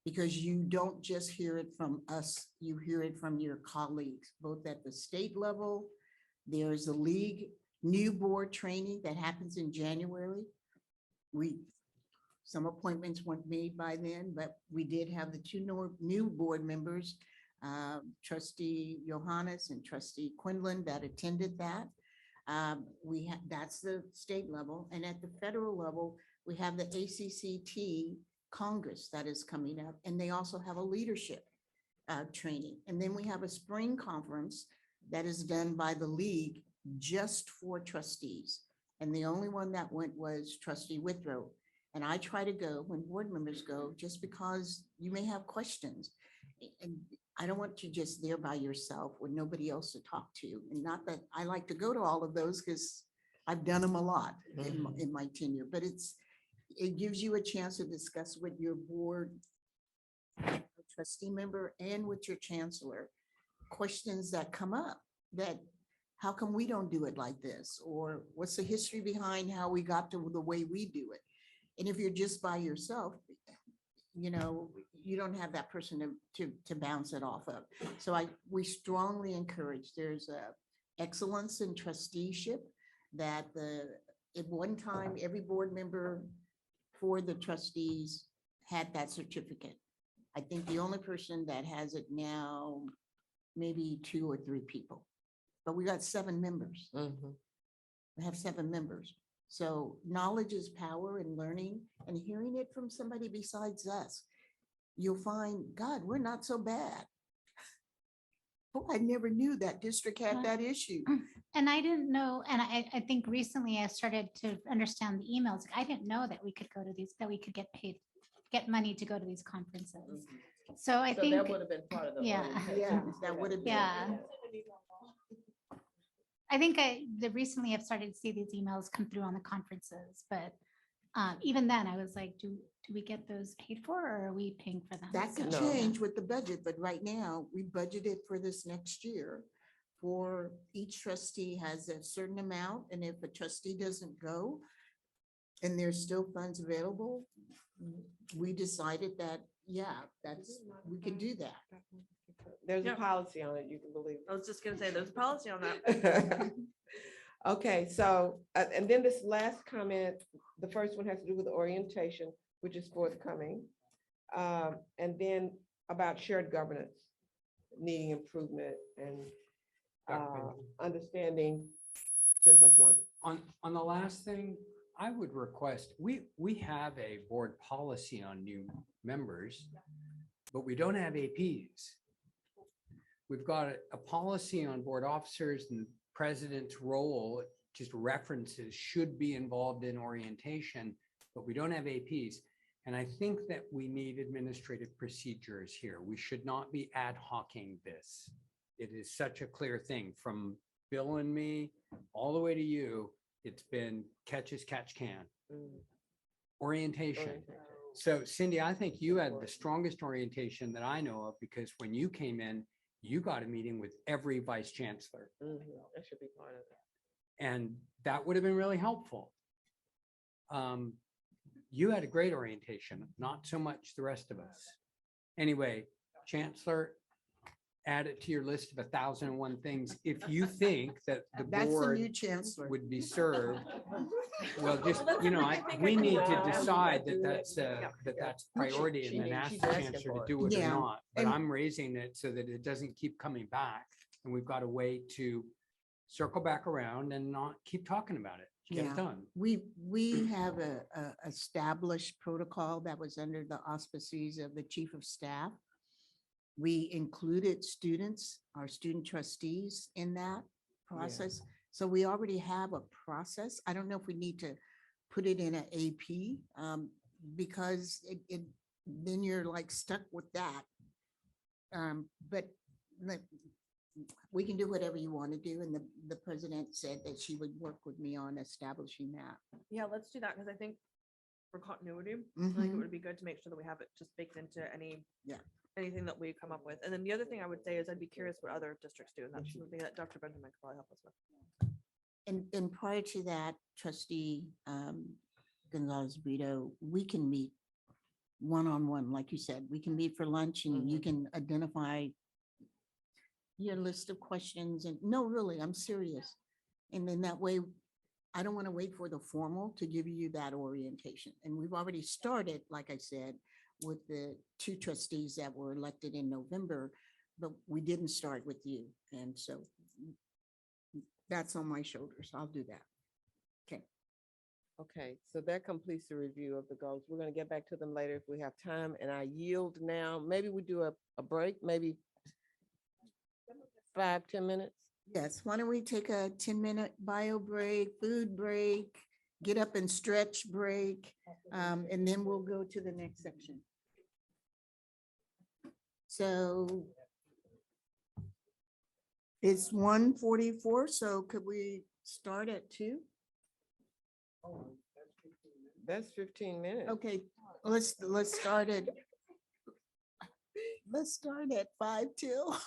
Because you don't just hear it from us, you hear it from your colleagues, both at the state level. There's a league new board training that happens in January. Some appointments weren't made by then, but we did have the two new board members, Trustee Johannes and Trustee Quinlan, that attended that. That's the state level. And at the federal level, we have the ACCT Congress that is coming up, and they also have a leadership training. And then we have a spring conference that is done by the league just for trustees. And the only one that went was Trustee Withrow. And I try to go when board members go, just because you may have questions. And I don't want you just there by yourself with nobody else to talk to. And not that I like to go to all of those, because I've done them a lot in my tenure, but it gives you a chance to discuss with your board trustee member and with your chancellor, questions that come up, that how come we don't do it like this? Or what's the history behind how we got to the way we do it? And if you're just by yourself, you don't have that person to bounce it off of. So we strongly encourage, there's a excellence in trusteeship that at one time, every board member for the trustees had that certificate. I think the only person that has it now, maybe 2 or 3 people, but we got 7 members. We have 7 members. So knowledge is power, and learning and hearing it from somebody besides us. You'll find, God, we're not so bad. Oh, I never knew that district had that issue. And I didn't know, and I think recently I started to understand the emails. I didn't know that we could go to these, that we could get paid, get money to go to these conferences. So I think that would have been part of the. Yeah. Yeah, that would have been. Yeah. I think recently I've started to see these emails come through on the conferences, but even then I was like, do we get those paid for, or are we paying for them? That could No. change with the budget, but right now we budgeted for this next year. For each trustee has a certain amount, and if a trustee doesn't go and there's still funds available, we decided that, we can do that. There's a Yeah. policy on it, you can believe. I was just gonna say, there's a policy on that. Okay, so, and then this last comment, the first one has to do with orientation, which is forthcoming. And then about shared governance, needing improvement and understanding 10+1. On the last thing, I would request, we have a board policy on new members, but we don't have APs. We've got a policy on board officers, and the president's role just references should be involved in orientation, but we don't have APs. And I think that we need administrative procedures here. We should not be ad hocing this. It is such a clear thing from Bill and me all the way to you. It's been catch as catch can. Orientation. So Cindy, I think you had the strongest orientation that I know of, because when you came in, you got a meeting with every vice chancellor. That should be part of it. And that would have been really helpful. You had a great orientation, not so much the rest of us. Anyway, Chancellor, add it to your list of 1,001 things. If you think that the That's the board new chancellor. would be served, well, just, we need to decide that that's priority, and then ask the chancellor to do it or Yeah. not. But And- I'm raising it so that it doesn't keep coming back, and we've got a way to circle back around and not keep talking about it. Get Yeah. it done. We have a established protocol that was under the auspices of the chief of staff. We included students, our student trustees in that process. So we already have a process. I don't know if we need to put it in an AP, because then you're like stuck with that. But we can do whatever you want to do. And the president said that she would work with me on establishing that. Yeah, let's do that, because I think for continuity, I think it Mhm. would be good to make sure that we have it just baked into Yeah. anything that we come up with. And then the other thing I would say is I'd be curious what other districts do, and that's something that Dr. Benjamin could probably help us with. And prior to that, Trustee Gonzalez Brito, we can meet one-on-one, like you said, we can meet for lunch and you can identify your list of questions and, no, really, I'm serious. And then that way, I don't want to wait for the formal to give you that orientation. And we've already started, like I said, with the 2 trustees that were elected in November, but we didn't start with you. And so that's on my shoulders. I'll do that. Okay. Okay, so that completes the review of the goals. We're gonna get back to them later if we have time, and I yield now. Maybe we do a break, maybe 5-10 minutes? Yes, why don't we take a 10-minute bio break, food break, get up and stretch break, and then we'll go to the next section. So it's 1:44, so could we start at 2? That's 15 minutes. Okay, let's start at 5 till.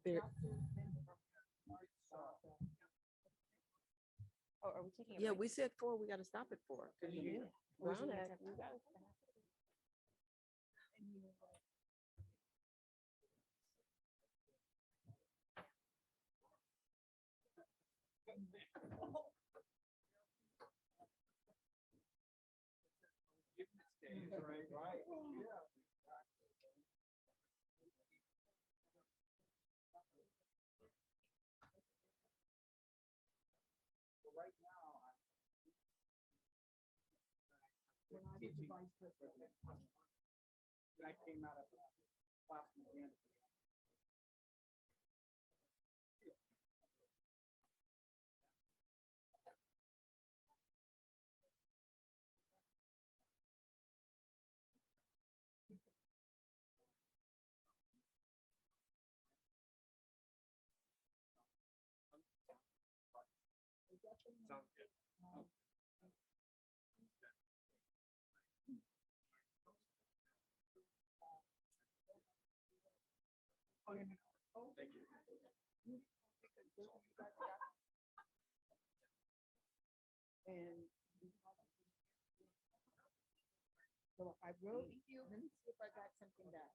There- Oh, are we taking a Yeah, break? we said 4, we gotta stop at 4. Brown Act, we gotta- And so I wrote, let me see if I got something back.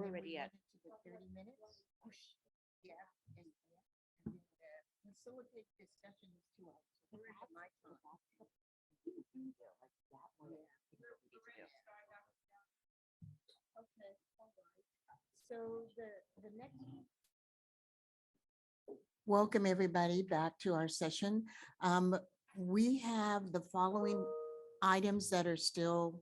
We're already at. 30 minutes. Yeah. And then facilitate discussion is 2 hours. So we're at my time. Okay. All right. So the next. Welcome, everybody, back to our session. We have the following items that are still,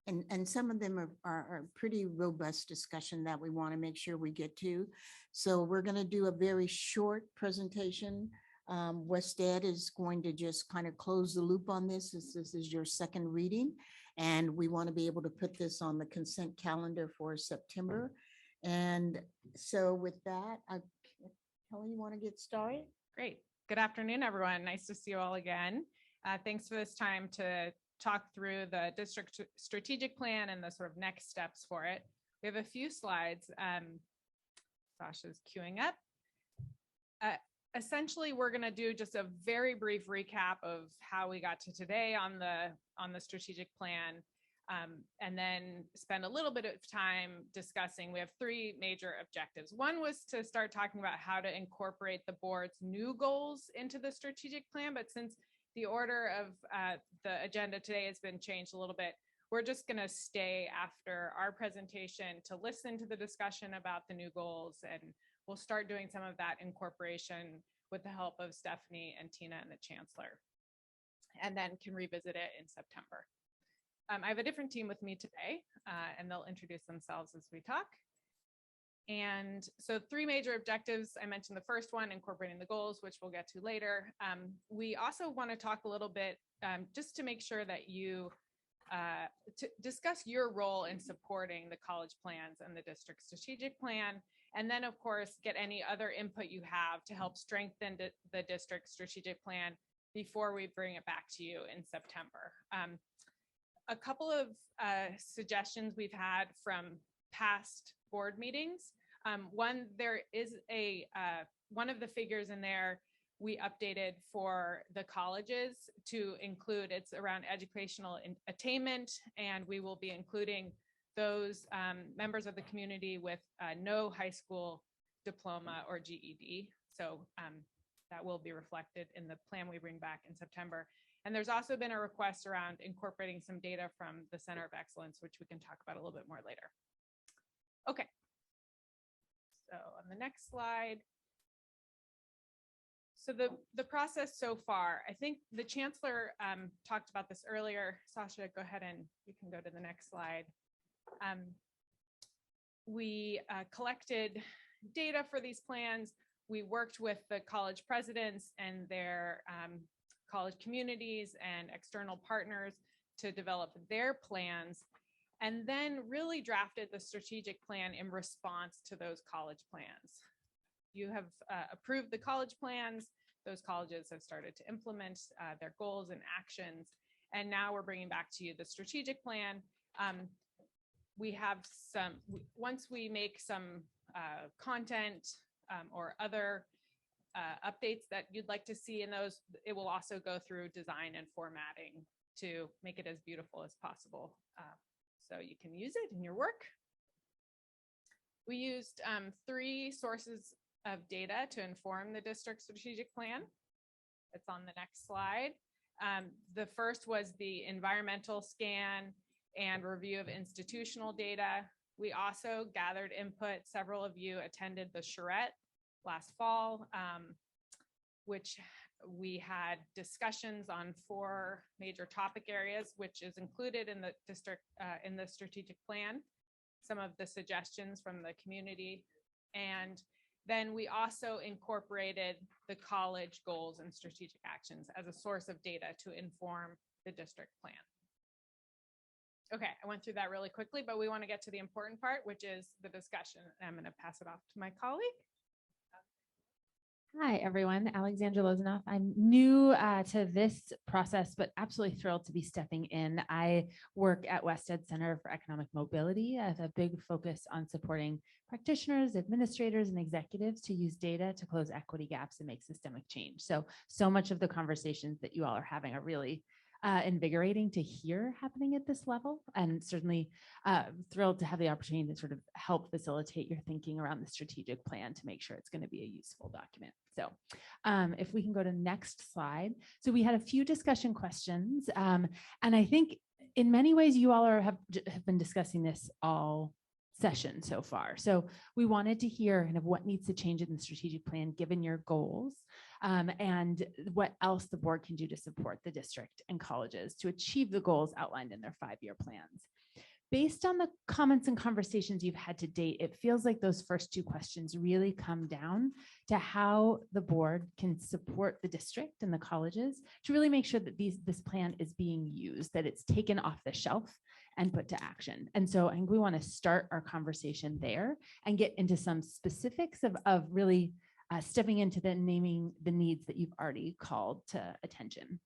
and some of them are pretty robust discussion that we want to make sure we get to. So we're going to do a very short presentation. Wested is going to just kind of close the loop on this. This is your second reading, and we want to be able to put this on the consent calendar for September. And so with that, Kelly, you want to get started? Great. Good afternoon, everyone. Nice to see you all again. Thanks for this time to talk through the district strategic plan and the sort of next steps for it. We have a few slides. Sasha's queuing up. Essentially, we're going to do just a very brief recap of how we got to today on the strategic plan, and then spend a little bit of time discussing. We have 3 major objectives. One was to start talking about how to incorporate the board's new goals into the strategic plan, but since the order of the agenda today has been changed a little bit, we're just going to stay after our presentation to listen to the discussion about the new goals, and we'll start doing some of that incorporation with the help of Stephanie and Tina and the Chancellor, and then can revisit it in September. I have a different team with me today, and they'll introduce themselves as we talk. And so 3 major objectives. I mentioned the first one, incorporating the goals, which we'll get to later. We also want to talk a little bit just to make sure that you to discuss your role in supporting the college plans and the district strategic plan. And then, of course, get any other input you have to help strengthen the district strategic plan before we bring it back to you in September. A couple of suggestions we've had from past board meetings. One, there is one of the figures in there we updated for the colleges to include, it's around educational attainment, and we will be including those members of the community with no high school diploma or GED. So that will be reflected in the plan we bring back in September. And there's also been a request around incorporating some data from the Center of Excellence, which we can talk about a little bit more later. Okay. So on the next slide. So the process so far, I think the Chancellor talked about this earlier. Sasha, go ahead and you can go to the next slide. We collected data for these plans. We worked with the college presidents and their college communities and external partners to develop their plans, and then really drafted the strategic plan in response to those college plans. You have approved the college plans. Those colleges have started to implement their goals and actions. And now we're bringing back to you the strategic plan. We have once we make some content or other updates that you'd like to see in those, it will also go through design and formatting to make it as beautiful as possible. So you can use it in your work. We used 3 sources of data to inform the district strategic plan. It's on the next slide. The first was the environmental scan and review of institutional data. We also gathered input. Several of you attended the charrette last fall, which we had discussions on 4 major topic areas, which is included in the district in the strategic plan, some of the suggestions from the community. And then we also incorporated the college goals and strategic actions as a source of data to inform the district plan. Okay, I went through that really quickly, but we want to get to the important part, which is the discussion. I'm going to pass it off to my colleague. Hi, everyone. Alexandra Lozanoff. I'm new to this process, but absolutely thrilled to be stepping in. I work at Wested Center for Economic Mobility. I have a big focus on supporting practitioners, administrators, and executives to use data to close equity gaps and make systemic change. So much of the conversations that you all are having are really invigorating to hear happening at this level, and certainly thrilled to have the opportunity to sort of help facilitate your thinking around the strategic plan to make sure it's going to be a useful document. So if we can go to next slide. So we had a few discussion questions, and I think in many ways you all have been discussing this all session so far. So we wanted to hear kind of what needs to change in the strategic plan given your goals, and what else the board can do to support the district and colleges to achieve the goals outlined in their 5-year plans. Based on the comments and conversations you've had to date, it feels like those first 2 questions really come down to how the board can support the district and the colleges to really make sure that this plan is being used, that it's taken off the shelf and put to action. And so I think we want to start our conversation there and get into some specifics of really stepping into the naming the needs that you've already called to attention.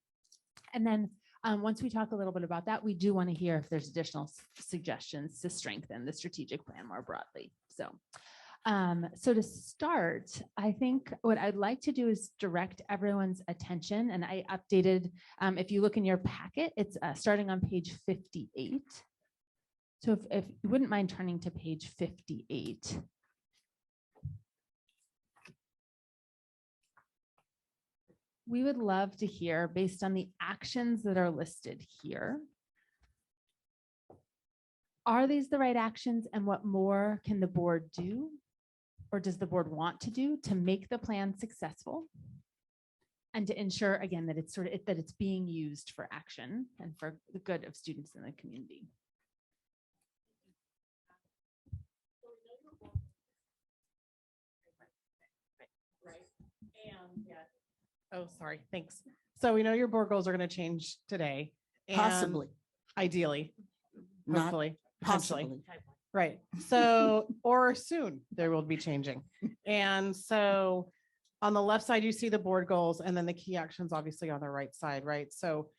And then once we talk a little bit about that, we do want to hear if there's additional suggestions to strengthen the strategic plan more broadly. So, so to start, I think what I'd like to do is direct everyone's attention, and I updated, if you look in your packet, it's starting on page 58. So if you wouldn't mind turning to page 58. We would love to hear, based on the actions that are listed here, are these the right actions, and what more can the board do, or does the board want to do to make the plan successful and to ensure, again, that it's that it's being used for action and for the good of students in the community. Oh, sorry. Thanks. So we know your board goals are going to change today. and Possibly. Ideally, Not hopefully, potentially. Possibly. Right. So, or soon they will be changing. And so on the left side, you see the board goals, and then the key actions obviously on the right side, right? So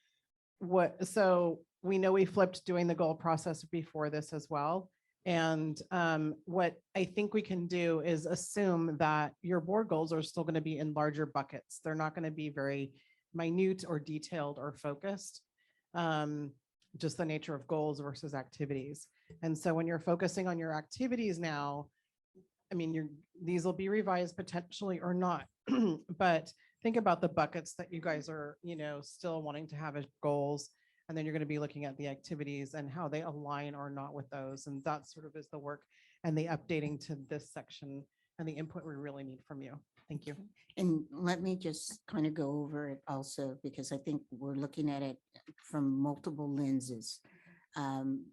so we know we flipped doing the goal process before this as well. And what I think we can do is assume that your board goals are still going to be in larger buckets. They're not going to be very minute or detailed or focused. Just the nature of goals versus activities. And so when you're focusing on your activities now, I mean, these will be revised potentially or not, but think about the buckets that you guys are, still wanting to have as goals. And then you're going to be looking at the activities and how they align or not with those. And that sort of is the work and the updating to this section and the input we really need from you. Thank you. And let me just kind of go over it also, because I think we're looking at it from multiple lenses. The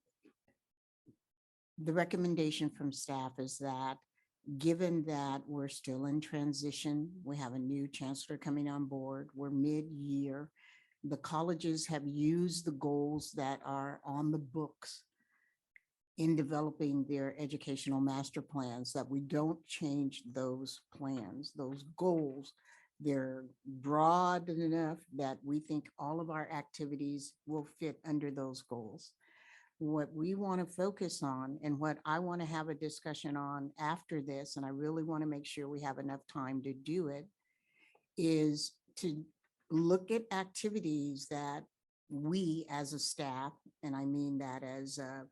recommendation from staff is that, given that we're still in transition, we have a new chancellor coming on board, we're mid-year, the colleges have used the goals that are on the books in developing their educational master plans, that we don't change those plans, those goals. They're broad enough that we think all of our activities will fit under those goals. What we want to focus on, and what I want to have a discussion on after this, and I really want to make sure we have enough time to do it, is to look at activities that we as a staff, and I mean that as a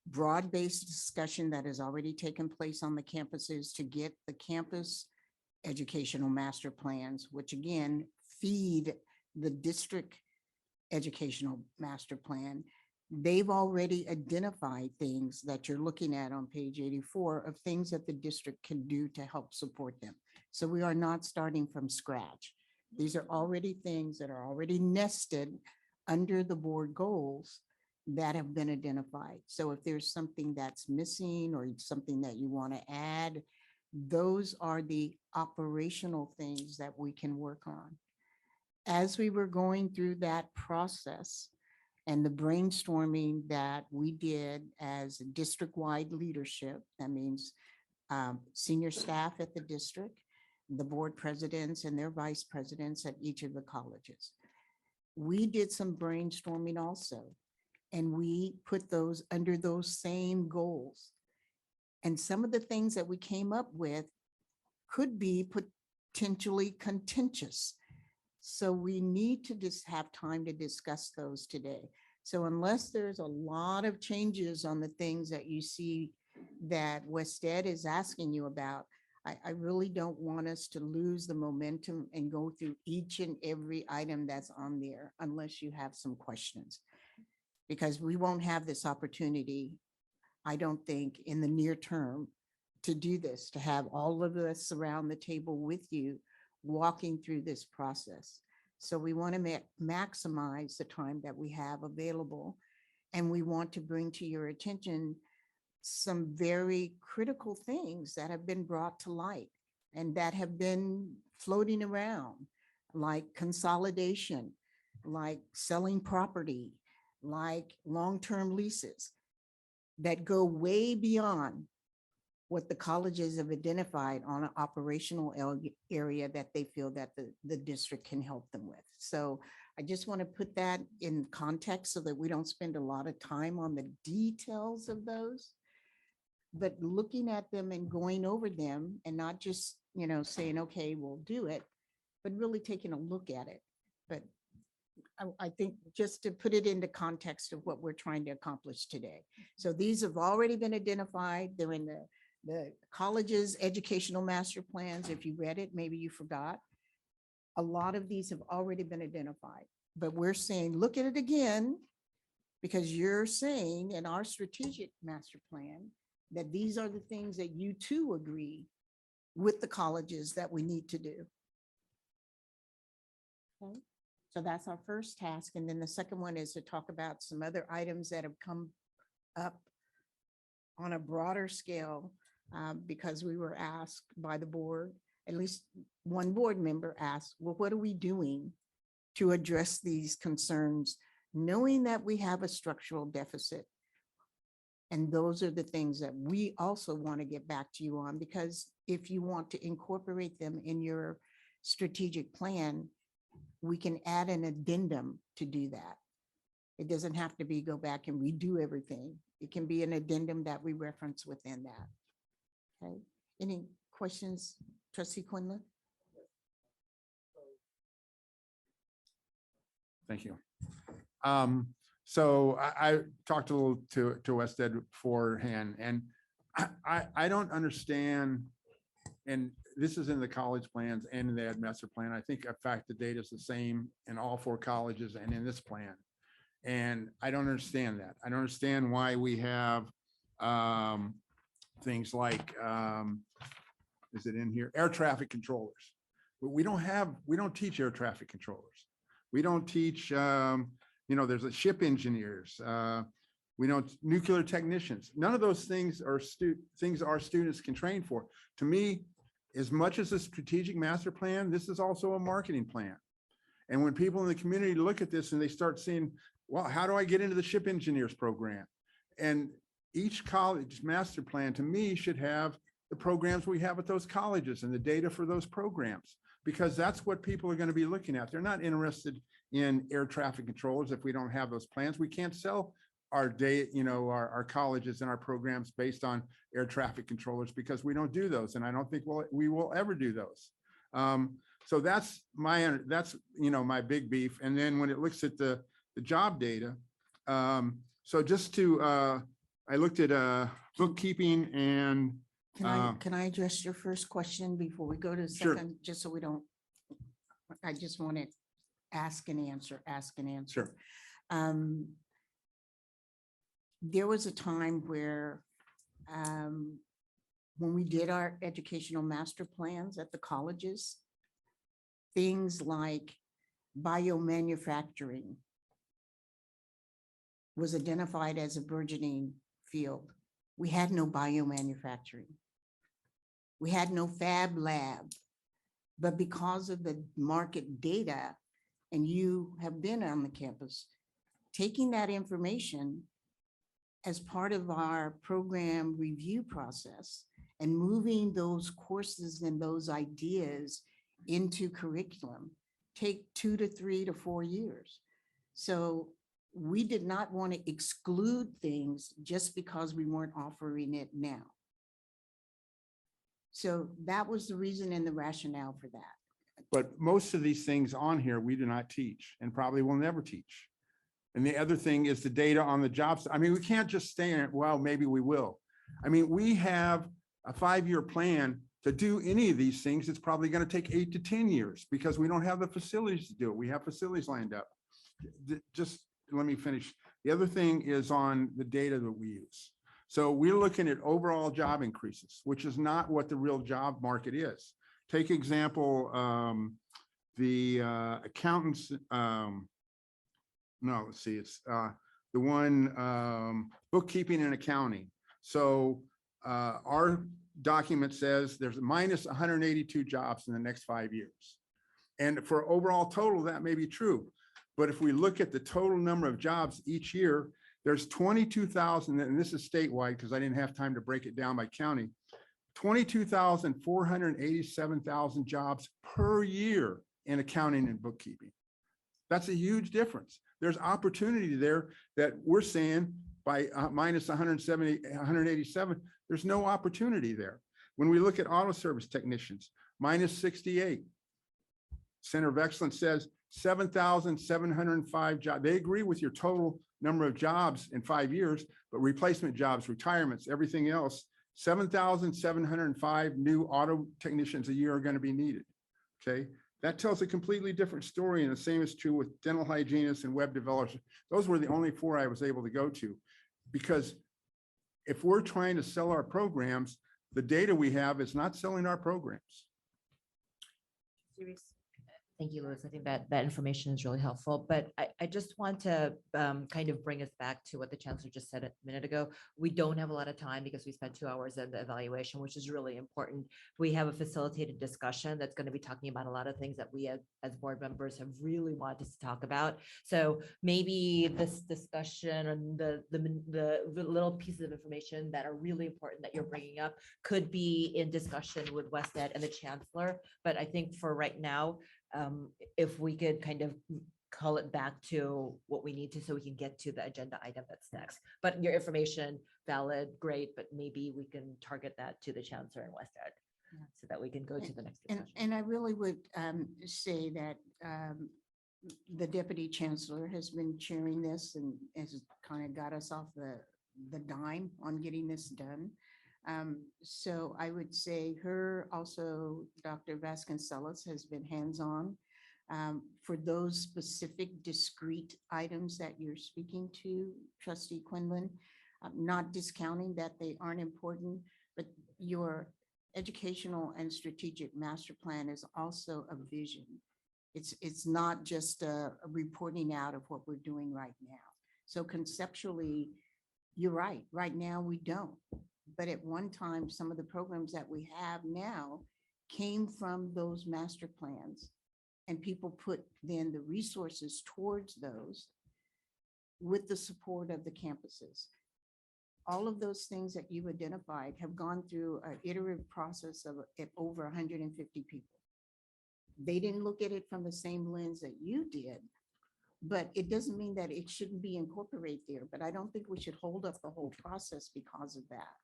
broad-based discussion that has already taken place on the campuses to get the campus educational master plans, which again feed the district educational master plan. They've already identified things that you're looking at on page 84 of things that the district can do to help support them. So we are not starting from scratch. These are already things that are already nested under the board goals that have been identified. So if there's something that's missing or something that you want to add, those are the operational things that we can work on. As we were going through that process and the brainstorming that we did as a district-wide leadership, that means senior staff at the district, the board presidents and their vice presidents at each of the colleges. We did some brainstorming also, and we put those under those same goals. And some of the things that we came up with could be potentially contentious. So we need to just have time to discuss those today. So unless there's a lot of changes on the things that you see that Wested is asking you about, I really don't want us to lose the momentum and go through each and every item that's on there unless you have some questions. Because we won't have this opportunity, I don't think, in the near term to do this, to have all of us around the table with you walking through this process. So we want to maximize the time that we have available. And we want to bring to your attention some very critical things that have been brought to light and that have been floating around, like consolidation, like selling property, like long-term leases that go way beyond what the colleges have identified on an operational area that they feel that the district can help them with. So I just want to put that in context so that we don't spend a lot of time on the details of those, but looking at them and going over them and not just, saying, okay, we'll do it, but really taking a look at it. But I think just to put it into context of what we're trying to accomplish today. So these have already been identified. They're in the college's educational master plans. If you read it, maybe you forgot. A lot of these have already been identified, but we're saying, look at it again, because you're saying in our strategic master plan that these are the things that you too agree with the colleges that we need to do. Okay. So that's our first task. And then the second one is to talk about some other items that have come up on a broader scale because we were asked by the board, at least one board member asked, well, what are we doing to address these concerns, knowing that we have a structural deficit? And those are the things that we also want to get back to you on, because if you want to incorporate them in your strategic plan, we can add an addendum to do that. It doesn't have to be go back and redo everything. It can be an addendum that we reference within that. Okay. Any questions, Trustee Quinlan? Thank you. So I talked a little to Wested beforehand, and I don't understand, and this is in the college plans and in the ed master plan. I think in fact the data is the same in all 4 colleges and in this plan. And I don't understand that. I don't understand why we have things like, is it in here? Air traffic controllers. But we don't teach air traffic controllers. We don't teach, there's a ship engineers. We don't nuclear technicians. None of those things are things our students can train for. To me, as much as a strategic master plan, this is also a marketing plan. And when people in the community look at this and they start seeing, well, how do I get into the ship engineers program? And each college master plan to me should have the programs we have at those colleges and the data for those programs, because that's what people are going to be looking at. They're not interested in air traffic controllers. If we don't have those plans, we can't sell our day, our colleges and our programs based on air traffic controllers, because we don't do those. And I don't think we will ever do those. So that's my big beef. And then when it looks at the job data, so just to, I looked at bookkeeping and. Can I address your first question before we go to the Sure. second, just so we don't, I just want to ask and answer. Sure. There was a time where when we did our educational master plans at the colleges, things like biomanufacturing was identified as a burgeoning field. We had no biomanufacturing. We had no fab lab, but because of the market data, and you have been on the campus, taking that information as part of our program review process and moving those courses and those ideas into curriculum take 2 to 3 to 4 years. So we did not want to exclude things just because we weren't offering it now. So that was the reason and the rationale for that. But most of these things on here, we do not teach and probably will never teach. And the other thing is the data on the jobs. I mean, we can't just stay in it, well, maybe we will. I mean, we have a 5-year plan to do any of these things. It's probably going to take 8 to 10 years because we don't have the facilities to do it. We have facilities lined up. Just let me finish. The other thing is on the data that we use. So we're looking at overall job increases, which is not what the real job market is. Take example, the accountants, no, let's see, it's the one bookkeeping and accounting. So our document says there's minus 182 jobs in the next 5 years. And for overall total, that may be true. But if we look at the total number of jobs each year, there's 22,000, and this is statewide because I didn't have time to break it down by county, 22,487,000 jobs per year in accounting and bookkeeping. That's a huge difference. There's opportunity there that we're saying by minus 187, there's no opportunity there. When we look at auto service technicians, minus 68. Center of Excellence says 7,705 jobs. They agree with your total number of jobs in 5 years, but replacement jobs, retirements, everything else, 7,705 new auto technicians a year are going to be needed. Okay. That tells a completely different story. And the same is true with dental hygienists and web developers. Those were the only 4 I was able to go to, because if we're trying to sell our programs, the data we have is not selling our programs. Thank you, Louis. I think that information is really helpful, but I just want to kind of bring us back to what the chancellor just said a minute ago. We don't have a lot of time because we spent 2 hours in the evaluation, which is really important. We have a facilitated discussion that's going to be talking about a lot of things that we as board members have really wanted to talk about. So maybe this discussion and the little pieces of information that are really important that you're bringing up could be in discussion with WestEd and the chancellor. But I think for right now, if we could kind of call it back to what we need to, so we can get to the agenda item that's next. But your information, valid, great, but maybe we can target that to the chancellor and WestEd so that we can go to the next discussion. And I really would say that the deputy chancellor has been chairing this and has kind of got us off the dime on getting this done. So I would say her, also Dr. Vasconcelos has been hands-on for those specific discrete items that you're speaking to, Trustee Quinlan, not discounting that they aren't important, but your educational and strategic master plan is also a vision. It's not just a reporting out of what we're doing right now. So conceptually, you're right. Right now, we don't. But at one time, some of the programs that we have now came from those master plans, and people put then the resources towards those with the support of the campuses. All of those things that you've identified have gone through an iterative process of over 150 people. They didn't look at it from the same lens that you did, but it doesn't mean that it shouldn't be incorporated there. But I don't think we should hold up the whole process because of that.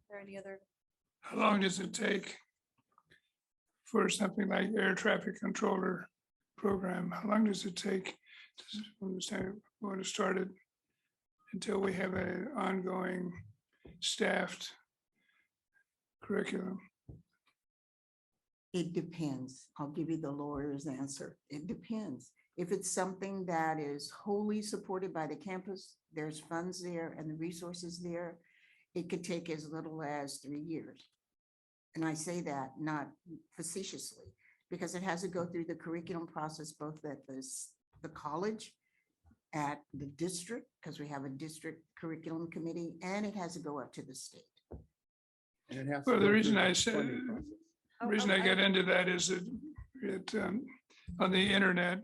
Are there any other? How long does it take for something like air traffic controller program? How long does it take from the time when it started until we have an ongoing staffed curriculum? It depends. I'll give you the lawyer's answer. It depends. If it's something that is wholly supported by the campus, there's funds there and the resources there, it could take as little as 3 years. And I say that not facetiously, because it has to go through the curriculum process, both at the college, at the district, because we have a district curriculum committee, and it has to go up to the state. And it has to Well, go the through reason the I said, funding process. the reason I got into that is that it, on the internet,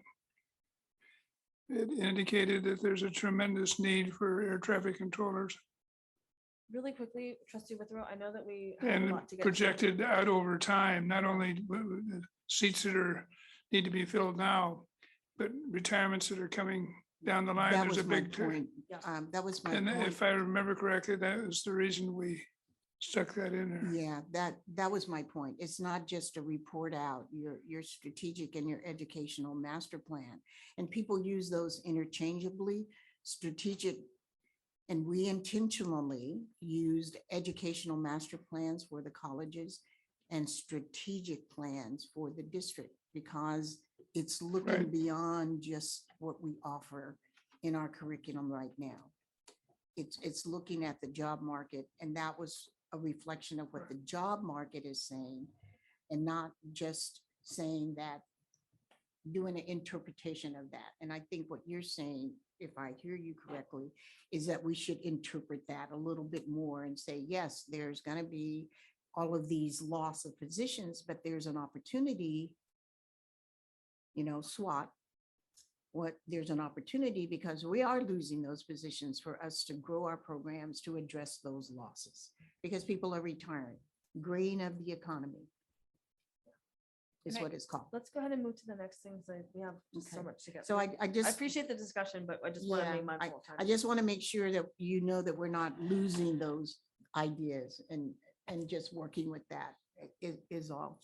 it indicated that there's a tremendous need for air traffic controllers Really quickly, Trustee Withrow, I know that we have a and lot to get to. projected out over time, not only the seats that need to be filled now, but retirements that are coming down the line. That There's a was my big, point. That was my and point. if I remember correctly, that was the reason we stuck that in there. Yeah, that was my point. It's not just a report out, your strategic and your educational master plan. And people use those interchangeably, strategic. And we intentionally used educational master plans for the colleges and strategic plans for the district because it's looking Right. beyond just what we offer in our curriculum right now. It's looking at the job market, and that was a reflection of what the job market is saying, and not just saying that, doing an interpretation of that. And I think what you're saying, if I hear you correctly, is that we should interpret that a little bit more and say, yes, there's going to be all of these loss of positions, but there's an opportunity, SWOT, there's an opportunity because we are losing those positions for us to grow our programs to address those losses because people are retiring. Graying of the economy is what it's called. Let's go ahead and move to the next things. We have just so Okay. much to get. So through. I just. I appreciate the discussion, but I just want to Yeah, be mindful of time. I just want to make sure that you know that we're not losing those ideas and just working with that is all.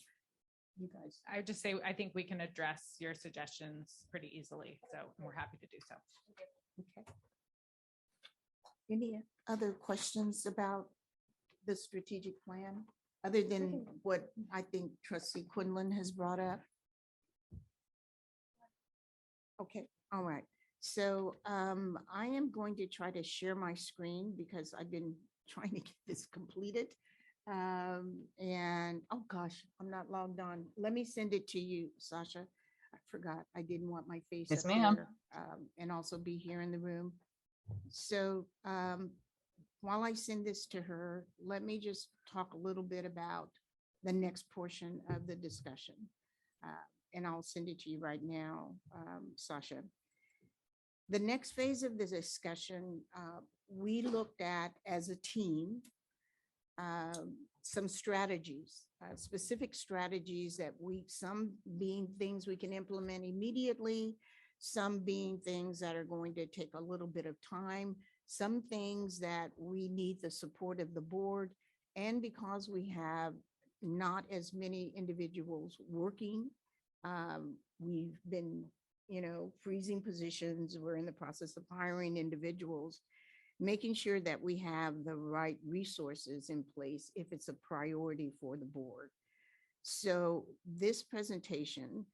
You guys. I would just say, I think we can address your suggestions pretty easily, so we're happy to do so. Okay. Any other questions about the strategic plan, other than what I think Trustee Quinlan has brought up? Okay, all right. So I am going to try to share my screen because I've been trying to get this completed. And oh gosh, I'm not logged on. Let me send it to you, Sasha. I forgot. I didn't want my face Yes, up ma'am. there, and also be here in the room. So while I send this to her, let me just talk a little bit about the next portion of the discussion. And I'll send it to you right now, Sasha. The next phase of the discussion, we looked at as a team, some strategies, specific strategies that some being things we can implement immediately, some being things that are going to take a little bit of time, some things that we need the support of the board. And because we have not as many individuals working, we've been, freezing positions. We're in the process of hiring individuals, making sure that we have the right resources in place if it's a priority for the board. So this presentation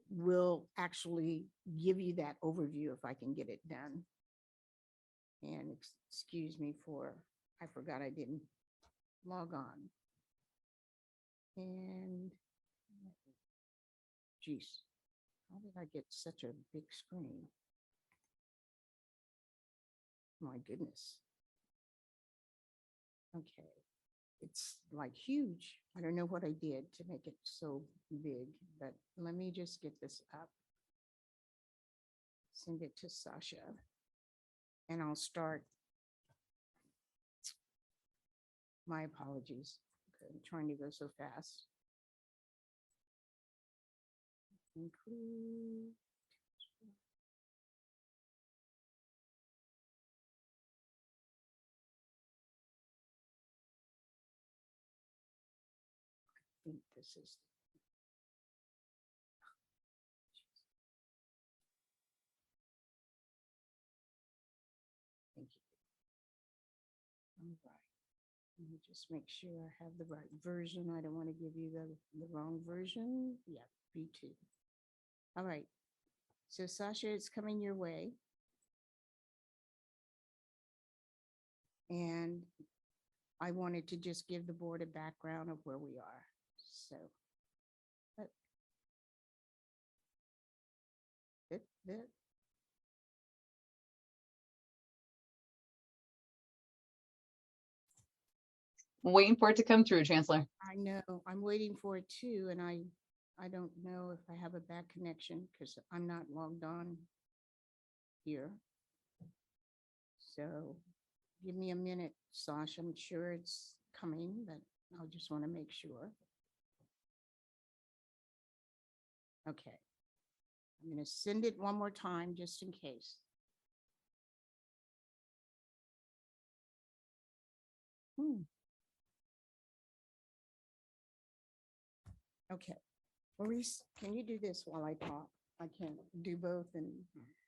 will actually give you that overview if I can get it done. And excuse me I forgot I didn't log on. And geez, how did I get such a big screen? My goodness. Okay, it's like huge. I don't know what I did to make it so big, but let me just get this up. Send it to Sasha. And I'll start. My apologies. I'm trying to go so fast. Include. I think this is. Thank you. All right. Let me just make sure I have the right version. I don't want to give you the wrong version. Yeah, B2. All right. So Sasha, it's coming your way. And I wanted to just give the board a background of where we are. So. Waiting for it to come through, Chancellor. I know, I'm waiting for it too, and I don't know if I have a bad connection because I'm not logged on here. So give me a minute, Sasha. I'm sure it's coming, but I just want to make sure. Okay. I'm going to send it one more time just in case. Okay, Maurice, can you do this while I talk? I can't do both and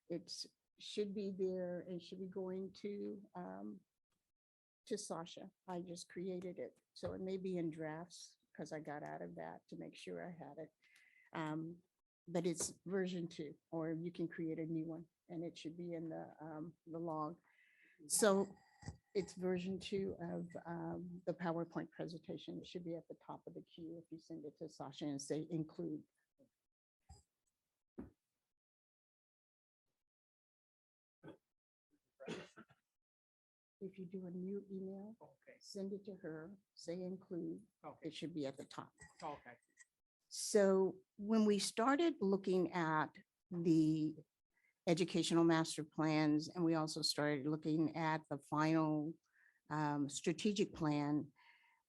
it's, should be there and should be going to Sasha. I just created it, so it may be in drafts because I got out of that to make sure I had it. But it's version 2, or you can create a new one and it should be in the log. So it's version 2 of the PowerPoint presentation. It should be at the top of the queue if you send it to Sasha and say include. If you do a new email, send it to her, say include, it should be at the top. Okay. So when we started looking at the educational master plans, and we also started looking at the final strategic plan,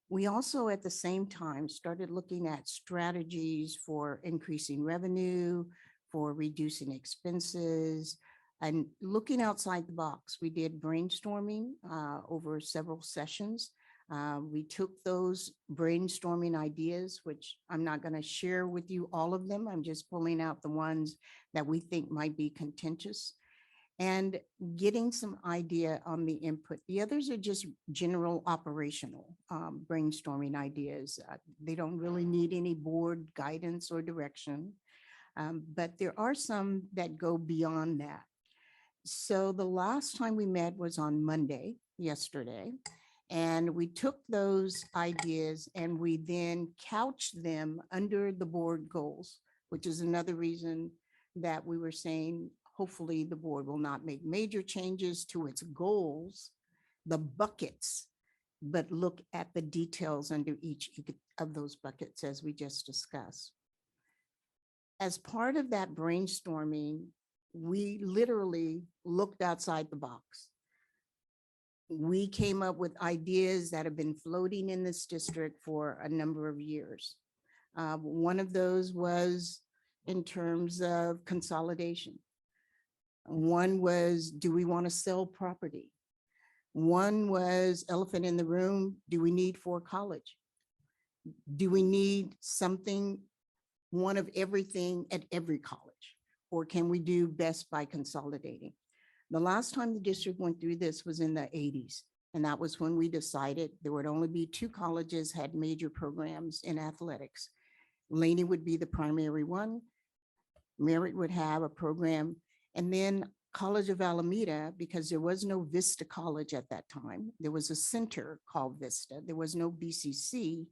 we also at the same time started looking at strategies for increasing revenue, for reducing expenses, and looking outside the box. We did brainstorming over several sessions. We took those brainstorming ideas, which I'm not going to share with you all of them. I'm just pulling out the ones that we think might be contentious and getting some idea on the input. The others are just general operational brainstorming ideas. They don't really need any board guidance or direction, but there are some that go beyond that. So the last time we met was on Monday, yesterday, and we took those ideas and we then couched them under the board goals, which is another reason that we were saying, hopefully the board will not make major changes to its goals, the buckets, but look at the details under each of those buckets as we just discussed. As part of that brainstorming, we literally looked outside the box. We came up with ideas that have been floating in this district for a number of years. One of those was in terms of consolidation. One was, do we want to sell property? One was elephant in the room, do we need 4 college? Do we need something, one of everything at every college? Or can we do best by consolidating? The last time the district went through this was in the 80s. And that was when we decided there would only be 2 colleges had major programs in athletics. Laney would be the primary one. Merritt would have a program. And then College of Alameda, because there was no Vista College at that time. There was a center called Vista. There was no BCC.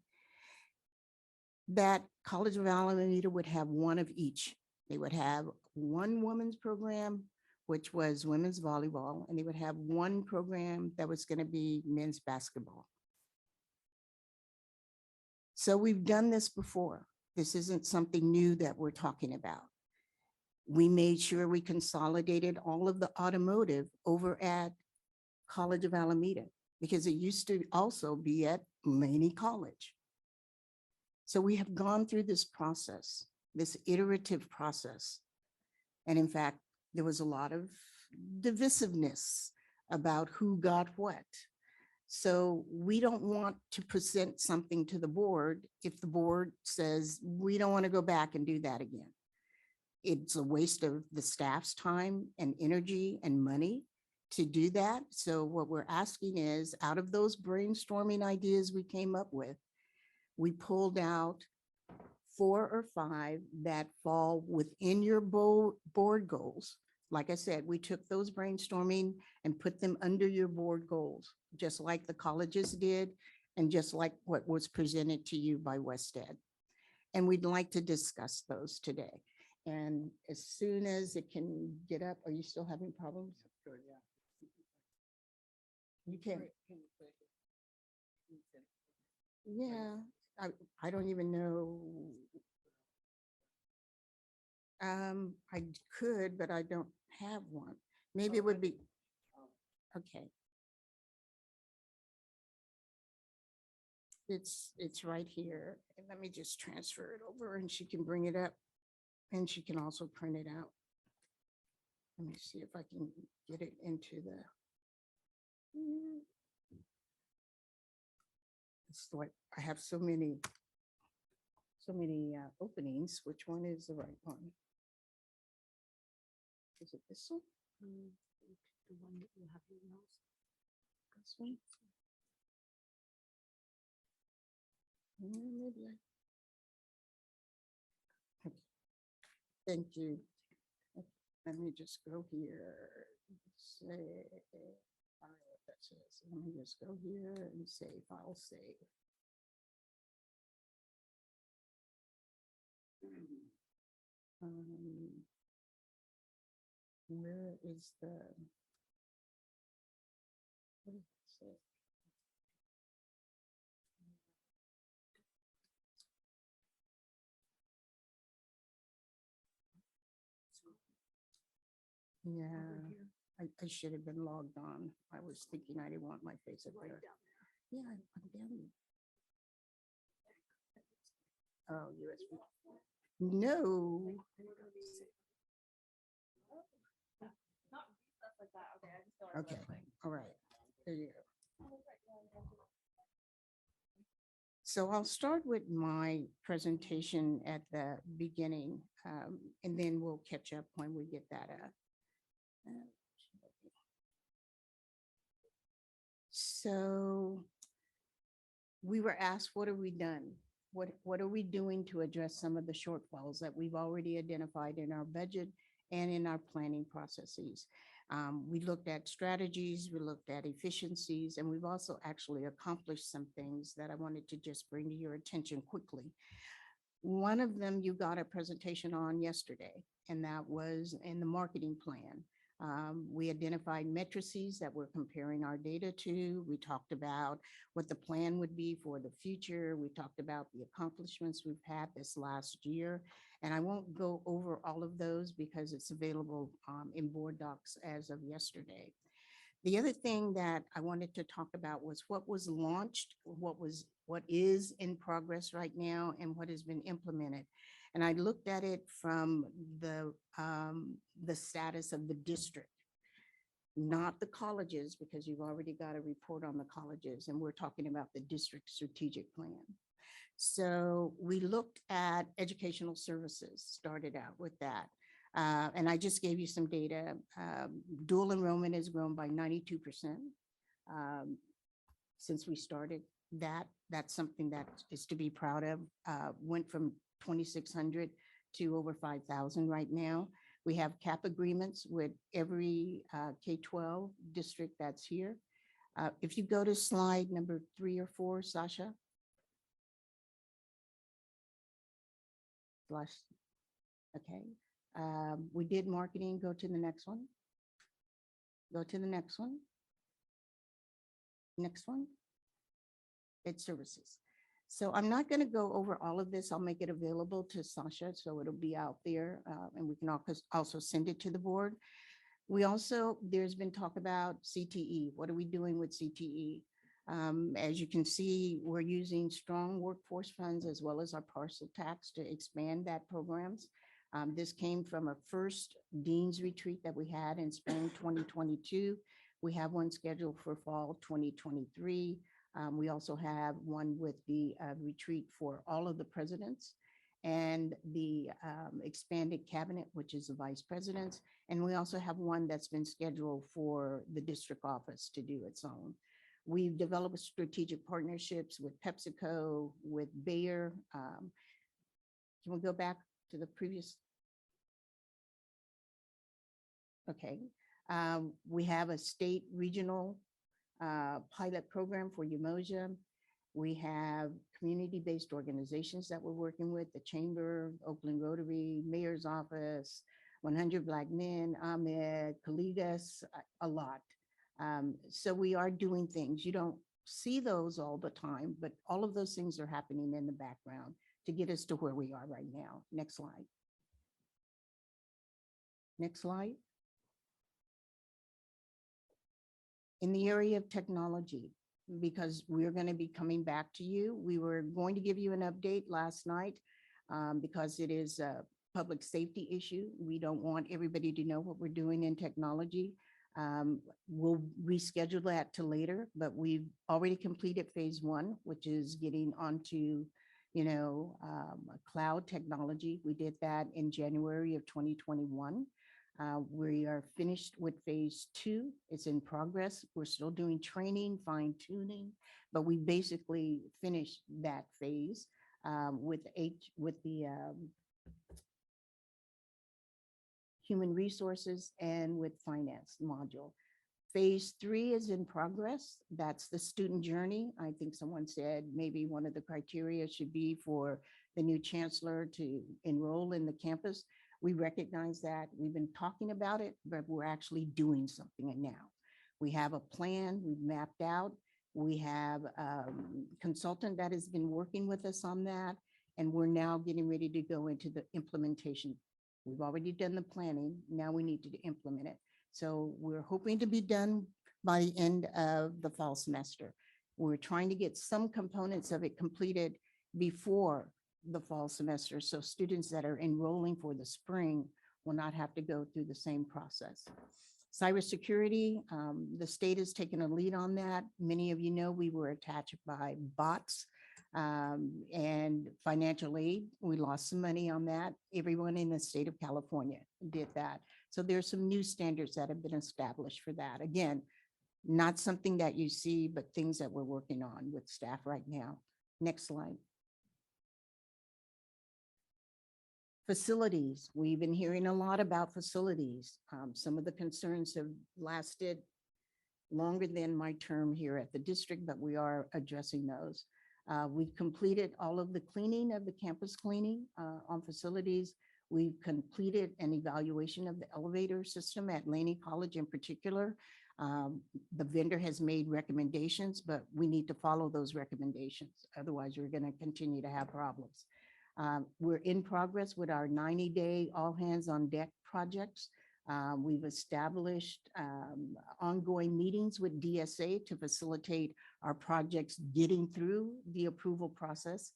That College of Alameda would have one of each. They would have one women's program, which was women's volleyball, and they would have one program that was going to be men's basketball. So we've done this before. This isn't something new that we're talking about. We made sure we consolidated all of the automotive over at College of Alameda because it used to also be at Laney College. So we have gone through this process, this iterative process. And in fact, there was a lot of divisiveness about who got what. So we don't want to present something to the board if the board says, we don't want to go back and do that again. It's a waste of the staff's time and energy and money to do that. So what we're asking is, out of those brainstorming ideas we came up with, we pulled out 4 or 5 that fall within your board goals. Like I said, we took those brainstorming and put them under your board goals, just like the colleges did, and just like what was presented to you by Wested. And we'd like to discuss those today. And as soon as it can get up, are you still having problems? You can. Yeah, I don't even know. I could, but I don't have one. Maybe it would be, okay. It's right here. And let me just transfer it over and she can bring it up and she can also print it out. Let me see if I can get it into the. It's like, I have so many openings. Which one is the right one? Is it this one? The one that you have your mouse? This one? Maybe I. Okay. Thank you. Let me just go here. Say, I don't know what that says. Let me just go here and say file save. Where is the? What does it say? Yeah, I should have been logged on. I was thinking I didn't want my face up there. Yeah, I'm down. Oh, USB. No. Okay, all right. There you go. So I'll start with my presentation at the beginning, and then we'll catch up when we get that up. So we were asked, what have we done? What are we doing to address some of the shortfalls that we've already identified in our budget and in our planning processes? We looked at strategies, we looked at efficiencies, and we've also actually accomplished some things that I wanted to just bring to your attention quickly. One of them you got a presentation on yesterday, and that was in the marketing plan. We identified matrices that we're comparing our data to. We talked about what the plan would be for the future. We talked about the accomplishments we've had this last year. And I won't go over all of those because it's available in board docs as of yesterday. The other thing that I wanted to talk about was what was launched, what is in progress right now, and what has been implemented. And I looked at it from the status of the district, not the colleges, because you've already got a report on the colleges, and we're talking about the district strategic plan. So we looked at educational services, started out with that. And I just gave you some data. Dual enrollment has grown by 92% since we started that. That's something that is to be proud of. Went from 2,600 to over 5,000 right now. We have cap agreements with every K-12 district that's here. If you go to slide number 3 or 4, Sasha. Okay. We did marketing. Go to the next one. Go to the next one. Next one. Ed services. So I'm not going to go over all of this. I'll make it available to Sasha, so it'll be out there, and we can also send it to the board. There's been talk about CTE. What are we doing with CTE? As you can see, we're using strong workforce funds as well as our parcel tax to expand that programs. This came from a first Dean's retreat that we had in spring 2022. We have one scheduled for fall 2023. We also have one with the retreat for all of the presidents and the expanded cabinet, which is the vice presidents. And we also have one that's been scheduled for the district office to do its own. We've developed strategic partnerships with PepsiCo, with Bayer. Can we go back to the previous? Okay. We have a state regional pilot program for Umoja. We have community-based organizations that we're working with, the Chamber, Oakland Rotary, Mayor's Office, 100 Black Men, Ahmed, Kaligas, a lot. So we are doing things. You don't see those all the time, but all of those things are happening in the background to get us to where we are right now. Next slide. Next slide. In the area of technology, because we're going to be coming back to you. We were going to give you an update last night because it is a public safety issue. We don't want everybody to know what we're doing in technology. We'll reschedule that to later, but we've already completed phase one, which is getting onto, cloud technology. We did that in January of 2021. We are finished with phase two. It's in progress. We're still doing training, fine tuning, but we basically finished that phase with the human resources and with finance module. Phase three is in progress. That's the student journey. I think someone said maybe one of the criteria should be for the new chancellor to enroll in the campus. We recognize that. We've been talking about it, but we're actually doing something now. We have a plan we've mapped out. We have a consultant that has been working with us on that, and we're now getting ready to go into the implementation. We've already done the planning. Now we need to implement it. So we're hoping to be done by the end of the fall semester. We're trying to get some components of it completed before the fall semester, so students that are enrolling for the spring will not have to go through the same process. Cybersecurity, the state has taken a lead on that. Many of you know we were attacked by bots and financial aid. We lost some money on that. Everyone in the state of California did that. So there's some new standards that have been established for that. Again, not something that you see, but things that we're working on with staff right now. Next slide. Facilities. We've been hearing a lot about facilities. Some of the concerns have lasted longer than my term here at the district, but we are addressing those. We've completed all of the cleaning of the campus cleaning on facilities. We've completed an evaluation of the elevator system at Laney College in particular. The vendor has made recommendations, but we need to follow those recommendations. Otherwise, we're going to continue to have problems. We're in progress with our 90-day all hands on deck projects. We've established ongoing meetings with DSA to facilitate our projects getting through the approval process.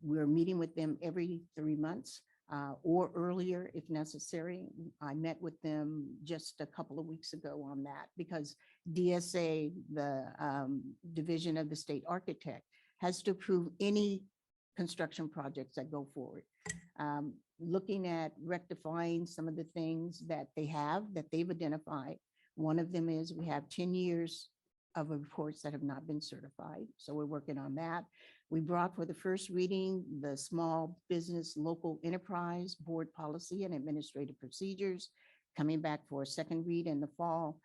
We're meeting with them every 3 months or earlier if necessary. I met with them just a couple of weeks ago on that because DSA, the division of the state architect, has to approve any construction projects that go forward. Looking at rectifying some of the things that they've identified. One of them is we have 10 years of reports that have not been certified. So we're working on that. We brought for the first reading the small business local enterprise board policy and administrative procedures, coming back for a second read in the fall.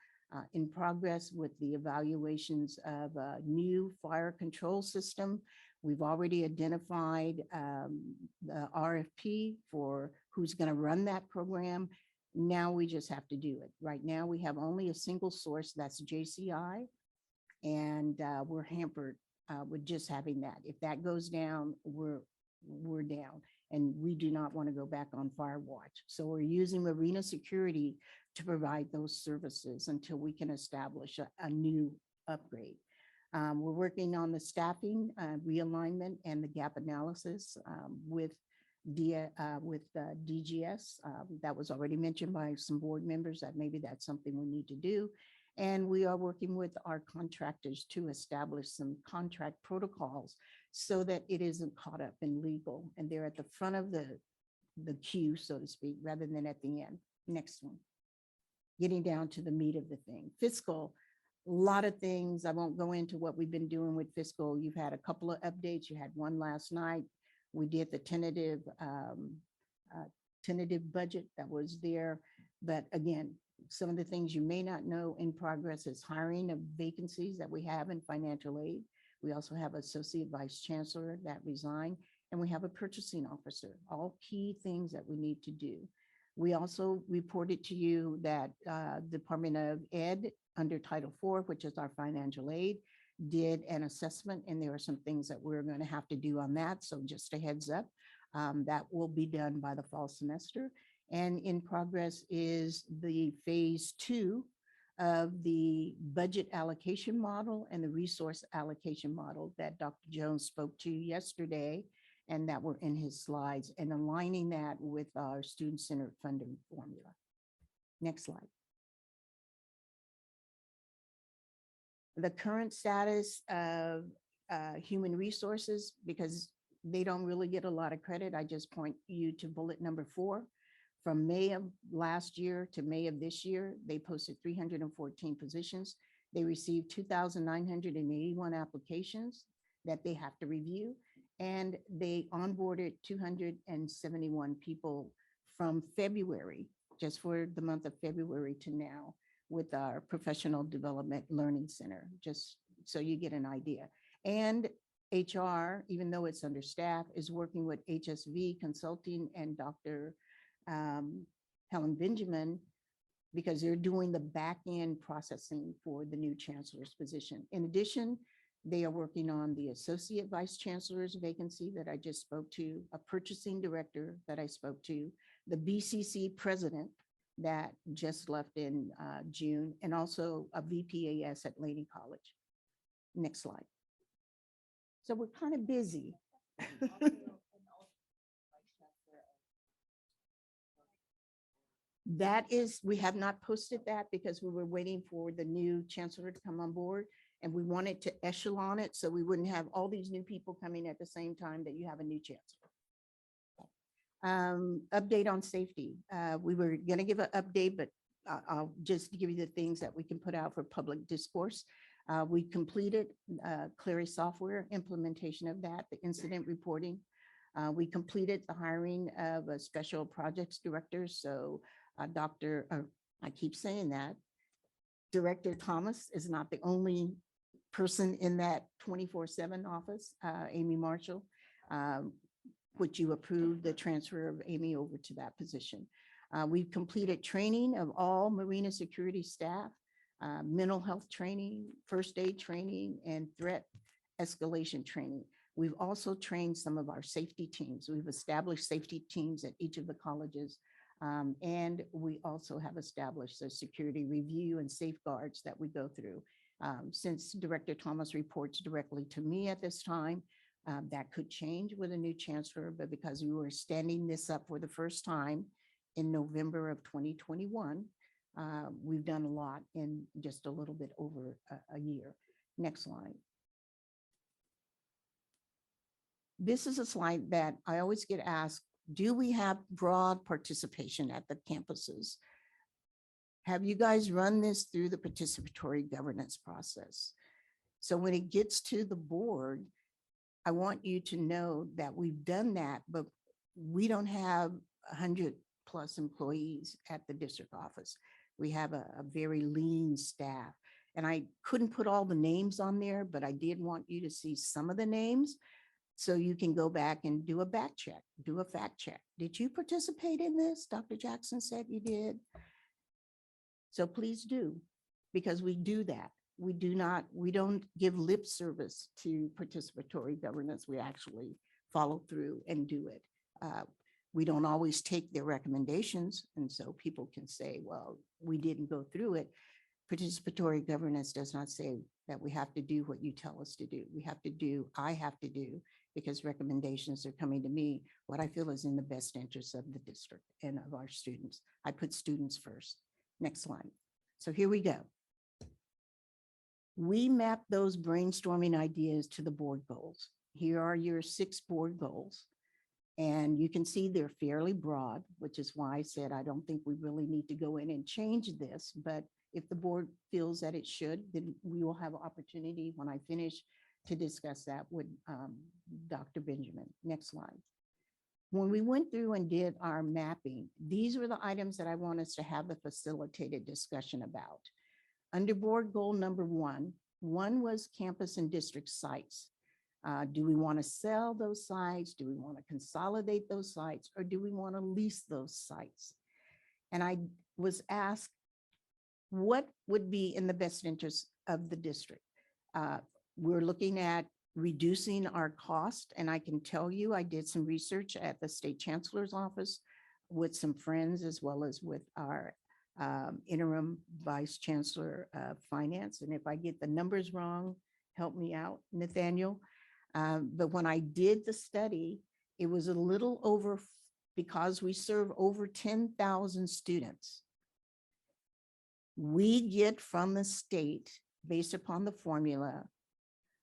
In progress with the evaluations of a new fire control system. We've already identified the RFP for who's going to run that program. Now we just have to do it. Right now, we have only a single source, that's JCI, and we're hampered with just having that. If that goes down, we're down, and we do not want to go back on fire watch. So we're using Marina Security to provide those services until we can establish a new upgrade. We're working on the staffing realignment and the gap analysis with DGS. That was already mentioned by some board members that maybe that's something we need to do. And we are working with our contractors to establish some contract protocols so that it isn't caught up in legal and they're at the front of the queue, so to speak, rather than at the end. Next one. Getting down to the meat of the thing. Fiscal. A lot of things. I won't go into what we've been doing with fiscal. You've had a couple of updates. You had one last night. We did the tentative budget that was there. But again, some of the things you may not know in progress is hiring of vacancies that we have in financial aid. We also have associate vice chancellor that resigned, and we have a purchasing officer, all key things that we need to do. We also reported to you that Department of Ed under Title IV, which is our financial aid, did an assessment, and there are some things that we're going to have to do on that. So just a heads up, that will be done by the fall semester. And in progress is the phase 2 of the budget allocation model and the resource allocation model that Dr. Jones spoke to yesterday, and that were in his slides, and aligning that with our student-centered funding formula. Next slide. the current status of human resources, because they don't really get a lot of credit. I just point you to bullet number 4. From May of last year to May of this year, they posted 314 positions. They received 2,981 applications that they have to review. And they onboarded 271 people from February, just for the month of February to now, with our Professional Development Learning Center, just so you get an idea. And HR, even though it's understaffed, is working with HSV Consulting and Dr. Helen Benjamin, because they're doing the back-end processing for the new chancellor's position. In addition, they are working on the associate vice chancellor's vacancy that I just spoke to, a purchasing director that I spoke to, the BCC president that just left in June, and also a VPAS at Laney College. Next slide. So we're kind of busy. That is, we have not posted that because we were waiting for the new chancellor to come on board, and we wanted to echelon it so we wouldn't have all these new people coming at the same time that you have a new chancellor. Update on safety. We were going to give an update, but I'll just give you the things that we can put out for public discourse. We completed Clary software implementation of that, the incident reporting. We completed the hiring of a special projects director. So I keep saying that, Director Thomas is not the only person in that 24/7 office, Amy Marshall, which you approved the transfer of Amy over to that position. We've completed training of all marina security staff, mental health training, first aid training, and threat escalation training. We've also trained some of our safety teams. We've established safety teams at each of the colleges. And we also have established a security review and safeguards that we go through. Since Director Thomas reports directly to me at this time, that could change with a new chancellor, but because we were standing this up for the first time in November of 2021, we've done a lot in just a little bit over a year. Next slide. This is a slide that I always get asked, do we have broad participation at the campuses? Have you guys run this through the participatory governance process? So when it gets to the board, I want you to know that we've done that, but we don't have 100+ employees at the district office. We have a very lean staff. And I couldn't put all the names on there, but I did want you to see some of the names so you can go back and do a back check, do a fact check. Did you participate in this? Dr. Jackson said you did. So please do, because we do that. We don't give lip service to participatory governance. We actually follow through and do it. We don't always take their recommendations. And so people can say, well, we didn't go through it. Participatory governance does not say that we have to do what you tell us to do. I have to do, because recommendations are coming to me, what I feel is in the best interest of the district and of our students. I put students first. Next slide. So here we go. We map those brainstorming ideas to the board goals. Here are your 6 board goals. And you can see they're fairly broad, which is why I said I don't think we really need to go in and change this. But if the board feels that it should, then we will have an opportunity when I finish to discuss that with Dr. Benjamin. Next slide. When we went through and did our mapping, these were the items that I want us to have a facilitated discussion about. Under board goal number 1 was campus and district sites. Do we want to sell those sites? Do we want to consolidate those sites? Or do we want to lease those sites? And I was asked, what would be in the best interest of the district? We're looking at reducing our cost. And I can tell you, I did some research at the state chancellor's office with some friends, as well as with our interim vice chancellor of finance. And if I get the numbers wrong, help me out, Nathaniel. But when I did the study, it was a little over, because we serve over 10,000 students. We get from the state based upon the formula,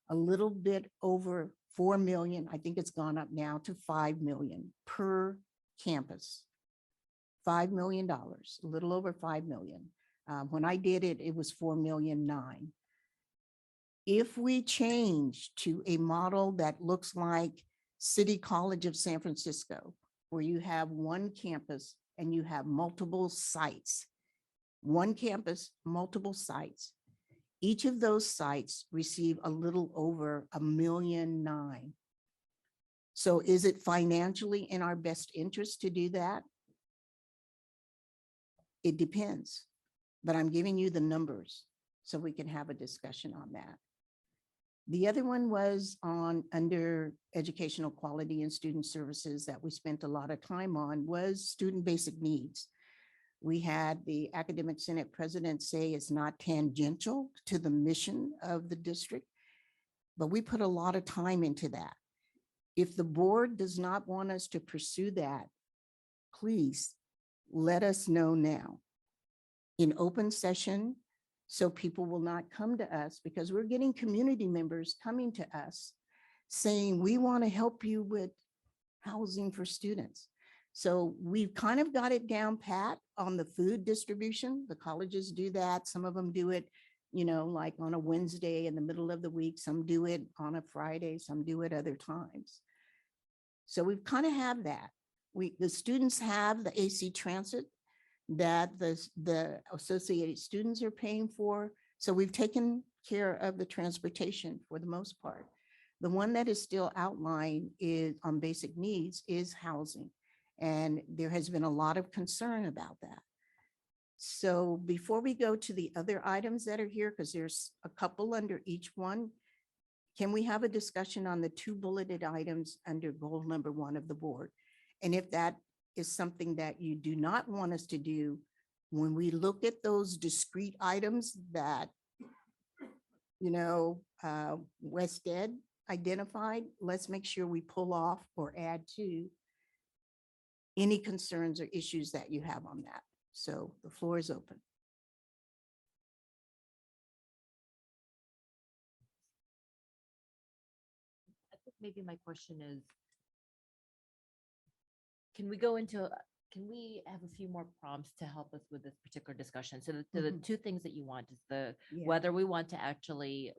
a little bit over 4 million. I think it's gone up now to 5 million per campus. $5 million, a little over 5 million. When I did it, it was 4,000,009. If we change to a model that looks like City College of San Francisco, where you have one campus and you have multiple sites, one campus, multiple sites, each of those sites receive a little over 1,000,009. So is it financially in our best interest to do that? It depends, but I'm giving you the numbers so we can have a discussion on that. The other one was on under educational quality and student services that we spent a lot of time on was student basic needs. We had the Academic Senate president say it's not tangential to the mission of the district, but we put a lot of time into that. If the board does not want us to pursue that, please let us know now in open session, so people will not come to us, because we're getting community members coming to us saying, we want to help you with housing for students. So we've kind of got it down pat on the food distribution. The colleges do that. Some of them do it, you know, like on a Wednesday in the middle of the week. Some do it on a Friday, some do it other times. So we've kind of have that. The students have the AC transit that the associated students are paying for. So we've taken care of the transportation for the most part. The one that is still outlined is on basic needs is housing. And there has been a lot of concern about that. So before we go to the other items that are here, because there's a couple under each one, can we have a discussion on the 2 bulleted items under goal number 1 of the board? And if that is something that you do not want us to do, when we look at those discrete items that, you know, West Ed identified, let's make sure we pull off or add to any concerns or issues that you have on that. So the floor is open. I think maybe my question is, can we have a few more prompts to help us with this particular discussion? So the 2 things that you want is whether we want to actually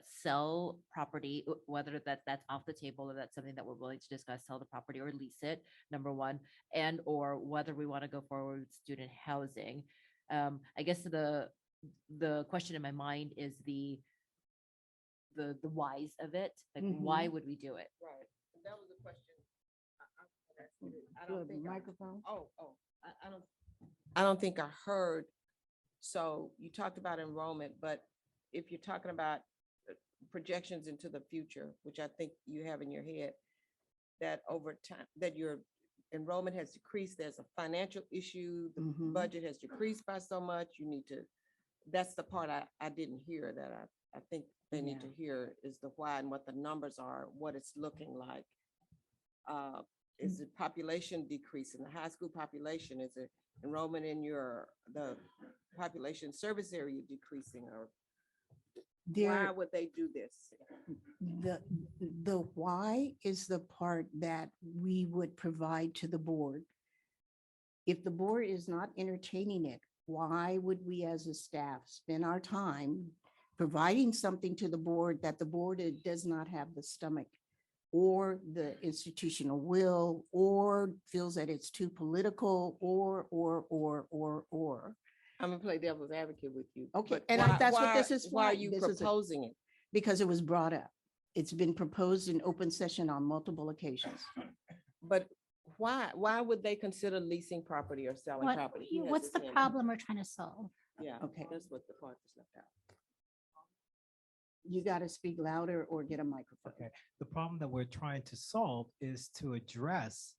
sell property, whether that's off the table or that's something that we're willing to discuss, sell the property or lease it, number 1, and or whether we want to go forward with student housing. I guess the question in my mind is the whys of it. Like, why would we do it? Right. That was a question. Microphone. I don't think I heard. So you talked about enrollment, but if you're talking about projections into the future, which I think you have in your head, that over time, that your enrollment has decreased, there's a financial issue, the budget has decreased by so much, you need to, that's the part I didn't hear that I think they need to hear is the why and what the numbers are, what it's looking like. Is the population decreasing, the high school population? Is it enrollment in the population service area decreasing, or why would they do this? The why is the part that we would provide to the board. If the board is not entertaining it, why would we as a staff spend our time providing something to the board that the board does not have the stomach or the institutional will, or feels that it's too political, or. I'm gonna play devil's advocate with you. Okay, but and that's what this is for. Why are you This is proposing it? Because it was brought up. It's been proposed in open session on multiple occasions. But why would they consider leasing property or selling property? He has What's his the hand up. problem we're trying to solve? Yeah, Okay. that's what the part that's left out. You got to speak louder or get a microphone. Okay, the problem that we're trying to solve is to address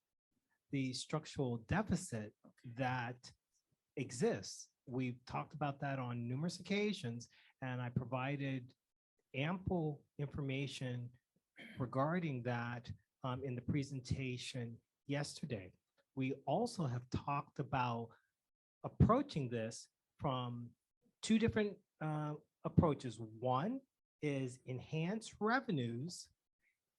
the structural deficit that exists. We've talked about that on numerous occasions, and I provided ample information regarding that in the presentation yesterday. We also have talked about approaching this from 2 different approaches. One is enhance revenues.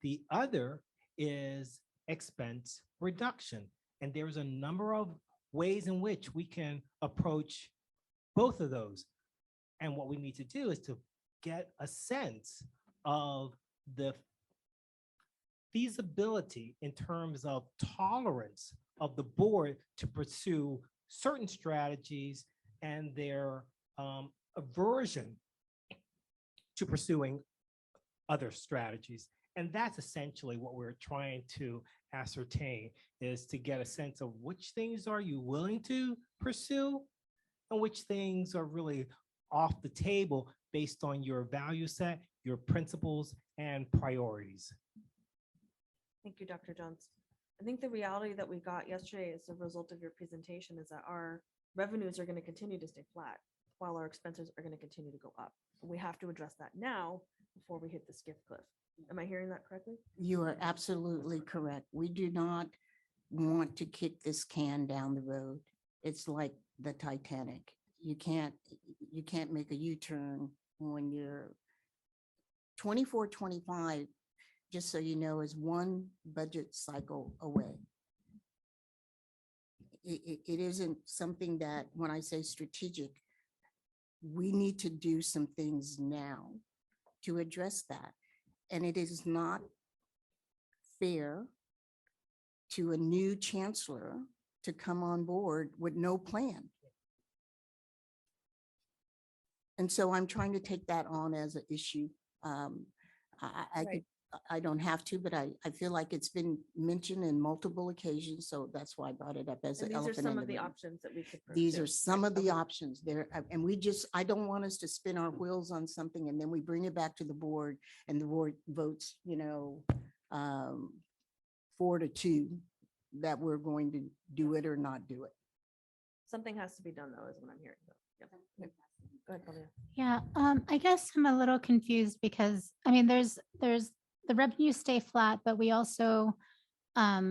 The other is expense reduction. And there's a number of ways in which we can approach both of those. And what we need to do is to get a sense of the feasibility in terms of tolerance of the board to pursue certain strategies and their aversion to pursuing other strategies. And that's essentially what we're trying to ascertain, is to get a sense of which things are you willing to pursue and which things are really off the table based on your value set, your principles, and priorities. Thank you, Dr. Jones. I think the reality that we got yesterday as a result of your presentation is that our revenues are going to continue to stay flat while our expenses are going to continue to go up. We have to address that now before we hit the skiff cliff. Am I hearing that correctly? You are absolutely correct. We do not want to kick this can down the road. It's like the Titanic. You can't make a U-turn when you're 24, 25, just so you know, is one budget cycle away. It isn't something that, when I say strategic, we need to do some things now to address that. And it is not fair to a new chancellor to come on board with no plan. And so I'm trying to take that on as an issue. I don't have to, but I feel like it's been mentioned in multiple occasions. So that's why I brought it up as an And these are elephant in some the of the room. options that we could. These pursue. are some of the Okay. options there. And I don't want us to spin our wheels on something and then we bring it back to the board and the board votes, 4-2 that we're going to do it or not do it. Something has to be done though, is what I'm hearing. So, yeah. Go ahead, Claudia. Yeah, I guess I'm a little confused because, I mean, there's the revenues stay flat, but we also, are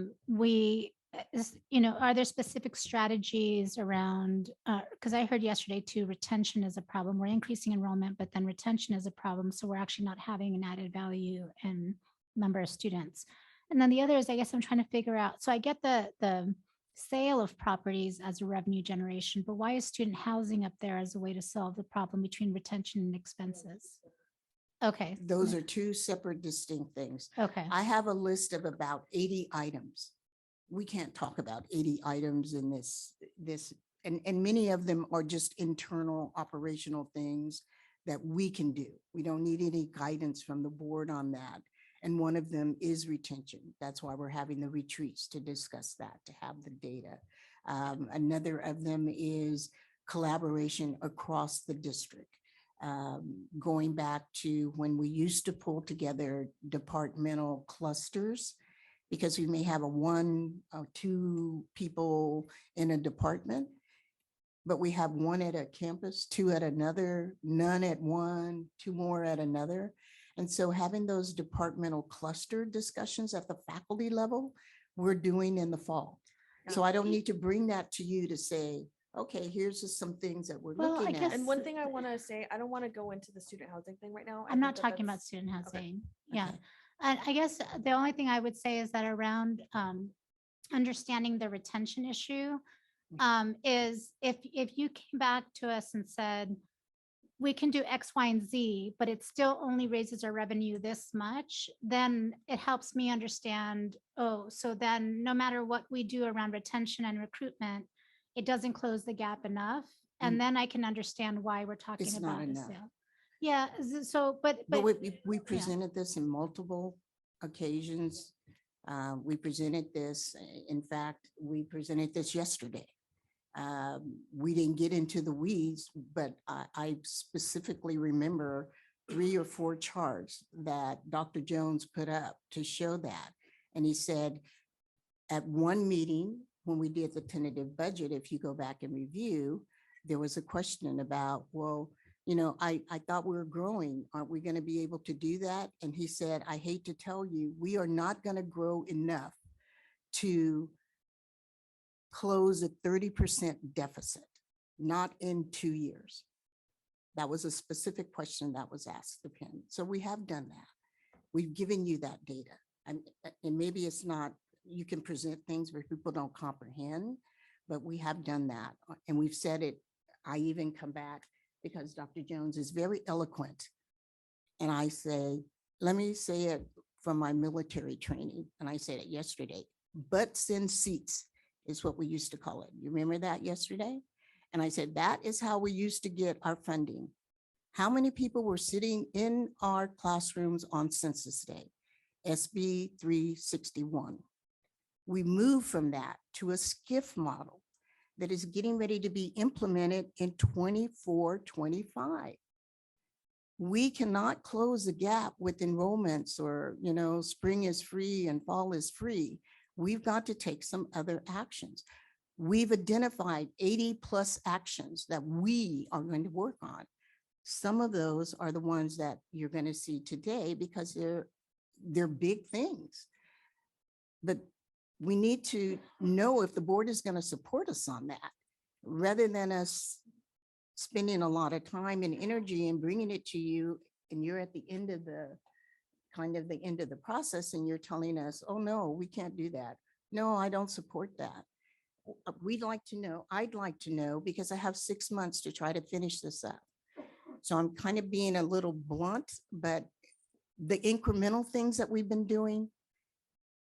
there specific strategies around, because I heard yesterday too, retention is a problem. We're increasing enrollment, but then retention is a problem. So we're actually not having an added value in number of students. And then the other is, I guess I'm trying to figure out, so I get the sale of properties as a revenue generation, but why is student housing up there as a way to solve the problem between retention and expenses? Okay. Those are two separate distinct things. Okay. I have a list of about 80 items. We can't talk about 80 items in this, and many of them are just internal operational things that we can do. We don't need any guidance from the board on that. And one of them is retention. That's why we're having the retreats to discuss that, to have the data. Another of them is collaboration across the district. Going back to when we used to pull together departmental clusters, because we may have a 1 or 2 people in a department, but we have 1 at a campus, 2 at another, none at one, 2 more at another. And so having those departmental cluster discussions at the faculty level, we're doing in the fall. So I don't need to bring that to you to say, okay, here's just some things that we're Well, I looking guess- at. And one thing I want to say, I don't want to go into the student housing thing right now. I I'm not think that talking about that's- student okay. housing. Yeah. Okay. And I guess the only thing I would say is that around understanding the retention issue is if you came back to us and said, we can do X, Y, and Z, but it still only raises our revenue this much, then it helps me understand, oh, so then no matter what we do around retention and recruitment, it doesn't close the gap enough. And then I can understand why we're talking It's not about the enough. sale. Yeah, so, but But we presented this in multiple occasions. We presented this, in fact, we presented this yesterday. We didn't get into the weeds, but I specifically remember 3 or 4 charts that Dr. Jones put up to show that. And he said, at one meeting, when we did the tentative budget, if you go back and review, there was a question about, well, I thought we were growing. Aren't we going to be able to do that? And he said, I hate to tell you, we are not going to grow enough to close a 30% deficit, not in 2 years. That was a specific question that was asked of him. So we have done that. We've given you that data. And maybe it's not, you can present things where people don't comprehend, but we have done that. And we've said it, I even come back because Dr. Jones is very eloquent. And I say, let me say it from my military training. And I said it yesterday, butts in seats is what we used to call it. You remember that yesterday? And I said, that is how we used to get our funding. How many people were sitting in our classrooms on Census Day? SB 361. We moved from that to a SCIF model that is getting ready to be implemented in 24-25. We cannot close the gap with enrollments or, spring is free and fall is free. We've got to take some other actions. We've identified 80+ actions that we are going to work on. Some of those are the ones that you're going to see today because they're big things. But we need to know if the board is going to support us on that, rather than us spending a lot of time and energy and bringing it to you, and you're at the end of the end of the process and you're telling us, oh no, we can't do that. No, I don't support that. We'd like to know, I'd like to know, because I have 6 months to try to finish this up. So I'm kind of being a little blunt, but the incremental things that we've been doing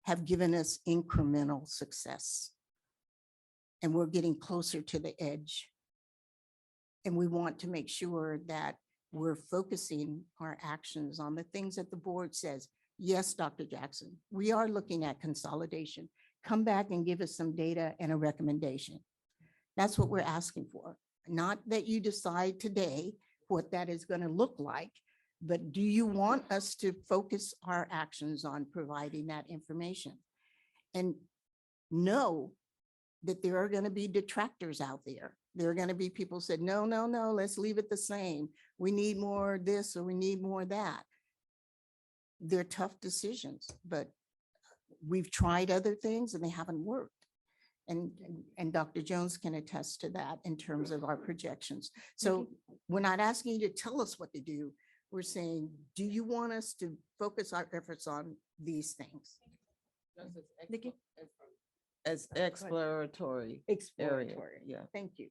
have given us incremental success. And we're getting closer to the edge. And we want to make sure that we're focusing our actions on the things that the board says. Yes, Dr. Jackson, we are looking at consolidation. Come back and give us some data and a recommendation. That's what we're asking for. Not that you decide today what that is going to look like, but do you want us to focus our actions on providing that information? And know that there are going to be detractors out there. There are going to be people who said, no, no, no, let's leave it the same. We need more this or we need more that. They're tough decisions, but we've tried other things and they haven't worked. And Dr. Jones can attest to that in terms of our projections. So we're not asking you to tell us what to do. We're saying, do you want us to focus our efforts on these things? As exploratory. Exploratory. Yeah. Thank you.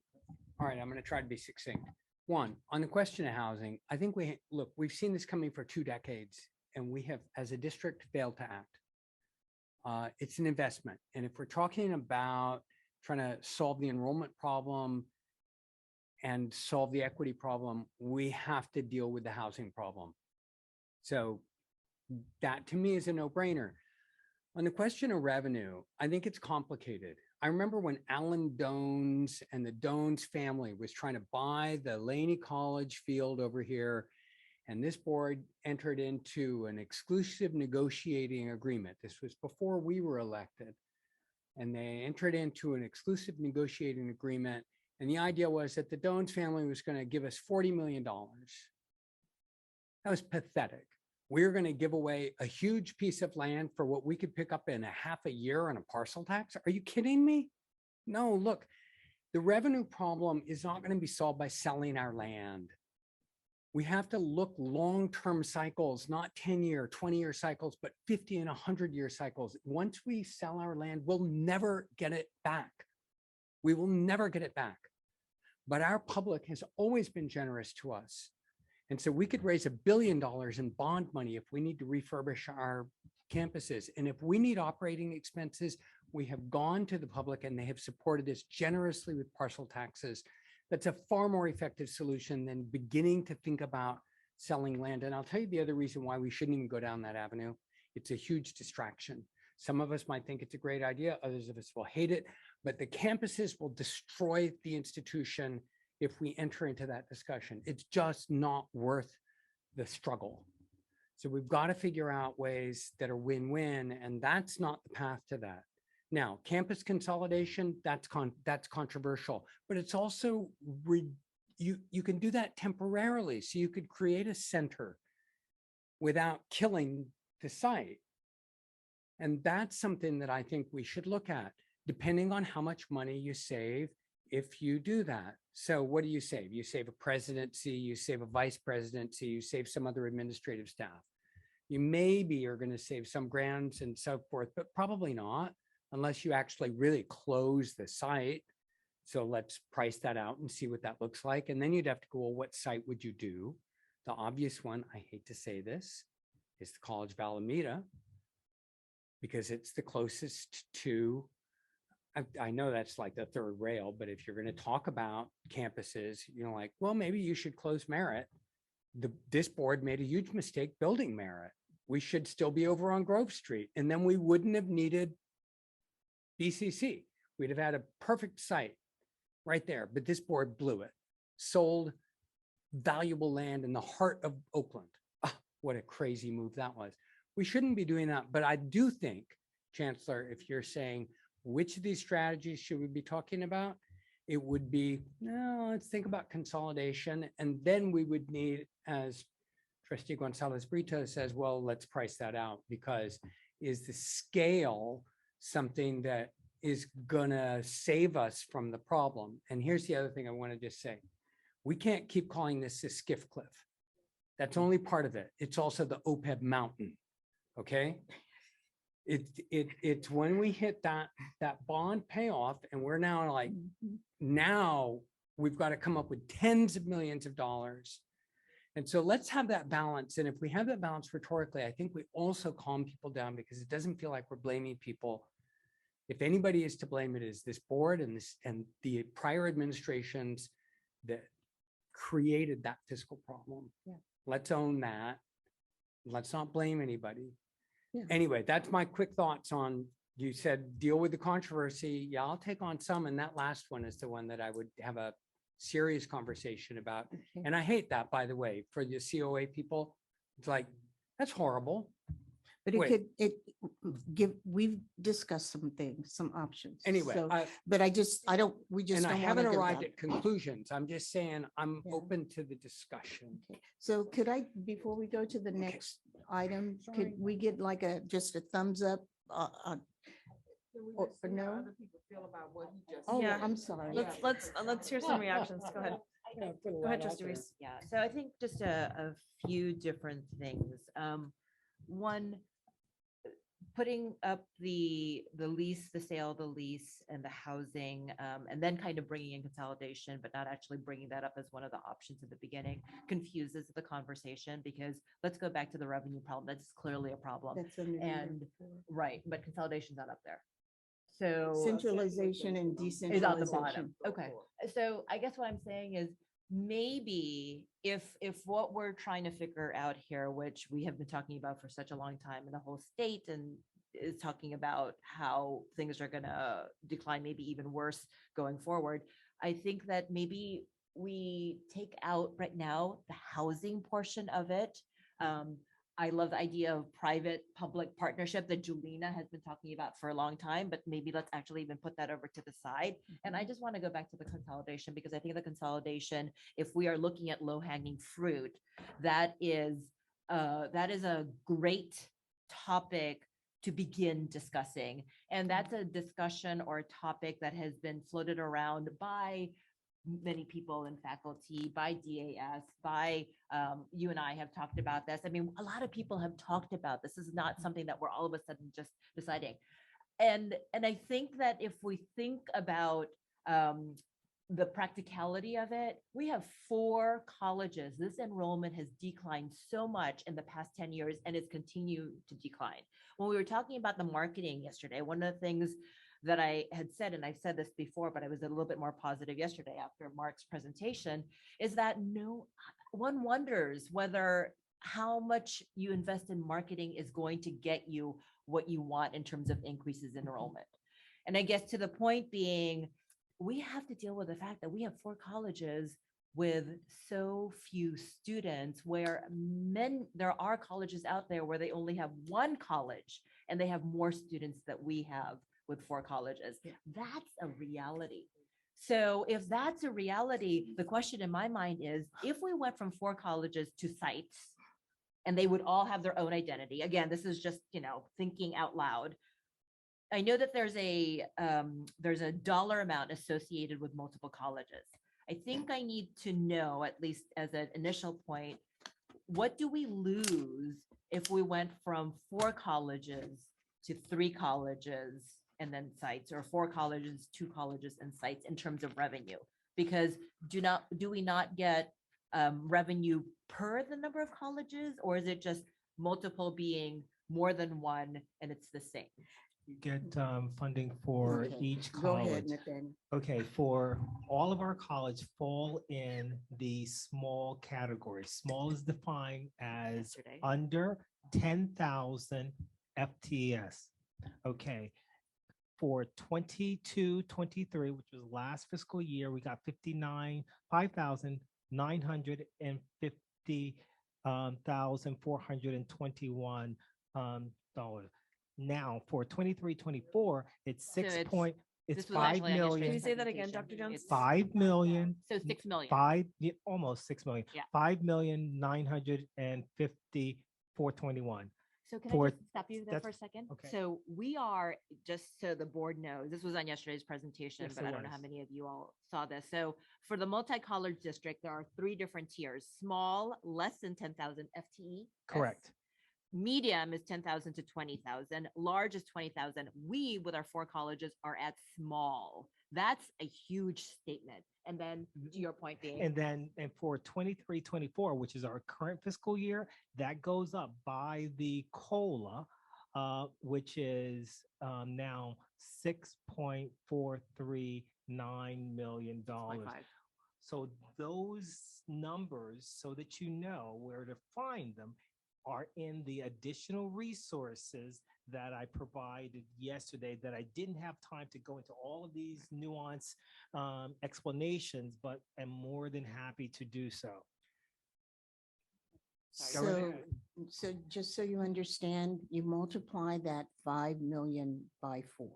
All right, I'm going to try to be succinct. One, on the question of housing, I think we've seen this coming for 2 decades, and we have, as a district, failed to act. It's an investment. And if we're talking about trying to solve the enrollment problem and solve the equity problem, we have to deal with the housing problem. So that to me is a no-brainer. On the question of revenue, I think it's complicated. I remember when Alan Dones and the Dones family was trying to buy the Laney College field over here, and this board entered into an exclusive negotiating agreement. This was before we were elected. And they entered into an exclusive negotiating agreement. And the idea was that the Dones family was going to give us $40 million. That was pathetic. We were going to give away a huge piece of land for what we could pick up in a half a year on a parcel tax. Are you kidding me? No, look, the revenue problem is not going to be solved by selling our land. We have to look long-term cycles, not 10-year, 20-year cycles, but 50 and 100-year cycles. Once we sell our land, we'll never get it back. We will never get it back. But our public has always been generous to us. And so we could raise $1 billion in bond money if we need to refurbish our campuses. And if we need operating expenses, we have gone to the public and they have supported us generously with parcel taxes. That's a far more effective solution than beginning to think about selling land. And I'll tell you the other reason why we shouldn't even go down that avenue. It's a huge distraction. Some of us might think it's a great idea. Others of us will hate it, but the campuses will destroy the institution if we enter into that discussion. It's just not worth the struggle. So we've got to figure out ways that are win-win, and that's not the path to that. Now, campus consolidation, that's controversial, but it's also, you can do that temporarily. So you could create a center without killing the site. And that's something that I think we should look at, depending on how much money you save if you do that. So what do you save? You save a presidency, you save a vice presidency, you save some other administrative staff. You maybe are going to save some grants and so forth, but probably not unless you actually really close the site. So let's price that out and see what that looks like. And then you'd have to go, well, what site would you do? The obvious one, I hate to say this, is the College of Alameda, because it's the closest to, I know that's like the third rail, but if you're going to talk about campuses, like, well, maybe you should close Merritt. This board made a huge mistake building Merritt. We should still be over on Grove Street. And then we wouldn't have needed BCC. We'd have had a perfect site right there, but this board blew it, sold valuable land in the heart of Oakland. Ah, what a crazy move that was. We shouldn't be doing that, but I do think, Chancellor, if you're saying, which of these strategies should we be talking about? It would be, no, let's think about consolidation. And then we would need, as Trustee Gonzalez Brito says, well, let's price that out, because is the scale something that is gonna save us from the problem? And here's the other thing I want to just say. We can't keep calling this a skiff cliff. That's only part of it. It's also the OPEB mountain, okay? It's when we hit that bond payoff, and we're now like, now we've got to come up with tens of millions of dollars. And so let's have that balance. And if we have that balance rhetorically, I think we also calm people down, because it doesn't feel like we're blaming people. If anybody is to blame, it is this board and the prior administrations that created that fiscal problem. Yeah. Let's own that. Let's not blame anybody. Yeah. Anyway, that's my quick thoughts on, you said deal with the controversy. Yeah, I'll take on some. And that last one is the one that I would have a serious conversation about. Okay. And I hate that, by the way, for the COA people. It's like, that's horrible. But Wait. we've discussed some things, some options. Anyway, So, I- but we just and I don't want to haven't do arrived that. at conclusions. I'm just saying I'm Yeah. open to the discussion. Okay. So could I, before we go to the next item, Sorry. could we get like just a thumbs up? Or no? Oh, Yeah. I'm sorry. Let's hear some reactions. Go ahead. Go ahead, Trustee Reese. Yeah, so I think just a few different things. One, putting up the lease, the sale of the lease and the housing, and then kind of bringing in consolidation, but not actually bringing that up as one of the options at the beginning, confuses the conversation, because let's go back to the revenue problem. That's clearly a problem. That's under number And, 4. right, but consolidation's not up there. So Centralization and is on the decentralization. bottom. Okay, so I guess what I'm saying is, maybe if what we're trying to figure out here, which we have been talking about for such a long time, and the whole state and is talking about how things are going to decline, maybe even worse going forward, I think that maybe we take out right now the housing portion of it. I love the idea of private-public partnership that Julina has been talking about for a long time, but maybe let's actually even put that over to the side. And I just want to go back to the consolidation, because I think the consolidation, if we are looking at low-hanging fruit, that is a great topic to begin discussing. And that's a discussion or a topic that has been floated around by many people in faculty, by DAS, by you and I have talked about this. I mean, a lot of people have talked about this. This is not something that we're all of a sudden just deciding. And I think that if we think about the practicality of it, we have 4 colleges. This enrollment has declined so much in the past 10 years, and it's continued to decline. When we were talking about the marketing yesterday, one of the things that I had said, and I've said this before, but I was a little bit more positive yesterday after Mark's presentation, is that one wonders whether how much you invest in marketing is going to get you what you want in terms of increases in enrollment. And I guess to the point being, we have to deal with the fact that we have 4 colleges with so few students, where there are colleges out there where they only have 1 college and they have more students that we have with 4 colleges. Yeah. That's a reality. So if that's a reality, the question in my mind is, if we went from 4 colleges to sites, and they would all have their own identity, again, this is just, thinking out loud, I know that there's a dollar amount associated with multiple colleges. I think I need to know, at least as an initial point, what do we lose if we went from 4 colleges to 3 colleges and then sites, or 4 colleges, 2 colleges and sites in terms of revenue? Because do we not get revenue per the number of colleges, or is it just multiple being more than one and it's the same? You get funding for Okay, each Go ahead, college. Nathaniel. Okay, for all of our college fall in the small category. Small is defined as Yesterday. under 10,000 FTS. Okay. For 22-23, which was last fiscal year, we got 5,421 dollars. Now for 23-24, it's So it's this was 5 actually on million. Can yesterday's you say that again, presentation. Dr. Jones? It's 5 million. So 6 million. Almost 6 million. Yeah. 5,950,421. So can For- I just stop you there for a second? okay. So we are, just so the board knows, this was on yesterday's presentation, Yes, but it I don't know how was. many of you all saw this. So for the multi-college district, there are 3 different tiers: small, less than 10,000 FTE. Correct. Medium is 10,000 to 20,000. Large is 20,000. We, with our 4 colleges, are at small. That's a huge statement. And then to your point being. And for 23-24, which is our current fiscal year, that goes up by the COLA, which is now $6.439 million. So those numbers, so that you know where to find them, are in the additional resources that I provided yesterday, that I didn't have time to go into all of these nuanced explanations, but am more than happy to do so. So just so you understand, you multiply that 5 million by 4.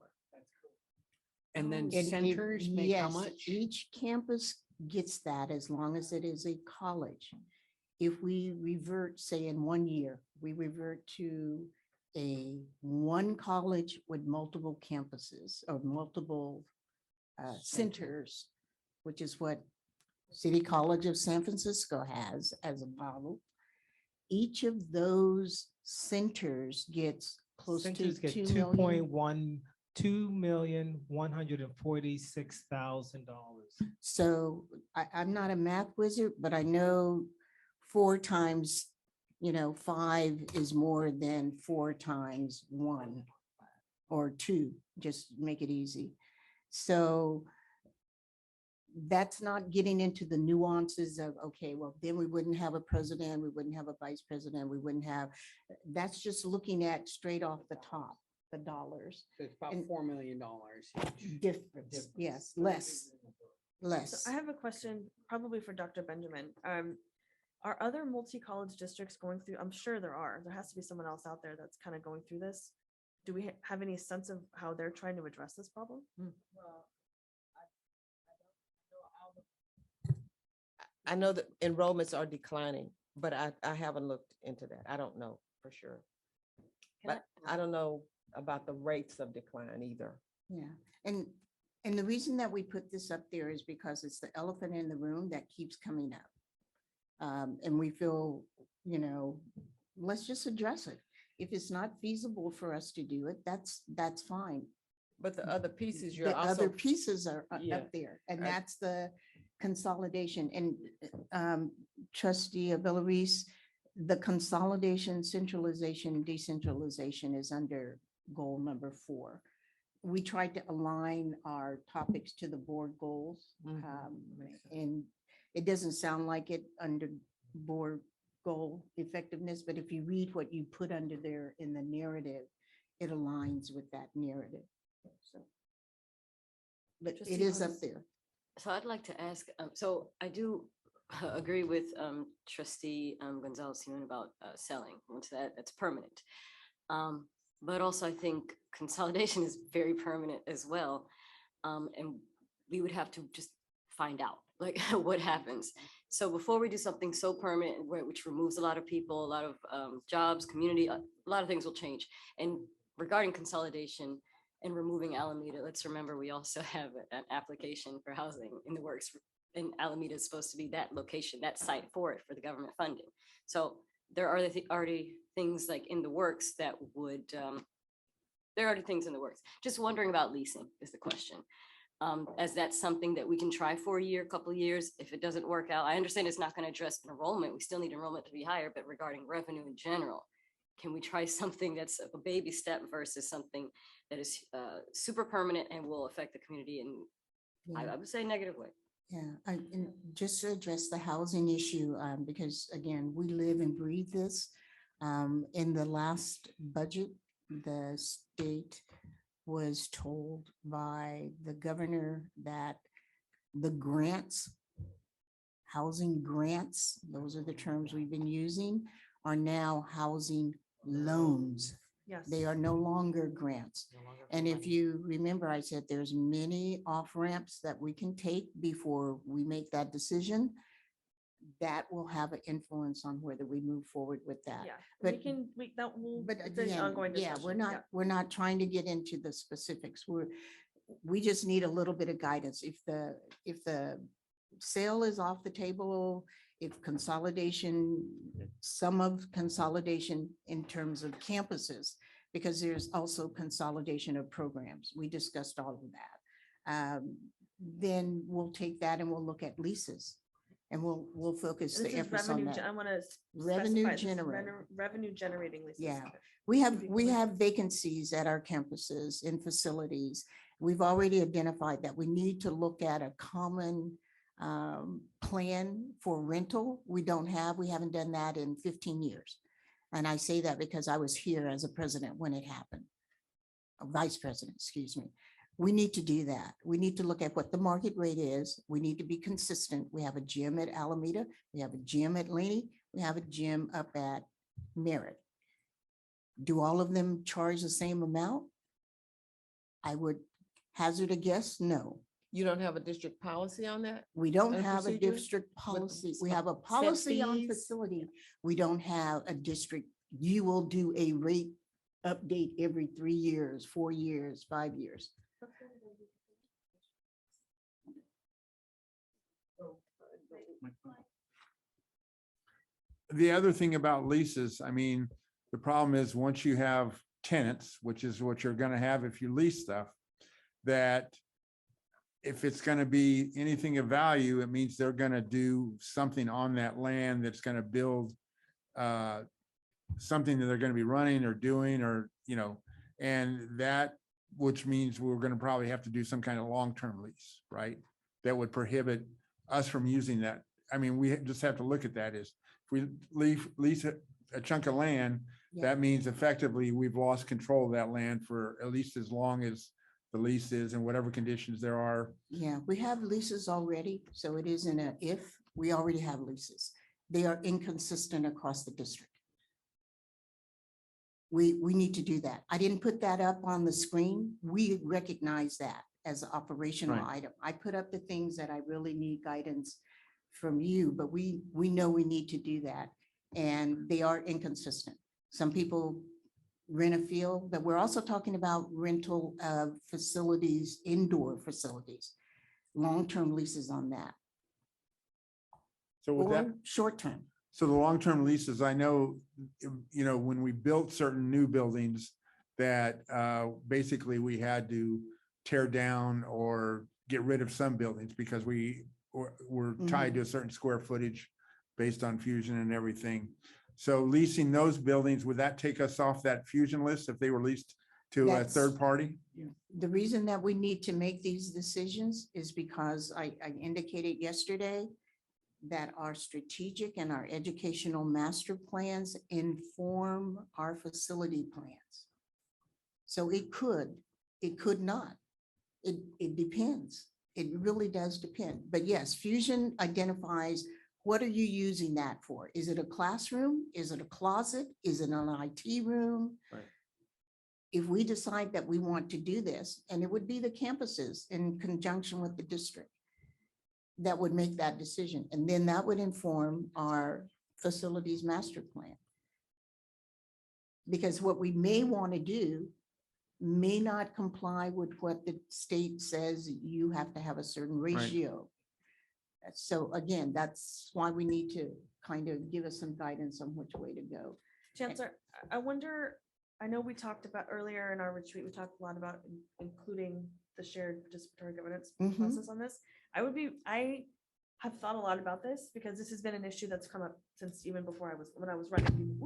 And then And if- centers make how yes, much? Each campus gets that as long as it is a college. If we revert, say in 1 year, we revert to one college with multiple campuses or multiple centers, which is what City College of San Francisco has as a model. Each of those centers gets close to Centers get 2 million. $2,146,000. So I'm not a math wizard, but I know 4 times, 5 is more than 4 times 1 or 2, just make it easy. So that's not getting into the nuances of, okay, well, then we wouldn't have a president, we wouldn't have a vice president, we wouldn't have, that's just looking at straight off the top, the dollars. So it's about And- $4 million. Difference, yes, less. So I have a question probably for Dr. Benjamin. Are other multi-college districts going through, I'm sure there has to be someone else out there that's kind of going through this. Do we have any sense of how they're trying to address this problem? I know that enrollments are declining, but I haven't looked into that. I don't know for sure. But I don't know about the rates of decline either. Yeah, and the reason that we put this up there is because it's the elephant in the room that keeps coming up. And we feel, let's just address it. If it's not feasible for us to do it, that's fine. But the other pieces you're The also. other pieces are Yeah. up there, and I- that's the consolidation. And Trustee Villeries, the consolidation, centralization, decentralization is under goal number 4. We tried to align our topics to the board goals. And it doesn't sound like it under board goal effectiveness, but if you read what you put under there in the narrative, it aligns with that narrative. So, but it Trustee is up Moses? there. So I'd like to ask, so I do agree with Trustee Gonzalez about selling. Once that's permanent. But also I think consolidation is very permanent as well. And we would have to just find out like what happens. So before we do something so permanent, which removes a lot of people, a lot of jobs, community, a lot of things will change. And regarding consolidation, and removing Alameda. Let's remember, we also have an application for housing in the works. And Alameda is supposed to be that location, that site for it, for the government funding. So there are already things like in the works that would, there are already things in the works. Just wondering about leasing is the question. As that's something that we can try for a year, couple of years. If it doesn't work out, I understand it's not going to address enrollment. We still need enrollment to be higher, but regarding revenue in general, can we try something that's a baby step versus something that is super permanent and will affect the community in, I would say, negative way? Yeah, and just to address the housing issue, because again, we live and breathe this. In the last budget, the state was told by the governor that the grants, housing grants, those are the terms we've been using, are now housing loans. Yes. They are no longer grants. And if you remember, I said there's many off ramps that we can take before we make that decision. That will have an influence on whether we move forward with that. Yeah, But that will, but it's an again, ongoing yeah, discussion. we're not trying to get into the specifics. We just need a little bit of guidance. If the sale is off the table, if consolidation, some of consolidation in terms of campuses, because there's also consolidation of programs. We discussed all of that. Then we'll take that and we'll look at leases. And we'll focus This the is emphasis on revenue, that. I want to. Revenue generating. Revenue generating leases. Yeah, we have vacancies at our campuses in facilities. We've already identified that we need to look at a common plan for rental. We haven't done that in 15 years. And I say that because I was here as a president when it happened. A vice president, excuse me. We need to do that. We need to look at what the market rate is. We need to be consistent. We have a gym at Alameda. We have a gym at Laney. We have a gym up at Merritt. Do all of them charge the same amount? I would hazard a guess, no. You don't have a district policy on that? We don't And have a procedure? district policy. We set- have a set policy on fees? facility. We don't have a district. You will do a rate update every 3 years, 4 years, 5 years. The other thing about leases, I mean, the problem is once you have tenants, which is what you're going to have if you lease stuff, that if it's going to be anything of value, it means they're going to do something on that land that's going to build something that they're going to be running or doing, or, and that, which means we're going to probably have to do some kind of long-term lease, right? That would prohibit us from using that. I mean, we just have to look at that as if we lease a chunk of land, that means effectively we've lost control of that land for at least as long as the lease is and whatever conditions there are. Yeah, we have leases already, so it isn't a if, we already have leases. They are inconsistent across the district. We need to do that. I didn't put that up on the screen. We recognize that as an operational Right. item. I put up the things that I really need guidance from you, but we know we need to do that. And they are inconsistent. Some people rent a field, but we're also talking about rental of facilities, indoor facilities, long-term leases on that, So with that, or short-term. so the long-term leases, I know, when we built certain new buildings that basically we had to tear down or get rid of some buildings because were tied to a certain square footage based on fusion and everything. So leasing those buildings, would that take us off that fusion list if they were leased to a That's- third party? The reason that we need to make these decisions is because I indicated yesterday that our strategic and our educational master plans inform our facility plans. So it could not. It depends. It really does depend. But yes, Fusion identifies, what are you using that for? Is it a classroom? Is it a closet? Is it an IT room? Right. If we decide that we want to do this, and it would be the campuses in conjunction with the district that would make that decision. And then that would inform our facilities master plan. Because what we may want to do may not comply with what the state says you have to have a certain ratio. So again, that's why we need to kind of give us some guidance on which way to go. Chancellor, I wonder, I know we talked about earlier in our retreat, we talked a lot about including the shared participatory governance Mhm. process on this. I have thought a lot about this because this has been an issue that's come up since even before when I was running.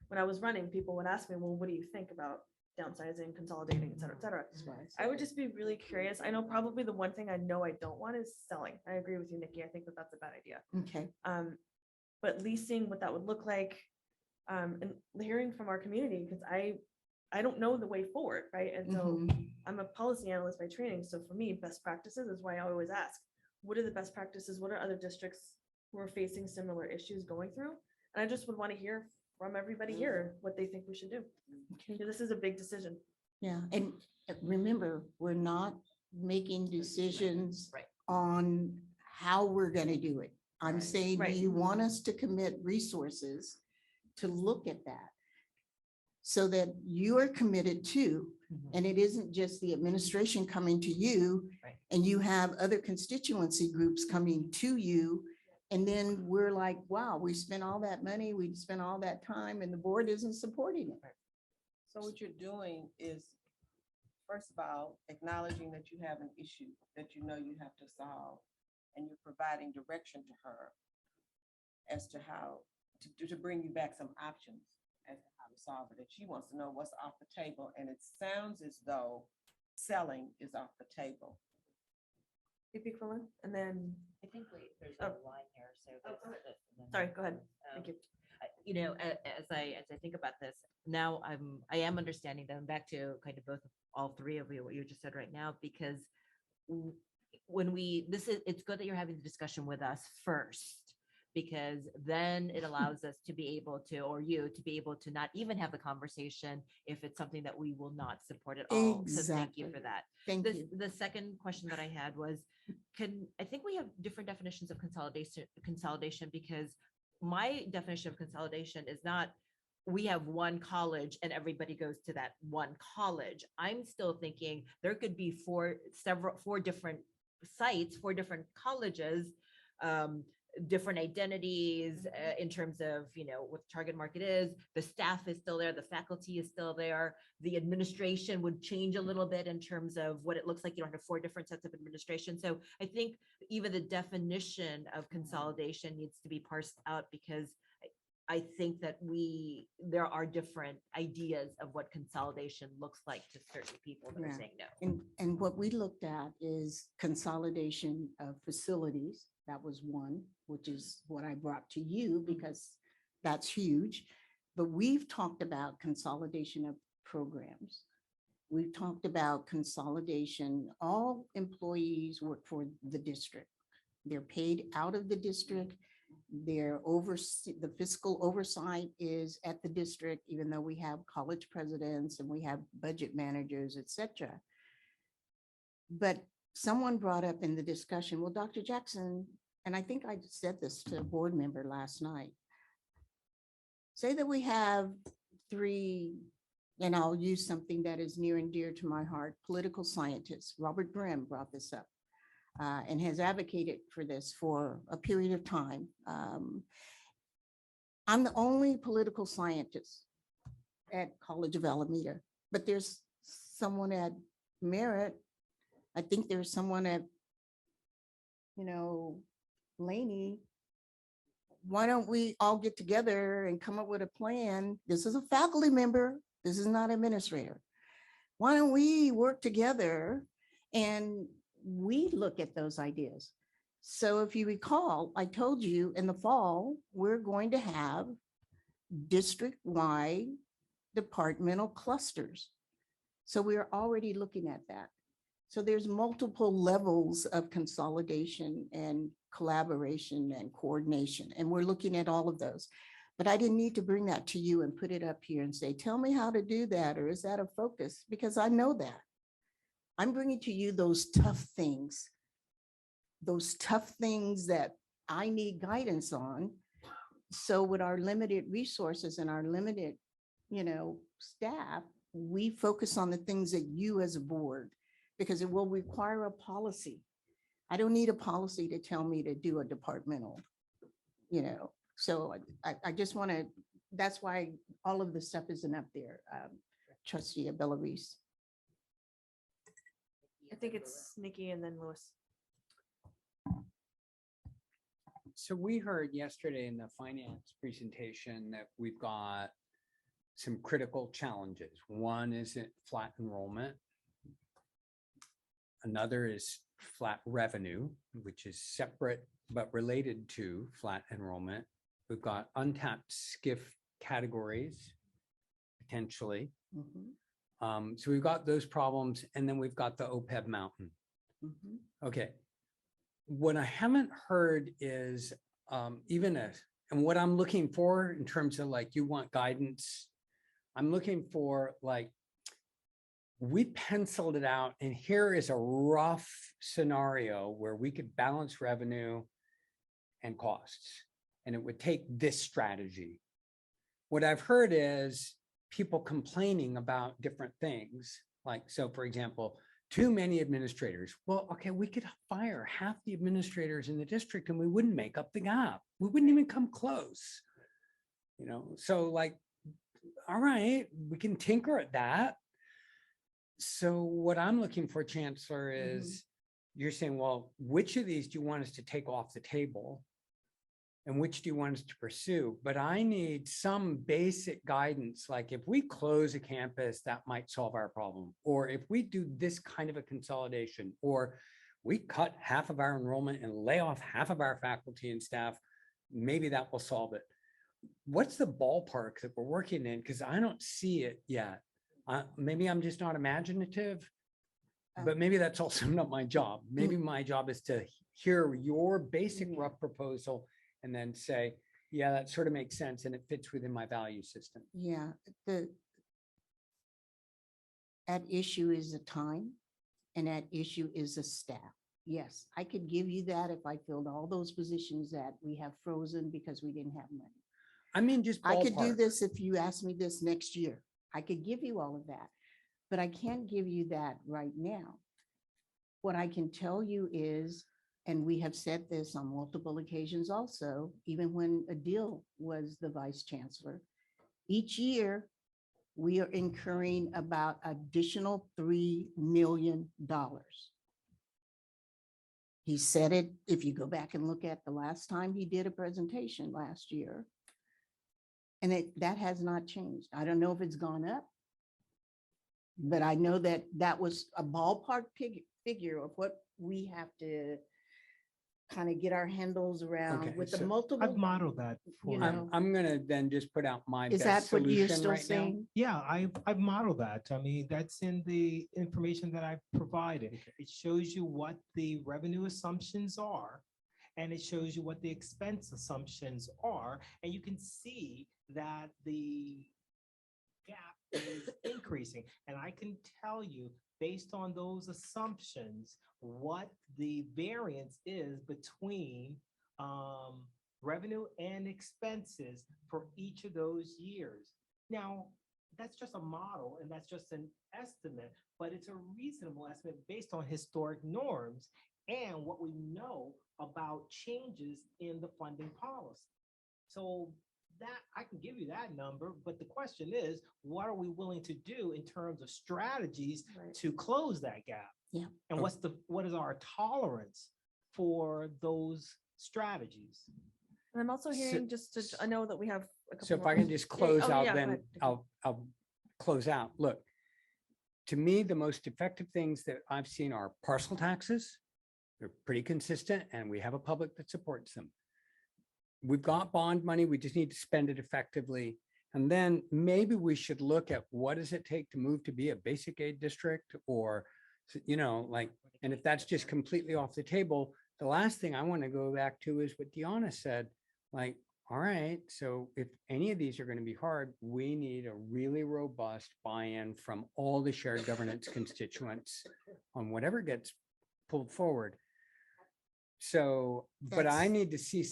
When I was running, people would ask me, well, what do you think about downsizing, consolidating, et cetera, et cetera. I would just be really curious. I know probably the one thing I know I don't want is selling. I agree with you, Nikki. I think that that's a bad idea. Okay. But leasing, what that would look like, and hearing from our community, because I don't know the way forward, right? And so I'm a policy analyst by training. So for me, best practices is why I always ask, what are the best practices? What are other districts who are facing similar issues going through? And I just would want to hear from everybody here what they think we should do. Okay. This is a big decision. Yeah, and remember, we're not making decisions on how we're gonna do it. I'm saying, do you want us to commit resources to look at that? So that you are committed to, and it isn't just the administration coming to you, and you have other constituency groups coming to you. And then we're like, wow, we spent all that money, we spent all that time, and the board isn't supporting it. So what you're doing is, first of all, acknowledging that you have an issue that you know you have to solve, and you're providing direction to her as to how to bring you back some options as to how to solve it. And she wants to know what's off the table, and it sounds as though selling is off the table. And then I think there's a line here, so. sorry, go ahead. Thank you. You know, as I think about this, now I am understanding them back to kind of all three of you, what you just said right now, because when it's good that you're having the discussion with us first, because then it allows us to be able to, or you to be able to not even have the conversation if it's something that we will not support at all. So thank you for that. Thank you. The second question that I had was, I think we have different definitions of consolidation, because my definition of consolidation is not we have one college and everybody goes to that one college. I'm still thinking there could be four different sites, 4 different colleges, different identities in terms of, what the target market is. The staff is still there. The faculty is still there. The administration would change a little bit in terms of what it looks like. You don't have 4 different sets of administration. So I think even the definition of consolidation needs to be parsed out, because I think that there are different ideas of what consolidation looks like to certain people that are saying no. And what we looked at is consolidation of facilities. That was one, which is what I brought to you because that's huge. But we've talked about consolidation of programs. We've talked about consolidation. All employees work for the district. They're paid out of the district. The fiscal oversight is at the district, even though we have college presidents and we have budget managers, et cetera. But someone brought up in the discussion, well, Dr. Jackson, and I think I said this to a board member last night, say that we have 3, and I'll use something that is near and dear to my heart, political scientists. Robert Grimm brought this up and has advocated for this for a period of time. I'm the only political scientist at College of Alameda, but there's someone at Merritt. I think there's someone at, Laney. Why don't we all get together and come up with a plan? This is a faculty member. This is not administrator. Why don't we work together and we look at those ideas? So if you recall, I told you in the fall, we're going to have district-wide departmental clusters. So we're already looking at that. So there's multiple levels of consolidation and collaboration and coordination, and we're looking at all of those. But I didn't need to bring that to you and put it up here and say, tell me how to do that, or is that a focus? Because I know that. I'm bringing to you those tough things that I need guidance on. So with our limited resources and our limited, staff, we focus on the things that you as a board, because it will require a policy. I don't need a policy to tell me to do a departmental, so I just want to, that's why all of the stuff isn't up there. Trustee Bellavis. I think it's Nikki and then Louis. So we heard yesterday in the finance presentation that we've got some critical challenges. One is flat enrollment. Another is flat revenue, which is separate but related to flat enrollment. We've got untapped SCIF categories, potentially. So we've got those problems, and then we've got the OPEB mountain. Okay. What I haven't heard is and what I'm looking for in terms of like, you want guidance, I'm looking for like, we penciled it out and here is a rough scenario where we could balance revenue and costs, and it would take this strategy. What I've heard is people complaining about different things. Like, so for example, too many administrators. Well, okay, we could fire half the administrators in the district and we wouldn't make up the gap. We wouldn't even come close. So like, all right, we can tinker at that. So what I'm looking for, Chancellor, is you're saying, well, which of these do you want us to take off the table? And which do you want us to pursue? But I need some basic guidance, like if we close a campus, that might solve our problem. Or if we do this kind of a consolidation, or we cut half of our enrollment and lay off half of our faculty and staff, maybe that will solve it. What's the ballpark that we're working in? Because I don't see it yet. Maybe I'm just not imaginative, but maybe that's also not my job. Maybe my job is to hear your basic rough proposal and then say, yeah, that sort of makes sense and it fits within my value system. Yeah, at issue is the time, and at issue is the staff. Yes, I could give you that if I filled all those positions that we have frozen because we didn't have money. I mean, just I could do ballpark. this if you asked me this next year. I could give you all of that, but I can't give you that right now. What I can tell you is, and we have said this on multiple occasions also, even when Adil was the vice chancellor, each year we are incurring about additional $3 million. He said it, if you go back and look at the last time he did a presentation last year, and that has not changed. I don't know if it's gone up, but I know that that was a ballpark figure of what we have to kind of get our handles around Okay, with the so multiple. I've modeled that for You you. know. I'm gonna then just put out my Is best that what you're solution still right now. saying? Yeah, I've modeled that. I mean, that's in the information that I've provided. It shows you what the revenue assumptions are, and it shows you what the expense assumptions are, and you can see that the gap is increasing. And I can tell you, based on those assumptions, what the variance is between revenue and expenses for each of those years. Now, that's just a model and that's just an estimate, but it's a reasonable estimate based on historic norms and what we know about changes in the funding policy. So that I can give you that number, but the question is, what are we willing to do in terms of strategies to close that gap? Yeah. And what is our tolerance for those strategies? And I'm also hearing I know that we have a couple So if more I can questions. just close Oh, out, yeah, go then ahead. I'll close out. Look, to me, the most effective things that I've seen are parcel taxes. They're pretty consistent and we have a public that supports them. We've got bond money. We just need to spend it effectively. And then maybe we should look at what does it take to move to be a basic aid district, or, and if that's just completely off the table, the last thing I want to go back to is what Deanna said, like, all right, so if any of these are going to be hard, we need a really robust buy-in from all the shared governance constituents on whatever gets pulled forward. So, but I need to see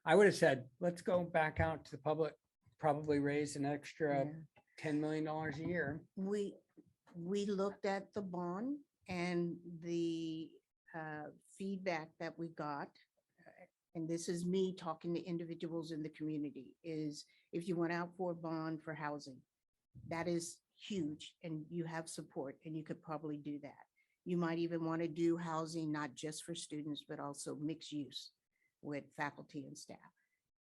I would have said, let's go back out to the public, probably raise an extra $10 million a year. We looked at the bond and the feedback that we got. And this is me talking to individuals in the community, is if you went out for a bond for housing, that is huge and you have support and you could probably do that. You might even want to do housing, not just for students, but also mixed use with faculty and staff.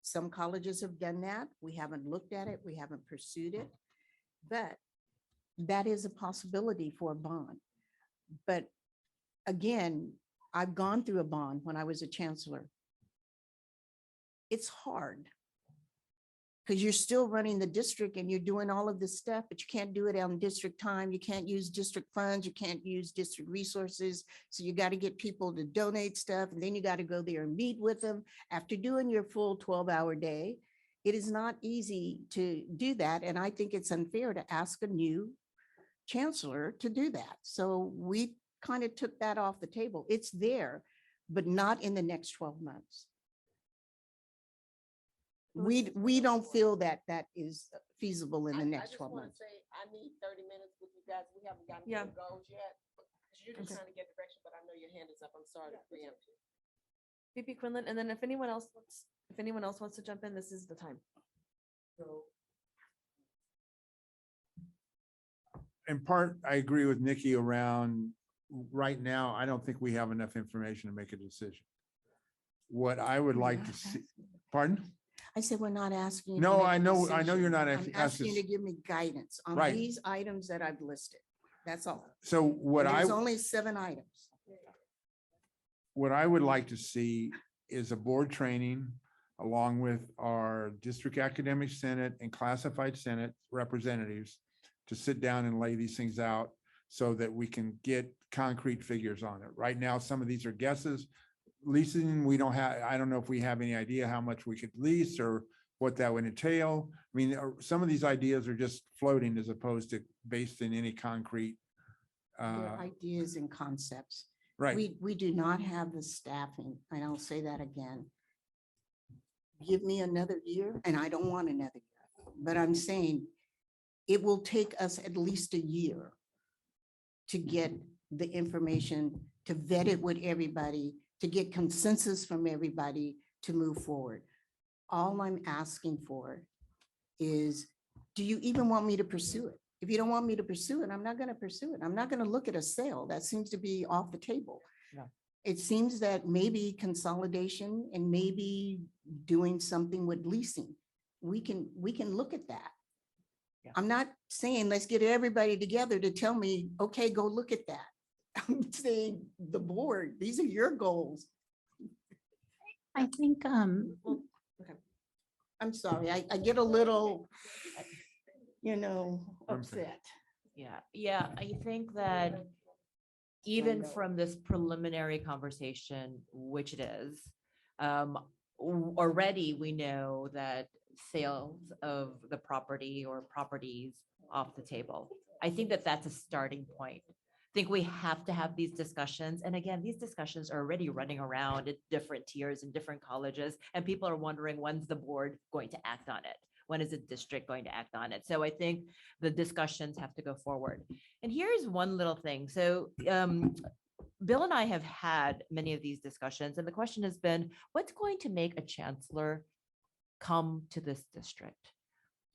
Some colleges have done that. We haven't looked at it. We haven't pursued it, but that is a possibility for a bond. But again, I've gone through a bond when I was a chancellor. It's hard because you're still running the district and you're doing all of this stuff, but you can't do it on district time. You can't use district funds. You can't use district resources. So you got to get people to donate stuff. And then you got to go there and meet with them after doing your full 12-hour day. It is not easy to do that. And I think it's unfair to ask a new chancellor to do that. So we kind of took that off the table. It's there, but not in the next 12 months. We don't feel that that is feasible in the next 12 months. I need 30 minutes with you guys. We haven't gotten Yeah. to the goals yet. You're just Okay. trying to get direction, but I know your hand is up. I'm sorry to preempt you. VP Quinlan, and then if anyone else wants to jump in, this is the time. In part, I agree with Nikki around, right now, I don't think we have enough information to make a decision. What I would like to see, pardon? I said, we're not asking. you to No, make a I know decision. you're not I'm asking. asking you to give me guidance on Right. these items that I've listed. That's all. So what There's I, only 7 items. what I would like to see is a board training along with our district academic senate and classified senate representatives to sit down and lay these things out so that we can get concrete figures on it. Right now, some of these are guesses. Leasing, we don't have, I don't know if we have any idea how much we could lease or what that would entail. I mean, some of these ideas are just floating as opposed to based in any concrete. They're ideas and concepts. Right. We do not have the staffing, and I'll say that again. Give me another year, and I don't want another year, but I'm saying it will take us at least a year to get the information, to vet it with everybody, to get consensus from everybody to move forward. All I'm asking for is, do you even want me to pursue it? If you don't want me to pursue it, I'm not going to pursue it. I'm not going to look at a sale. That seems to be off the table. No. It seems that maybe consolidation and maybe doing something with leasing, we can look at that. Yeah. I'm not saying let's get everybody together to tell me, okay, go look at that. I'm saying the board, these are your goals. I think, I'm sorry, I get a little, upset. Yeah, I think that even from this preliminary conversation, which it is, already we know that sales of the property or properties off the table. I think that that's a starting point. I think we have to have these discussions. And again, these discussions are already running around at different tiers and different colleges. And people are wondering, when's the board going to act on it? When is the district going to act on it? So I think the discussions have to go forward. And here's one little thing. So Bill and I have had many of these discussions. And the question has been, what's going to make a chancellor come to this district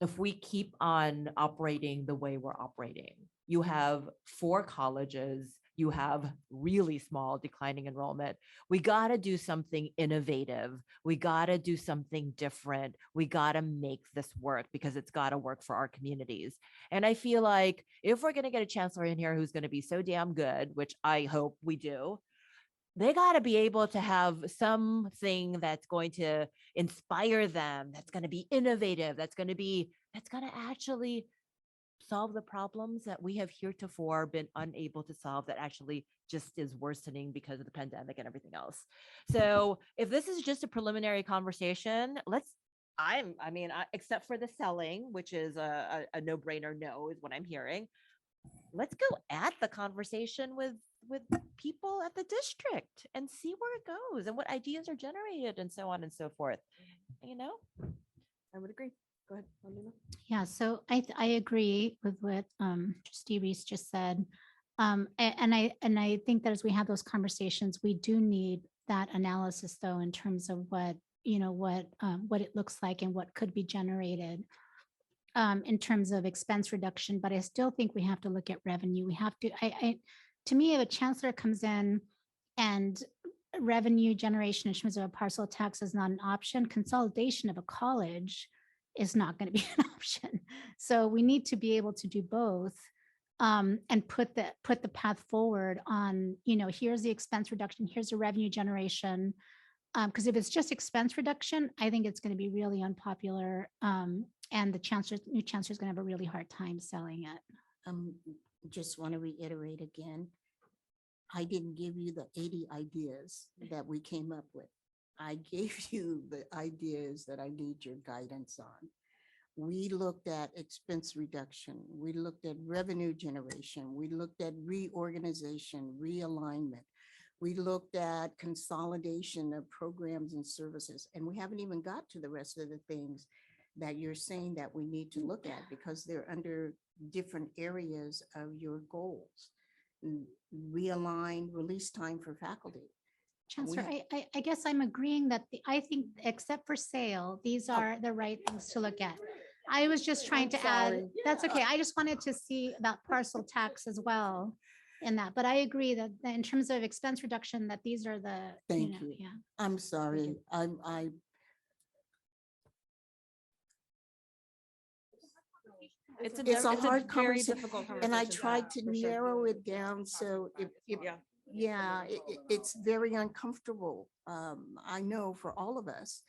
if we keep on operating the way we're operating? You have 4 colleges, you have really small declining enrollment. We got to do something innovative. We got to do something different. We got to make this work because it's got to work for our communities. And I feel like if we're going to get a chancellor in here who's going to be so damn good, which I hope we do, they got to be able to have something that's going to inspire them, that's going to be innovative, that's going to actually solve the problems that we have heretofore been unable to solve, that actually just is worsening because of the pandemic and everything else. So if this is just a preliminary conversation, except for the selling, which is a no-brainer no, is what I'm hearing. Let's go at the conversation with people at the district and see where it goes and what ideas are generated and so on and so forth. I would agree. Go ahead. Alina. Yeah, so I agree with what Trustee Reese just said. And I think that as we have those conversations, we do need that analysis though, in terms of what, what it looks like and what could be generated in terms of expense reduction. But I still think we have to look at revenue. We have to, to me, if a chancellor comes in and revenue generation in terms of a parcel tax is not an option, consolidation of a college is not going to be an option. So we need to be able to do both and put the path forward on, here's the expense reduction, here's the revenue generation. Because if it's just expense reduction, I think it's going to be really unpopular. And the new chancellor is going to have a really hard time selling it. Just want to reiterate again, I didn't give you the 80 ideas that we came up with. I gave you the ideas that I need your guidance on. We looked at expense reduction. We looked at revenue generation. We looked at reorganization, realignment. We looked at consolidation of programs and services. And we haven't even got to the rest of the things that you're saying that we need to look at because they're under different areas of your goals. Realign release time for faculty. Chancellor, I guess I'm agreeing that I think except for sale, these are the right things to look at. I was just trying to add, that's okay. I just wanted to see about parcel tax as well in that, but I agree that in terms of expense reduction, that these are the, Thank you. Yeah. I'm sorry. It's a hard conversation, and I tried to narrow it down. So it's very uncomfortable. I know for all of us,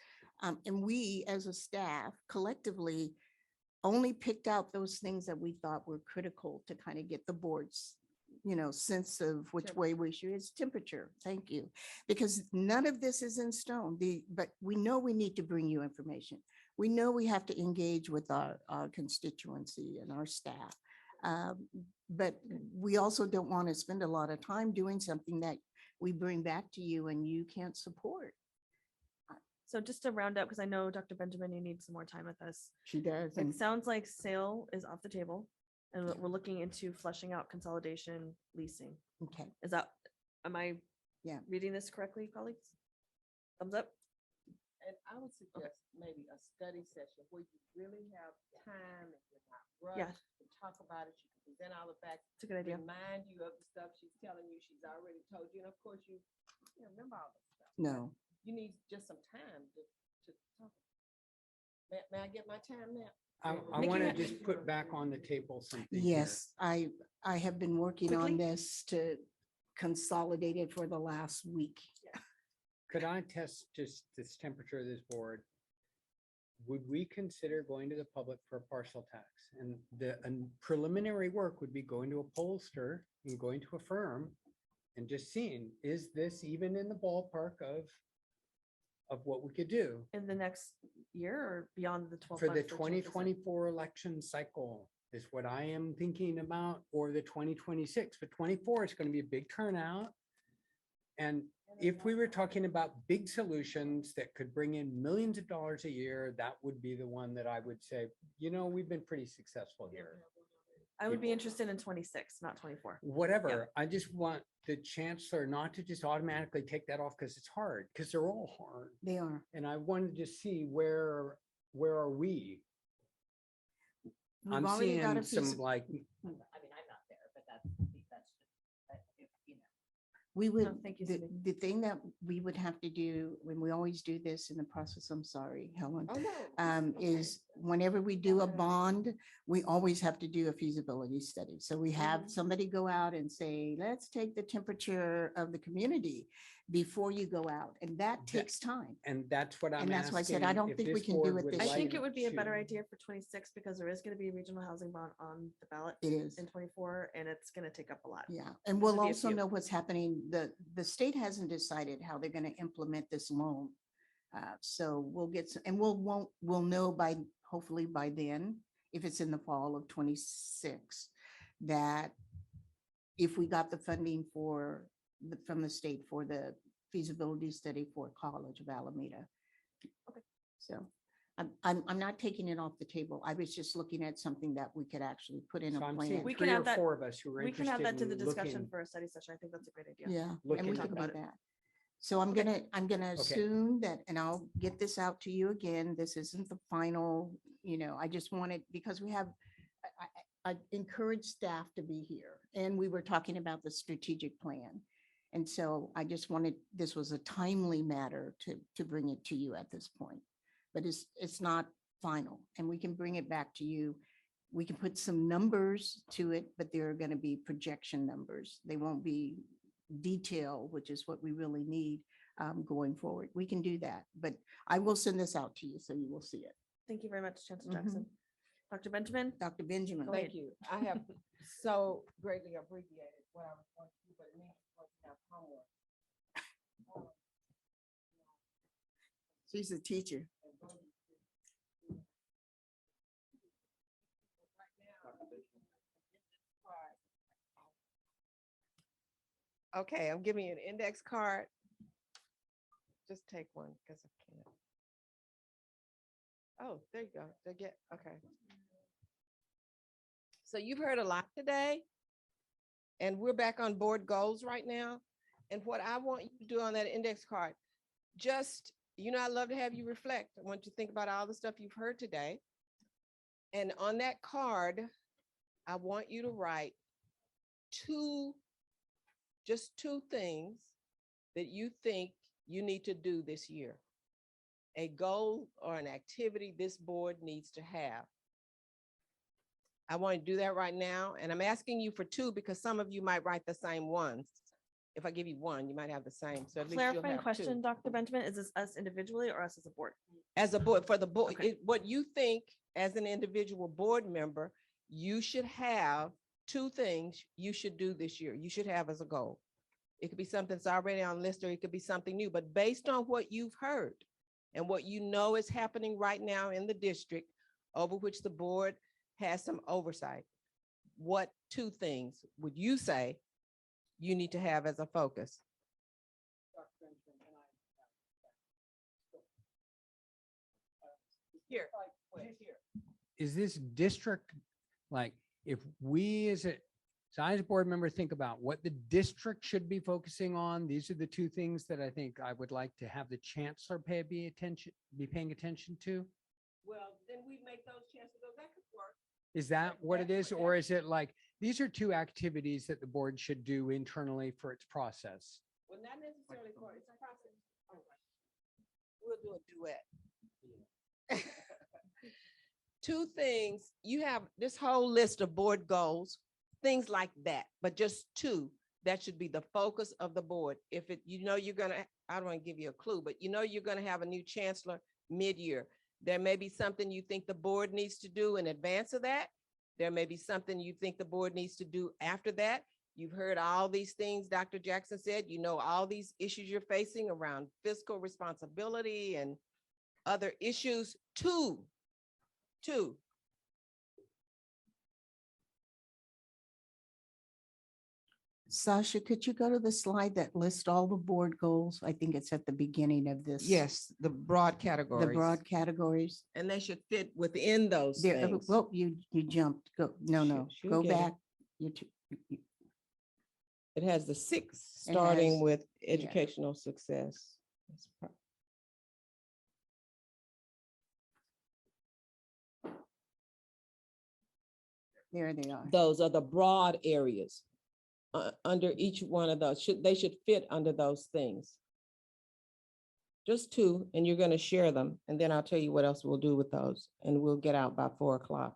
and we as a staff collectively only picked out those things that we thought were critical to kind of get the board's, sense of which way we should. It's temperature. Thank you, because none of this is in stone. But we know we need to bring you information. We know we have to engage with our constituency and our staff. But we also don't want to spend a lot of time doing something that we bring back to you and you can't support. So just to round up, because I know Dr. Benjamin, you need some more time with us. She does. It sounds like sale is off the table and we're looking into fleshing out consolidation leasing. Okay. Am I reading this correctly, colleagues? Thumbs up? And I would suggest maybe a study session where you really have time and you're not rushed to talk about it. You can present all the facts. It's a good idea. Remind you of the stuff she's telling you. She's already told you. And of course, you remember all this stuff. No. You need just some time to talk. May I get my time now? I want to just put back on the table something. Yes, I have been working on this to consolidate it for the last week. Could I test just this temperature of this board? Would we consider going to the public for a parcel tax? And the preliminary work would be going to a pollster and going to a firm and just seeing, is this even in the ballpark of what we could do in the next year or beyond the 12 for the months that you 2024 election cycle is what I am thinking about, or the 2026. But 24 is going to be a big turnout. And if we were talking about big solutions that could bring in millions of dollars a year, that would be the one that I would say, we've been pretty successful here. I would be interested in 26, not 24. Whatever. I just want the chancellor not to just automatically take that off because it's hard, because they're all hard. They are. And I wanted to see where are we? I'm seeing some like. I mean, I'm not there, but that's we would, No, thank you, Cindy. the thing that we would have to do when we always do this in the process, I'm sorry, Helen, is whenever we do a bond, we always have to do a feasibility study. So we have somebody go out and say, let's take the temperature of the community before you go out. And that takes time. And that's what I'm And that's why I said, I asking don't if think we this can do board it would this I year. think it would be a better to- idea for 26 because there is going to be a regional housing bond on the ballot It is. in 24 and it's going to take up a lot. Yeah, and This we'll would be a also few. know what's happening. The state hasn't decided how they're going to implement this loan. So we'll get, and we'll know hopefully by then, if it's in the fall of 26, that if we got the funding from the state for the feasibility study for College of Alameda. Okay. So I'm not taking it off the table. I was just looking at something that we could actually put in So a I'm plan. seeing We can three or add that- four of us who are We can add interested that to the in discussion looking. for a study session. I think that's a great idea. Yeah, Look and we into can that. do that. So I'm gonna assume that, and I'll get this out to you again. This isn't the final, I just wanted, because we have, I encourage staff to be here. And we were talking about the strategic plan. And so I just wanted, this was a timely matter to bring it to you at this point. But it's not final, and we can bring it back to you. We can put some numbers to it, but they're going to be projection numbers. They won't be detail, which is what we really need going forward. We can do that, but I will send this out to you so you will see it. Thank you very much, Chancellor Mhm. Jackson. Dr. Benjamin? Dr. Benjamin. Go Thank ahead. you. I have so greatly abbreviated what I was going to do, but it means we're going to have homework. She's a teacher. Okay, I'm giving you an index card. Just take one because I can't. Oh, there you go. Okay. So you've heard a lot today, and we're back on board goals right now. And what I want you to do on that index card, just, I love to have you reflect. I want you to think about all the stuff you've heard today. And on that card, I want you to write just two things that you think you need to do this year. A goal or an activity this board needs to have. I want to do that right now. And I'm asking you for two because some of you might write the same ones. If I give you one, you might have the same. So at least you'll Clarifying have question, two. Dr. Benjamin, is this us individually or us as a board? As a board, for the board, Okay. what you think as an individual board member, you should have two things you should do this year. You should have as a goal. It could be something that's already on the list, or it could be something new, but based on what you've heard and what you know is happening right now in the district, over which the board has some oversight, what two things would you say you need to have as a focus? Here. Is this district, like, if we as a board member think about what the district should be focusing on, these are the two things that I think I would like to have the chancellor be paying attention to? Well, then we make those chances, that could work. Is that what it is? Or is it like, these are two activities that the board should do internally for its process? Well, not necessarily for, it's a process. We'll do a duet. Two things, you have this whole list of board goals, things like that, but just two, that should be the focus of the board. If it, you're gonna, I don't want to give you a clue, but you're gonna have a new chancellor mid-year. There may be something you think the board needs to do in advance of that. There may be something you think the board needs to do after that. You've heard all these things Dr. Jackson said, all these issues you're facing around fiscal responsibility and other issues. Two. Sasha, could you go to the slide that lists all the board goals? I think it's at the beginning of this. Yes, the broad categories. The broad categories. And they should fit within those There, things. well, you jumped. Go, no, She'll go get it. back. It has the six, It starting has- with educational success. There they are. Those are the broad areas. Under each one of those, they should fit under those things. Just two, and you're going to share them, and then I'll tell you what else we'll do with those, and we'll get out by 4 o'clock.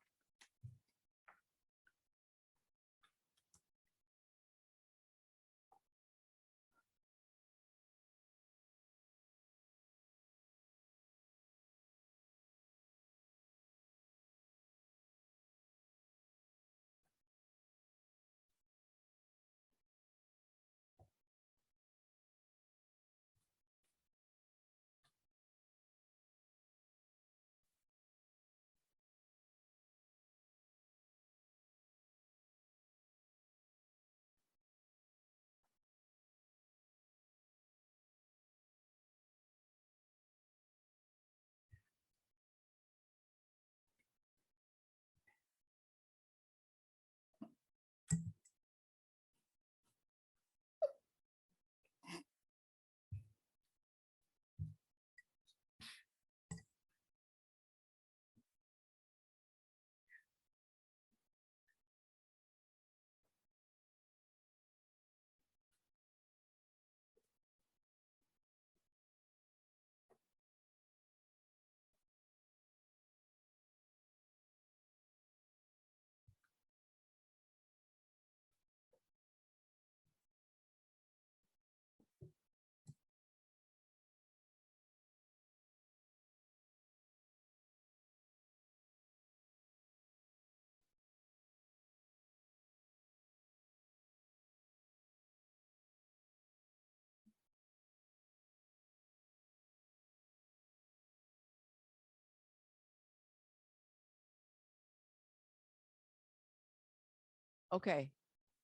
Okay,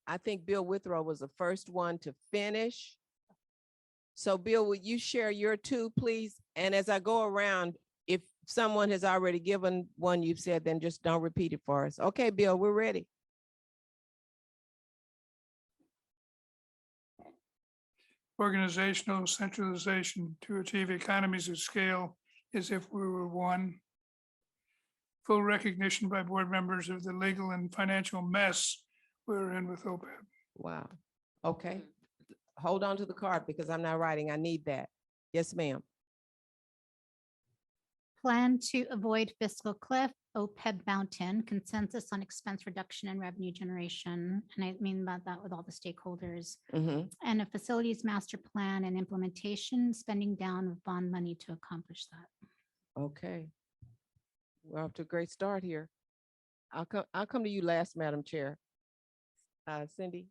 I think Bill Withrow was the first one to finish. So Bill, will you share your two, please? And as I go around, if someone has already given one you've said, then just don't repeat it for us. Okay, Bill, we're ready. Organizational centralization to achieve economies of scale as if we were one. Full recognition by board members of the legal and financial mess we're in with OPEB. Wow. Okay. Hold on to the card because I'm not writing. I need that. Yes, ma'am. Plan to avoid fiscal cliff, OPEB mountain, consensus on expense reduction and revenue generation. And I mean about that with all the stakeholders. And a facilities master plan and implementation, spending down of bond money to accomplish that. Okay. We're off to a great start here. I'll come to you last, Madam Chair. Cindy.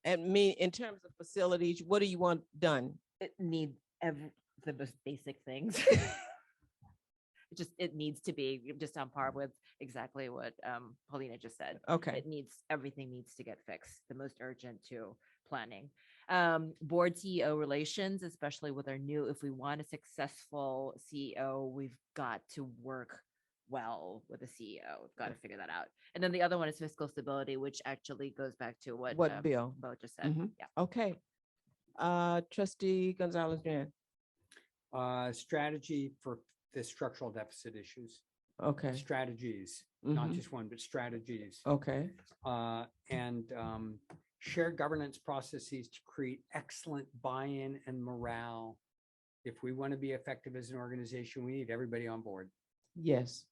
And me, in terms of facilities, what do you want done? It need the most basic things. It needs to be just on par with exactly what Paulina just said. Okay. Everything needs to get fixed, the most urgent to planning. Board CEO relations, especially with our new, if we want a successful CEO, we've got to work well with the CEO. We've got to figure that out. And then the other one is fiscal stability, which actually goes back to what Bill just said. Yeah. Okay. Trustee Gonzalez-Jan. Strategy for the structural deficit issues. Okay. Strategies, not just one, but strategies. Okay. And shared governance processes to create excellent buy-in and morale. If we want to be effective as an organization, we need everybody on board. Yes.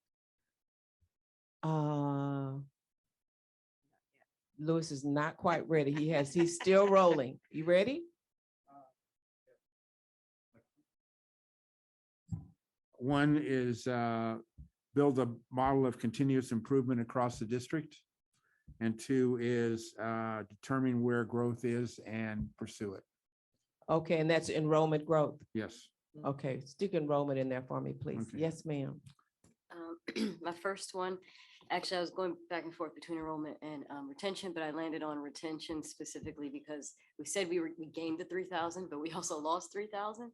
Louis is not quite ready. He's still rolling. You ready? One is build a model of continuous improvement across the district. And two is determine where growth is and pursue it. Okay, and that's enrollment growth. Yes. Okay, stick enrollment in there for me, please. Okay. Yes, ma'am. My first one, actually, I was going back and forth between enrollment and retention, but I landed on retention specifically because we said we gained the 3,000, but we also lost 3,000.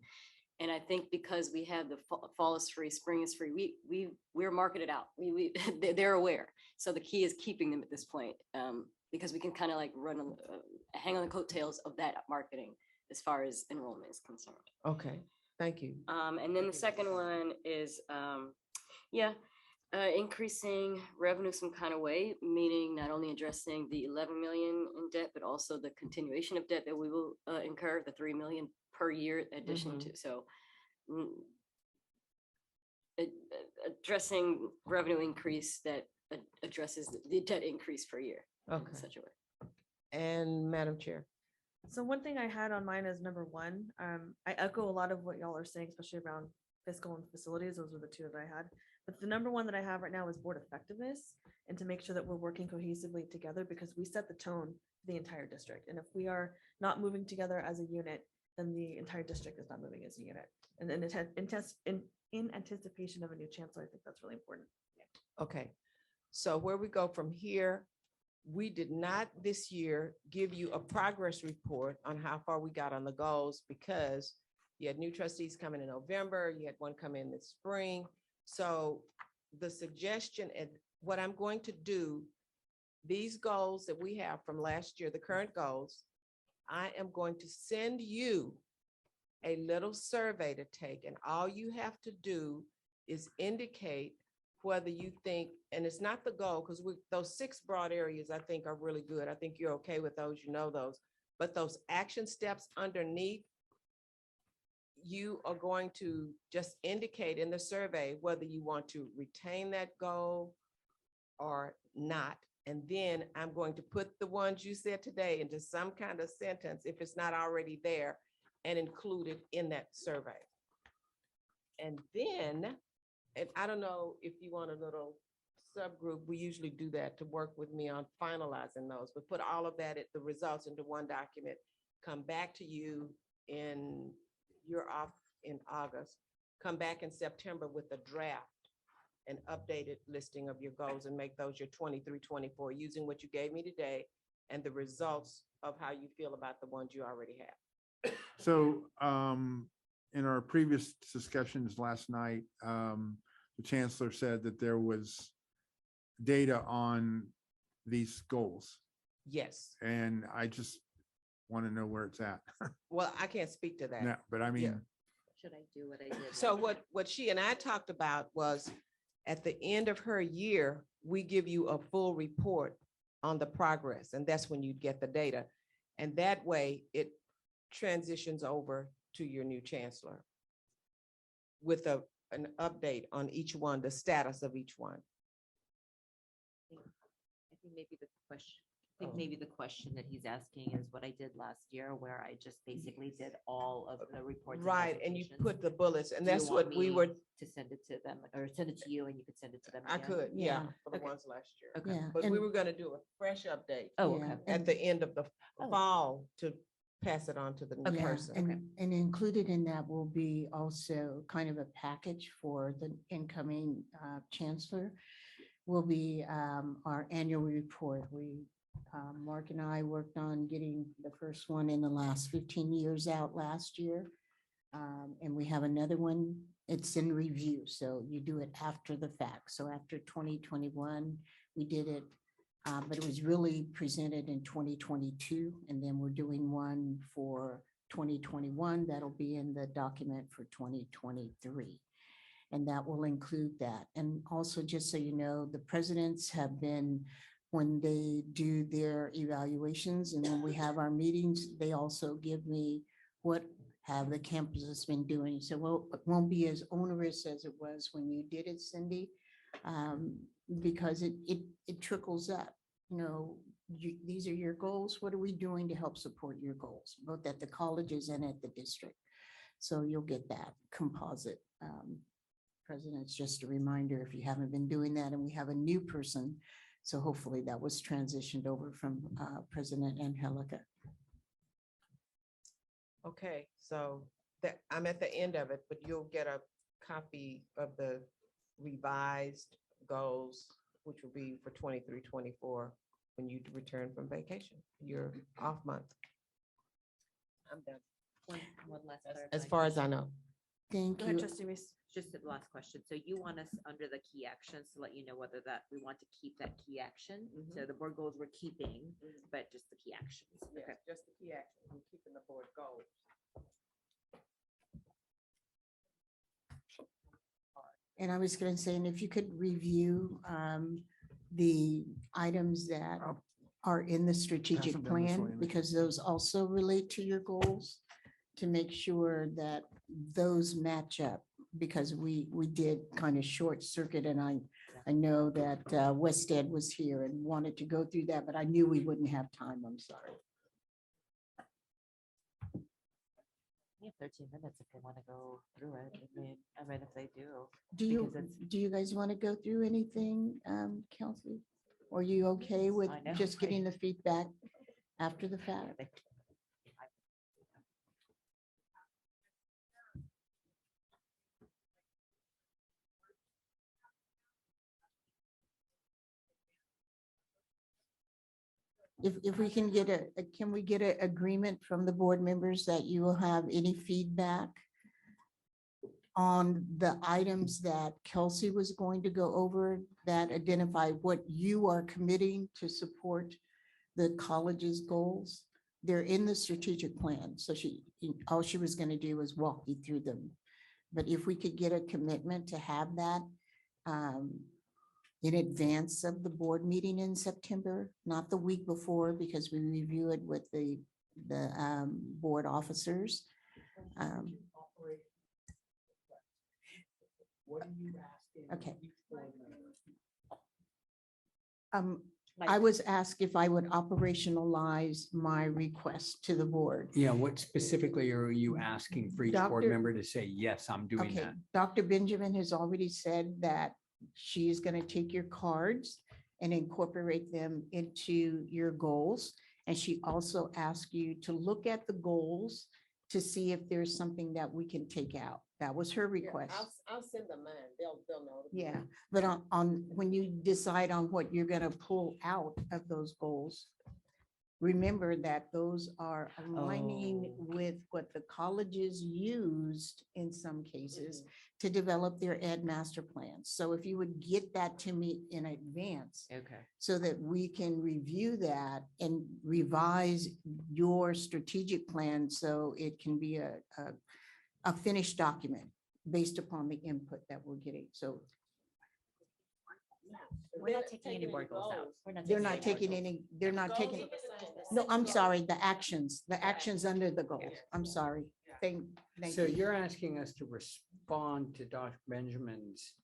And I think because we have the fall is free, spring is free, we're marketed out. They're aware. So the key is keeping them at this point because we can kind of like hang on the coattails of that marketing as far as enrollment is concerned. Okay, thank you. And then the second one is, increasing revenue some kind of way, meaning not only addressing the 11 million in debt, but also the continuation of debt that we will incur, the 3 million per year addition to. So addressing revenue increase that addresses the debt increase per year. Okay. In such a way. And Madam Chair. So one thing I had on mine is number one. I echo a lot of what y'all are saying, especially around fiscal and facilities. Those were the two that I had. But the number one that I have right now is board effectiveness and to make sure that we're working cohesively together because we set the tone for the entire district. And if we are not moving together as a unit, then the entire district is not moving as a unit. And then in anticipation of a new chancellor, I think that's really important. Okay, so where we go from here, we did not this year give you a progress report on how far we got on the goals because you had new trustees coming in November, you had one come in this spring. So the suggestion and what I'm going to do, these goals that we have from last year, the current goals, I am going to send you a little survey to take, and all you have to do is indicate whether you think, and it's not the goal, because those 6 broad areas I think are really good. I think you're okay with those, you know those, but those action steps underneath, you are going to just indicate in the survey whether you want to retain that goal or not. And then I'm going to put the ones you said today into some kind of sentence, if it's not already there, and include it in that survey. And then, and I don't know if you want a little subgroup, we usually do that to work with me on finalizing those, but put all of that, the results into one document, come back to you you're off in August. come back in September with a draft, an updated listing of your goals and make those your 23, 24, using what you gave me today and the results of how you feel about the ones you already have. So in our previous discussions last night, the chancellor said that there was data on these goals. Yes. And I just want to know where it's at. Well, I can't speak to that. No, but I mean, Should I do what I did? So what she and I talked about was at the end of her year, we give you a full report on the progress, and that's when you get the data. And that way it transitions over to your new chancellor with an update on each one, the status of each one. I think maybe the question, maybe the question that he's asking is what I did last year, where I just basically did all of the reports. Right, and you presentations. put the bullets, and Do you that's want what we me were. To send it to them, or send it to you, and you could send it to them. I again? could, yeah, for the Okay. ones last year. Okay. Yeah, But we and- were gonna do a fresh update. Oh, Yeah, okay. At the end of the Oh. fall to pass it on to the new Yeah, person. and included in that will be also kind of a package for the incoming chancellor. Will be our annual report. Mark and I worked on getting the first one in the last 15 years out last year. And we have another one, it's in review, so you do it after the fact. So after 2021, we did it, but it was really presented in 2022, and then we're doing one for 2021. That'll be in the document for 2023. And that will include that. And also, just so you know, the presidents have been, when they do their evaluations and when we have our meetings, they also give me what have the campuses been doing. So it won't be as onerous as it was when you did it, Cindy, because it trickles up. You know, these are your goals. What are we doing to help support your goals, both at the colleges and at the district? So you'll get that composite. President's just a reminder if you haven't been doing that, and we have a new person. So hopefully that was transitioned over from President Angelica. Okay, so that, I'm at the end of it, but you'll get a copy of the revised goals, which will be for 23, 24, when you return from vacation, your off month. I'm done, One last. as far as I know. Thank Go ahead, you. trustee Reese. Just the last question. So you want us under the key actions to let you know whether that we want to keep that key action? So the board goals we're keeping, but just the key actions. Okay. Just the key action, we're keeping the board goals. And I was going to say, and if you could review the items that are in the strategic them this way, plan, Amy. because those also relate to your goals, to make sure that those match up, because we did kind of short circuit, and I know that Wested was here and wanted to go through that, but I knew we wouldn't have time. I'm sorry. We have 13 minutes if they want to go through it. I mean, if they do. Do you guys want to go through anything, Kelsey? Or are you okay with I know, just right? getting the feedback after the fact? If we can get can we get an agreement from the board members that you will have any feedback on the items that Kelsey was going to go over that identify what you are committing to support the college's goals? They're in the strategic plan. So all she was going to do was walk you through them. But if we could get a commitment to have that in advance of the board meeting in September, not the week before, because we review it with the board officers. What are you asking? Okay. each board member? I was asked if I would operationalize my request to the board. Yeah, what specifically are you asking for each board Dr. member to say, yes, I'm doing Okay, that? Dr. Benjamin has already said that she is going to take your cards and incorporate them into your goals. And she also asked you to look at the goals to see if there's something that we can take out. That was her request. I'll send them mine. They'll know. Yeah, but when you decide on what you're gonna pull out of those goals, remember that those are aligning with what the colleges used in some cases to develop their ed master plans. So if you would get that to me in advance, Okay. so that we can review that and revise your strategic plan, so it can be a finished document based upon the input that we're getting. So We're not taking any board goals out. they're not taking any, they're not taking, no, I'm sorry, the actions under the goals. I'm sorry. Thank So you. you're asking us to respond to Dr. Benjamin's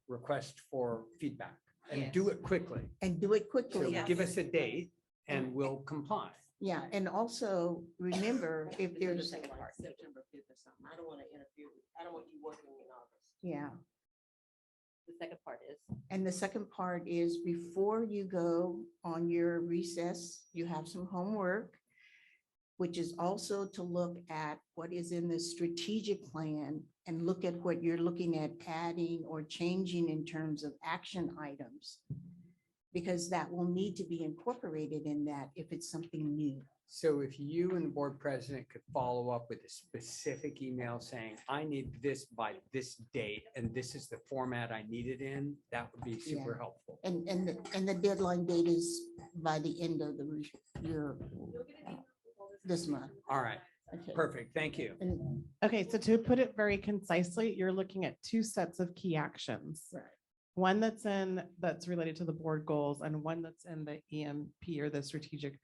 request for feedback and do it quickly. And do it So quickly. give us a date and we'll comply. Yeah, and also remember if there's, September 5th or something. I don't want to interfere. I don't want you working in August. yeah. The second part is. And the second part is before you go on your recess, you have some homework, which is also to look at what is in the strategic plan and look at what you're looking at adding or changing in terms of action items. Because that will need to be incorporated in that if it's something new. So if you and the board president could follow up with a specific email saying, I need this by this date, and this is the format I need it in, that would be super Yeah. helpful. And the deadline date is by the end of your this month. All right, Okay. perfect. Thank you. Okay, so to put it very concisely, you're looking at two sets of key actions. Right. One that's related to the board goals and one that's in the EMP or the strategic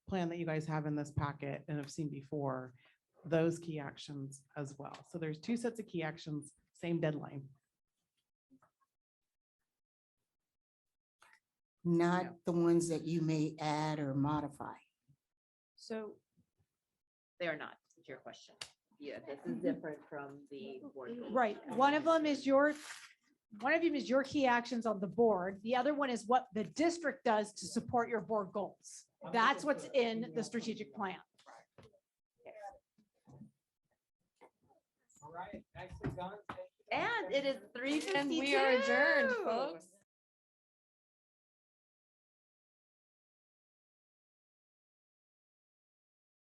plan that you guys have in this packet and have seen before, those key actions as well. So there's two sets of key actions, same deadline. Not the ones that you may add or modify. So they are not, is your question. Yeah, this is different from the board. goals. Right. One of them is your key actions on the board. The other one is what the district does to support your board goals. That's what's in the strategic plan. All right, nicely done. And it is 3:52. And we are adjourned, folks.